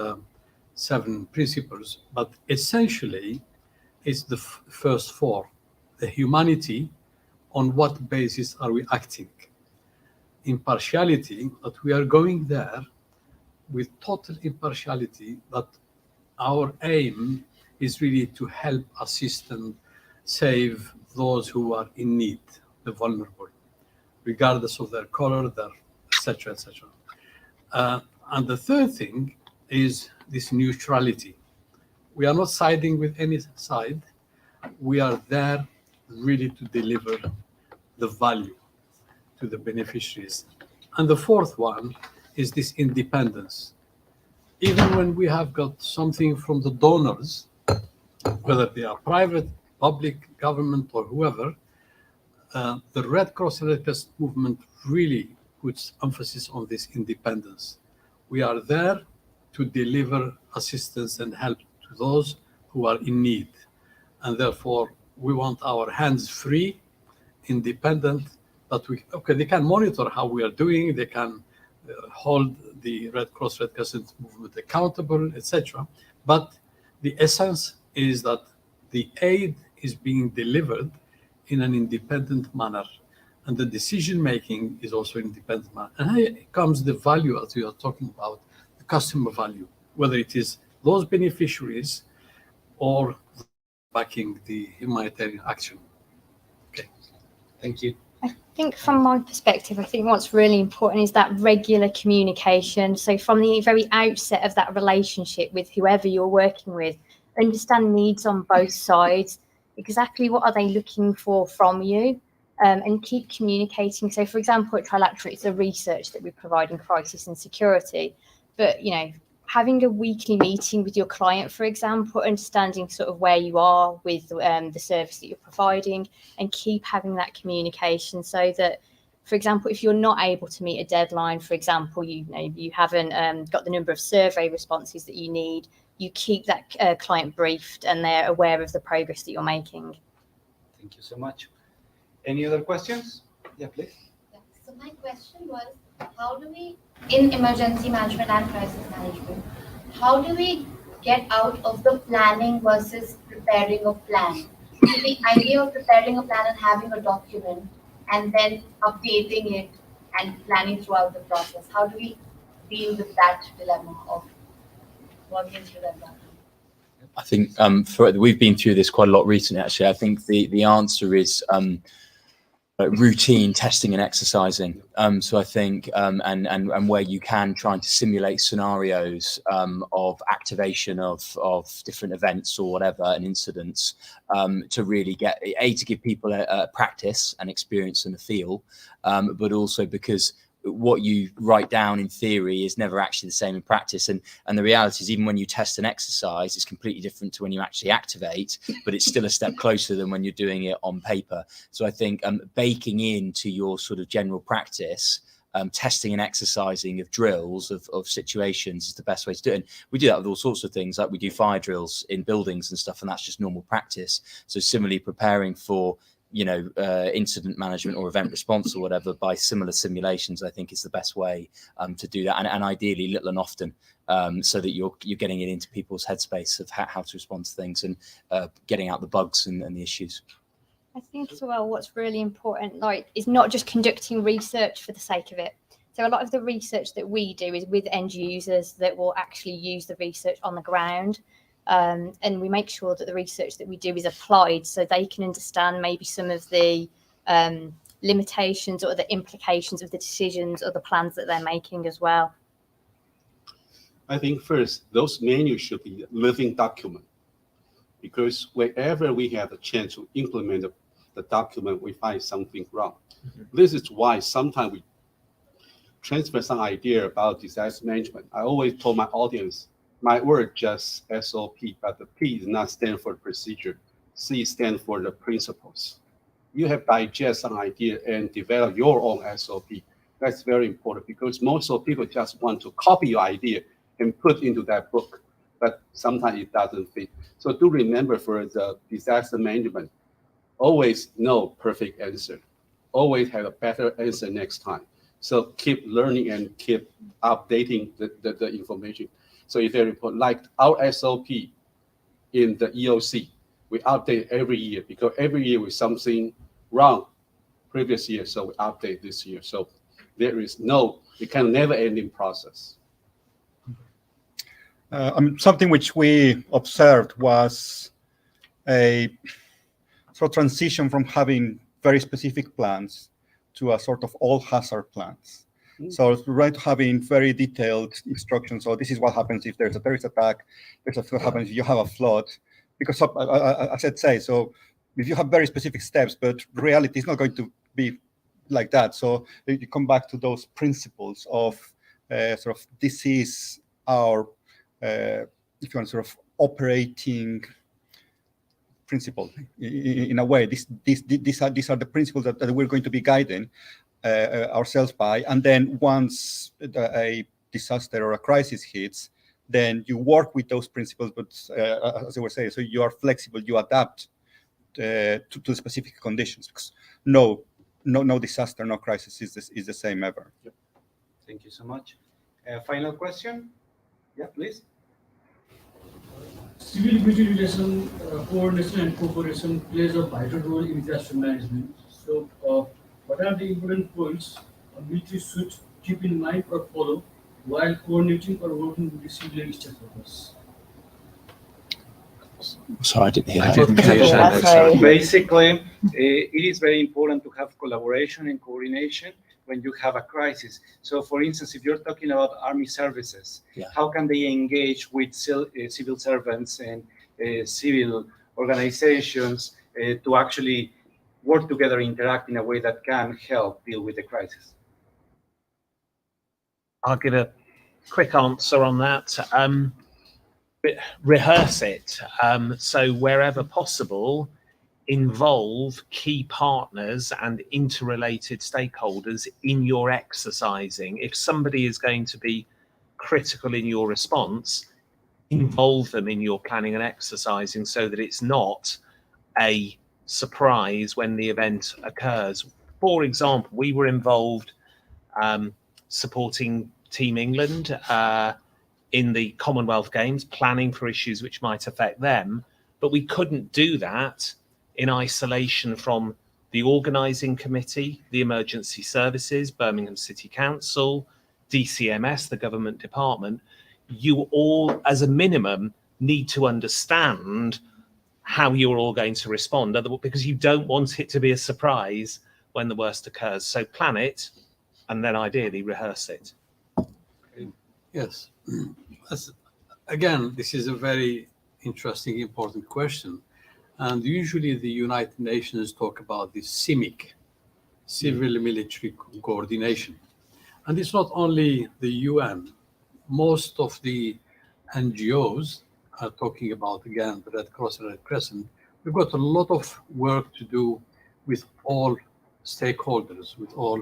7 principles, but essentially it's the first 4. The humanity, on what basis are we acting? Impartiality, that we are going there with total impartiality, that our aim is really to help, assist, and save those who are in need, the vulnerable, regardless of their color, their etc., etc. And the third thing is this neutrality. We are not siding with any side. We are there really to deliver the value to the beneficiaries. And the fourth one is this independence. Even when we have got something from the donors, whether they are private, public, government, or whoever, the Red Cross and Red Crescent movement really puts emphasis on this independence. We are there to deliver assistance and help to those who are in need. And therefore, we want our hands free, independent, that they can monitor how we are doing, they can hold the Red Cross, Red Crescent movement accountable, etc. But the essence is that the aid is being delivered in an independent manner, and the decision-making is also independent manner. And here comes the value, as we are talking about, the customer value, whether it is those beneficiaries or backing the humanitarian action. Okay, thank you. I think from my perspective, I think what's really important is that regular communication. So from the very outset of that relationship with whoever you're working with, understand needs on both sides. Exactly what are they looking for from you, and keep communicating. So for example, at Trilateral, it's the research that we provide in crisis and security. But, you know, having a weekly meeting with your client, for example, understanding sort of where you are with the service that you're providing, and keep having that communication so that, for example, if you're not able to meet a deadline, for example, you haven't got the number of survey responses that you need, you keep that client briefed and they're aware of the progress that you're making. Thank you so much. Any other questions? Yeah, please. Yeah. So my question was, how do we, in emergency management and crisis management, how do we get out of the planning versus preparing a plan? So the idea of preparing a plan and having a document and then updating it and planning throughout the process, how do we deal with that dilemma of working through that document? I think we've been through this quite a lot recently, actually. I think the answer is routine testing and exercising. So I think, and where you can, trying to simulate scenarios of activation of different events or whatever, and incidents, to really get, to give people a practice and experience and a feel, but also because what you write down in theory is never actually the same in practice, and the reality is, even when you test an exercise, it's completely different to when you actually activate, but it's still a step closer than when you're doing it on paper. So I think baking into your sort of general practice, testing and exercising of drills of situations is the best way to do it. And we do that with all sorts of things, like we do fire drills in buildings and stuff, and that's just normal practice. So similarly, preparing for incident management or event response or whatever by similar simulations, I think is the best way to do that, and ideally little and often, so that you're getting it into people's headspace of how to respond to things, and getting out the bugs and the issues. I think as well, what's really important, is not just conducting research for the sake of it. So a lot of the research that we do is with end users that will actually use the research on the ground. And we make sure that the research that we do is applied so they can understand maybe some of the limitations or the implications of the decisions or the plans that they're making as well. I think first, those manuals should be living document, because wherever we have a chance to implement the document, we find something wrong. Mm-hmm. This is why sometimes we transfer some idea about disaster management. I always told my audience, my word just SOP, but the P does not stand for procedure. C stands for the principles. You have digest some idea and develop your own SOP. That's very important, because most of people just want to copy your idea and put into that book, but sometimes it doesn't fit. So do remember, for the disaster management, always no perfect answer. Always have a better answer next time. So keep learning and keep updating the information. So it's very important. Like our SOP in the EOC, we update every year, because every year with something wrong previous year, so we update this year. So there is it can never ending process. Something which we observed was a sort of transition from having very specific plans to a sort of all hazard plans. So right, having very detailed instructions. So this is what happens if there's a terrorist attack. This is what happens if you have a flood. Because as I say, so if you have very specific steps, but reality is not going to be like that. So you come back to those principles of sort of, this is our, if you want, sort of operating principle in a way. These are the principles that we're going to be guiding ourselves by. And then once a disaster or a crisis hits, then you work with those principles, but as I was saying, so you are flexible, you adapt to the specific conditions, because no disaster, no crisis is the same ever. Yep. Thank you so much. Final question? Yeah, please. Civil utilization, coordination and cooperation plays a vital role in disaster management. So, what are the important points which you should keep in mind or follow while coordinating or working with the civil stakeholders? Sorry, I didn't hear that. So basically, it is very important to have collaboration and coordination when you have a crisis. So for instance, if you're talking about army services, how can they engage with civil servants and civil organizations to actually work together, interact in a way that can help deal with the crisis? I'll give a quick answer on that. Rehearse it. So wherever possible, involve key partners and interrelated stakeholders in your exercising. If somebody is going to be critical in your response, involve them in your planning and exercising so that it's not a surprise when the event occurs. For example, we were involved supporting Team England in the Commonwealth Games, planning for issues which might affect them, but we couldn't do that in isolation from the organising committee, the emergency services, Birmingham City Council, DCMS, the government department. You all, as a minimum, need to understand how you're all going to respond, because you don't want it to be a surprise when the worst occurs. So plan it, and then ideally rehearse it. Yes. Again, this is a very interesting, important question. And usually the United Nations talk about this CIMIC, civil-military coordination. And it's not only the UN. Most of the NGOs are talking about, again, the Red Cross and Red Crescent. We've got a lot of work to do with all stakeholders, with all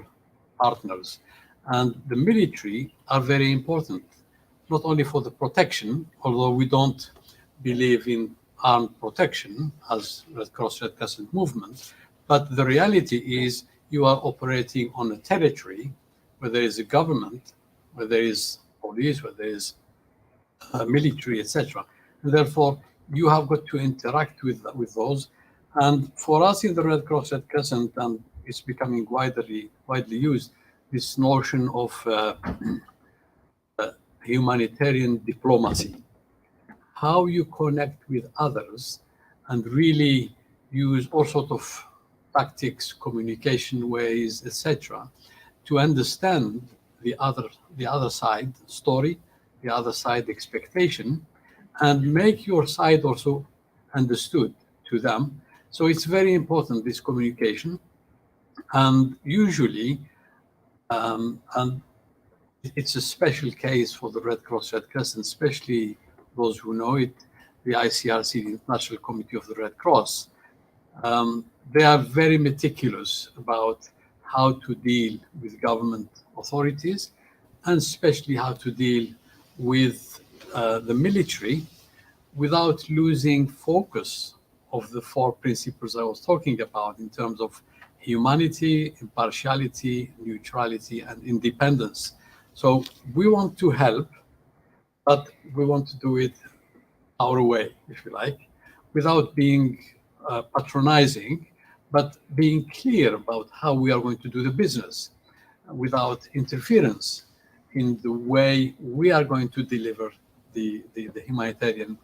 partners. And the military are very important, not only for the protection, although we don't believe in armed protection as Red Cross, Red Crescent movement, but the reality is you are operating on a territory where there is a government, where there is police, where there is military, etc. And therefore, you have got to interact with those. And for us in the Red Cross, Red Crescent, and it's becoming widely used, this notion of humanitarian diplomacy, how you connect with others and really use all sorts of tactics, communication ways, etc., to understand the other side story, the other side expectation, and make your side also understood to them. So it's very important, this communication. And usually, and it's a special case for the Red Cross, Red Crescent, especially those who know it, the ICRC, the International Committee of the Red Cross. They are very meticulous about how to deal with government authorities, and especially how to deal with the military without losing focus of the 4 principles I was talking about in terms of humanity, impartiality, neutrality, and independence. So we want to help, but we want to do it our way, if you like, without being patronizing, but being clear about how we are going to do the business without interference in the way we are going to deliver the humanitarian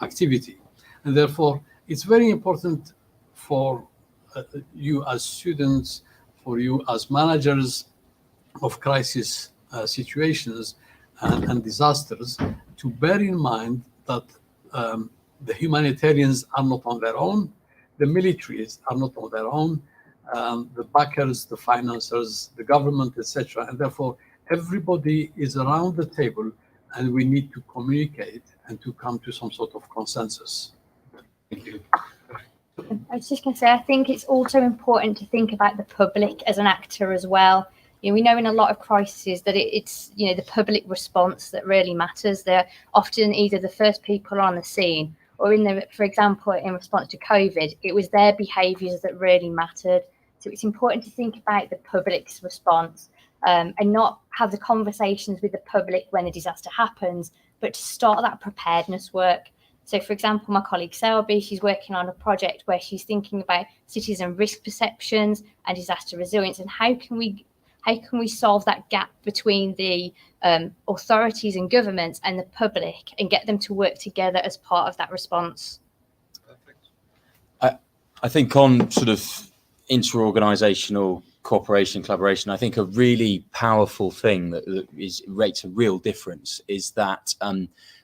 activity. And therefore, it's very important for you as students, for you as managers of crisis situations and disasters, to bear in mind that the humanitarians are not on their own, the militaries are not on their own, the backers, the financiers, the government, etc. And therefore, everybody is around the table, and we need to communicate and to come to some sort of consensus. Thank you. I was just going to say, I think it's also important to think about the public as an actor as well. You know, we know in a lot of crises that it's the public response that really matters. They're often either the first people on the scene, or for example, in response to COVID, it was their behaviours that really mattered. So it's important to think about the public's response and not have the conversations with the public when a disaster happens, but to start that preparedness work. So, for example, my colleague Selby, she's working on a project where she's thinking about citizen risk perceptions and disaster resilience, and how can we solve that gap between the authorities and governments and the public and get them to work together as part of that response. I think on sort of inter-organisational cooperation, collaboration, I think a really powerful thing that rates a real difference is that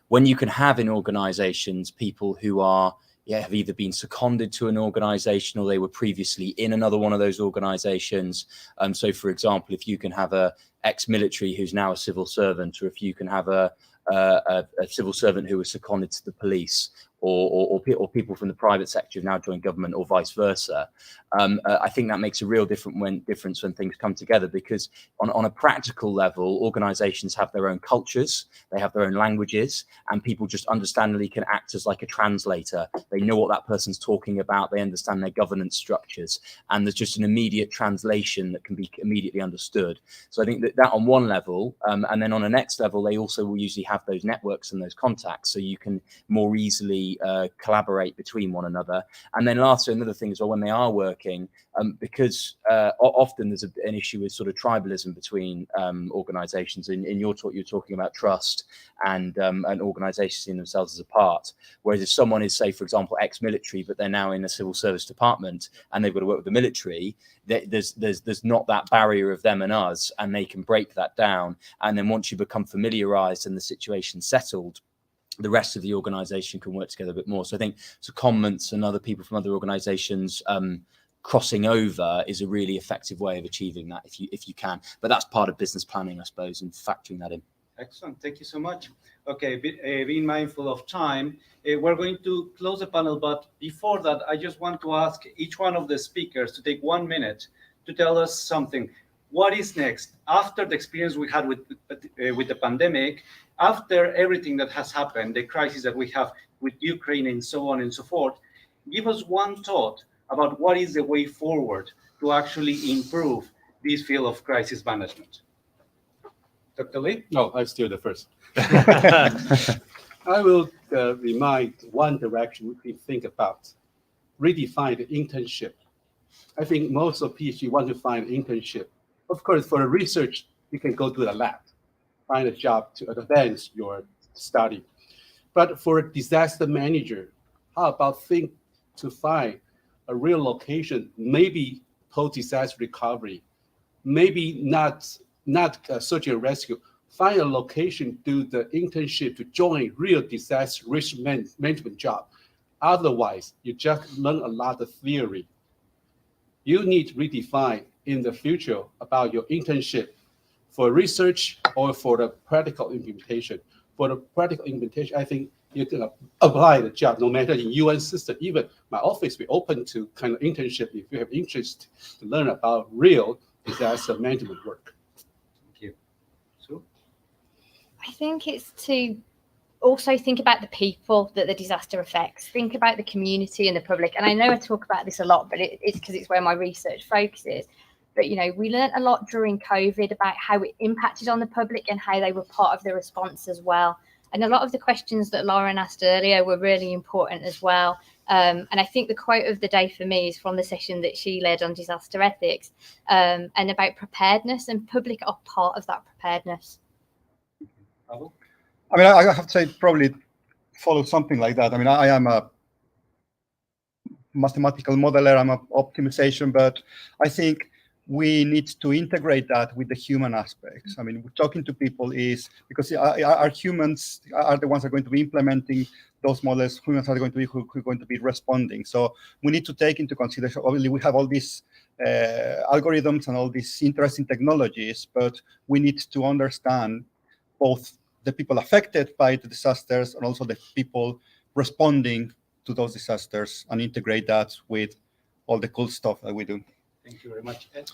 when you can have in organisations people who are have either been seconded to an organisation or they were previously in another one of those organisations. So, for example, if you can have a ex-military who's now a civil servant, or if you can have a civil servant who was seconded to the police, or people from the private sector who've now joined government, or vice versa. I think that makes a real difference when things come together, because on a practical level, organizations have their own cultures, they have their own languages, and people just understandably can act as like a translator. They know what that person's talking about, they understand their governance structures, and there's just an immediate translation that can be immediately understood. So I think that on one level, and then on a next level, they also will usually have those networks and those contacts, so you can more easily collaborate between one another. And then lastly, another thing as well, when they are working, because often there's an issue with sort of tribalism between organizations. In your talk, you're talking about trust and organizations seeing themselves as a part. Whereas if someone is, say, for example, ex-military, but they're now in a civil service department and they've got to work with the military, there's not that barrier of them and us, and they can break that down. And then once you become familiarized and the situation's settled, the rest of the organization can work together a bit more. So I think comments and other people from other organizations crossing over is a really effective way of achieving that, if you can. But that's part of business planning, I suppose, and factoring that in. Excellent. Thank you so much. Okay, being mindful of time, we're going to close the panel, but before that, I just want to ask each one of the speakers to take 1 minute to tell us something. What is next after the experience we had with the pandemic, after everything that has happened, the crisis that we have with Ukraine and so on and so forth? Give us one thought about what is the way forward to actually improve this field of crisis management. Dr. Lee? No, I steal the first. I will remind one direction we can think about. Redefine the internship. I think most of PhD want to find an internship. Of course, for the research, you can go to the lab, find a job to advance your study. But for a disaster manager, how about think to find a real location, maybe post-disaster recovery, maybe not search and rescue, find a location, do the internship to join real disaster risk management job. Otherwise, you just learn a lot of theory. You need to redefine in the future about your internship for research or for the practical implementation. For the practical implementation, I think you can apply the job no matter in UN system. Even my office, we open to kind of internship if you have interest to learn about real disaster management work. Thank you. So, I think it's to also think about the people that the disaster affects. Think about the community and the public. And I know I talk about this a lot, but it's because it's where my research focuses. But, you know, we learned a lot during COVID about how it impacted on the public and how they were part of the response as well. And a lot of the questions that Lauren asked earlier were really important as well. And I think the quote of the day for me is from the session that she led on disaster ethics, and about preparedness, and public are part of that preparedness. I mean, I have to say, probably follow something like that. I mean, I am a mathematical modeler, I'm an optimization, but I think we need to integrate that with the human aspects. I mean, talking to people is because our humans are the ones that are going to be implementing those models. Humans are going to be who are going to be responding. So we need to take into consideration. Obviously, we have all these algorithms and all these interesting technologies, but we need to understand both the people affected by the disasters and also the people responding to those disasters, and integrate that with all the cool stuff that we do. Thank you very much. Ed?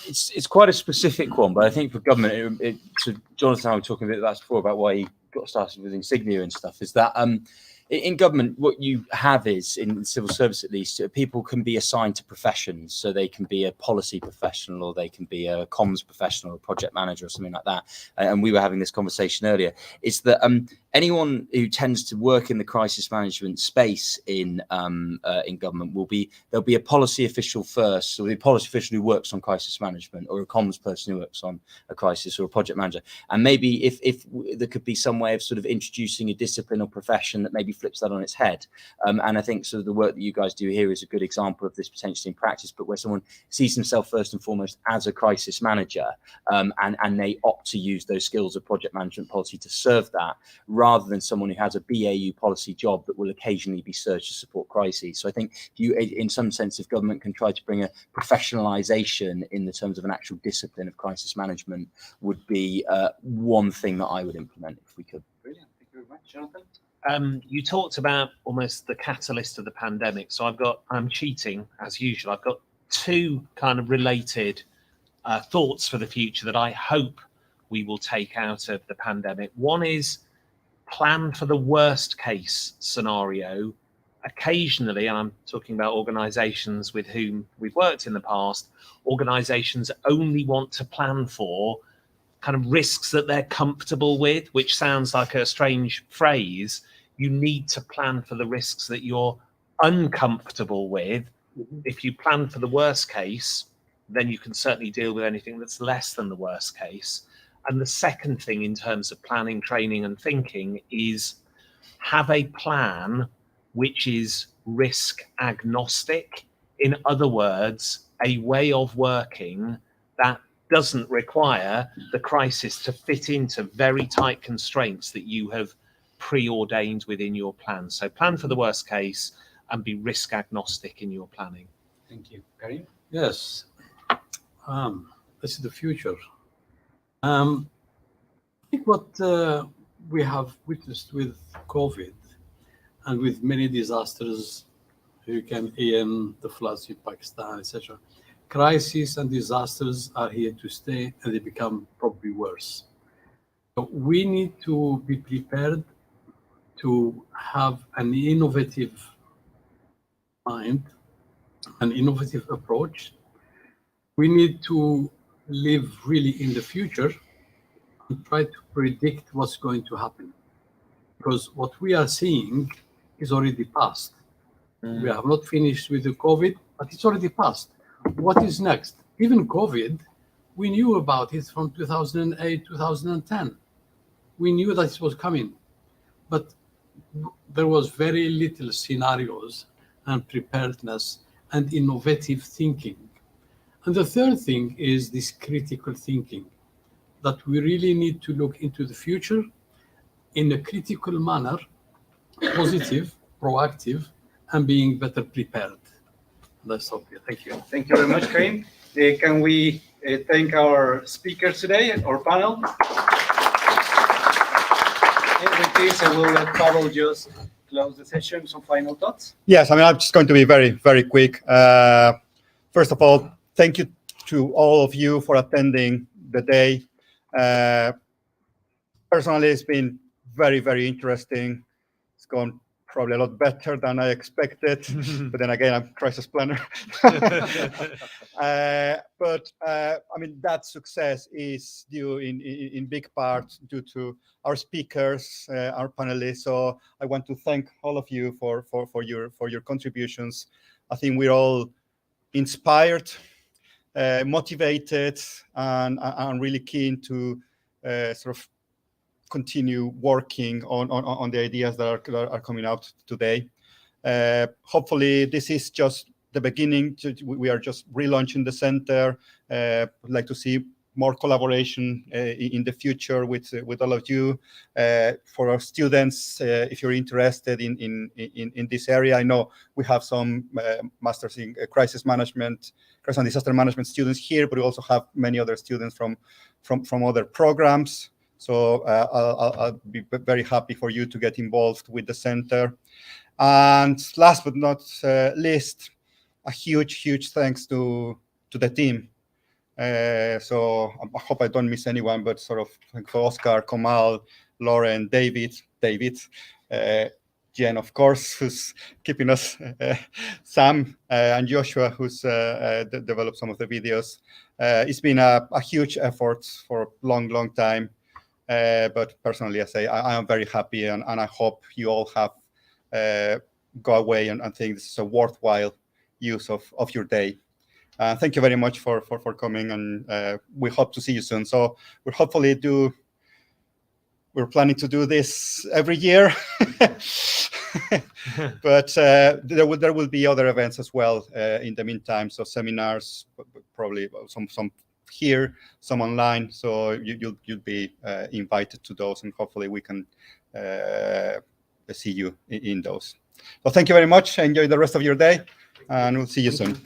It's quite a specific one, but I think for government, so Jonathan and I were talking a bit about before about why he got started with Insignia and stuff, is that in government, what you have is, in civil service at least, people can be assigned to professions. So they can be a policy professional, or they can be a comms professional, or a project manager, or something like that. And we were having this conversation earlier. Is that anyone who tends to work in the crisis management space in government there'll be a policy official first, so the policy official who works on crisis management, or a comms person who works on a crisis, or a project manager. And maybe if there could be some way of sort of introducing a discipline or profession that maybe flips that on its head. And I think sort of the work that you guys do here is a good example of this potentially in practice, but where someone sees himself first and foremost as a crisis manager, and they opt to use those skills of project management policy to serve that, rather than someone who has a BAU policy job that will occasionally be searched to support crises. So I think you, in some sense, if government can try to bring a professionalization in the terms of an actual discipline of crisis management, would be one thing that I would implement if we could. Brilliant. Thank you very much, Jonathan. You talked about almost the catalyst of the pandemic. So I'm cheating as usual. I've got two kind of related thoughts for the future that I hope we will take out of the pandemic. One is plan for the worst case scenario. Occasionally, and I'm talking about organizations with whom we've worked in the past, organizations only want to plan for kind of risks that they're comfortable with, which sounds like a strange phrase. You need to plan for the risks that you're uncomfortable with. If you plan for the worst case, then you can certainly deal with anything that's less than the worst case. And the second thing in terms of planning, training, and thinking is have a plan which is risk agnostic. In other words, a way of working that doesn't require the crisis to fit into very tight constraints that you have preordained within your plan. So plan for the worst case and be risk agnostic in your planning. Thank you. Karim? Yes. This is the future. I think what we have witnessed with COVID and with many disasters, Hurricane Ian, the floods in Pakistan, etc., crises and disasters are here to stay, and they become probably worse. So we need to be prepared to have an innovative mind, an innovative approach. We need to live really in the future and try to predict what's going to happen. Because what we are seeing is already past. We have not finished with the COVID, but it's already past. What is next? Even COVID, we knew about it from 2008, 2010. We knew that it was coming, but there was very little scenarios and preparedness and innovative thinking. And the third thing is this critical thinking, that we really need to look into the future in a critical manner, positive, proactive, and being better prepared. That's all. Thank you. Thank you very much, Karim. Can we thank our speakers today, our panel? And with this, I will let Pavel just close the session. Some final thoughts? Yes, I mean, I'm just going to be very, very quick. First of all, thank you to all of you for attending the day. Personally, it's been very, very interesting. It's gone probably a lot better than I expected, but then again, I'm a crisis planner. But I mean, that success is due in big part due to our speakers, our panelists. So I want to thank all of you for your contributions. I think we're all inspired, motivated, and really keen to sort of continue working on the ideas that are coming out today. Hopefully, this is just the beginning. We are just relaunching the center. I'd like to see more collaboration in the future with all of you. For our students, if you're interested in this area, I know we have some masters in crisis management, crisis and disaster management students here, but we also have many other students from other programs. So I'll be very happy for you to get involved with the center. And last but not least, a huge thanks to the team. So I hope I don't miss anyone, but sort of thank for Oscar, Kamal, Lauren, David, Jen, of course, who's keeping us, Sam, and Joshua, who's developed some of the videos. It's been a huge effort for a long time. But personally, I say I am very happy, and I hope you all have go away and think this is a worthwhile use of your day. Thank you very much for coming, and we hope to see you soon. So we're planning to do this every year, but there will be other events as well in the meantime. So seminars, probably some here, some online. So you'll be invited to those, and hopefully we can see you in those. So thank you very much. Enjoy the rest of your day, and we'll see you soon.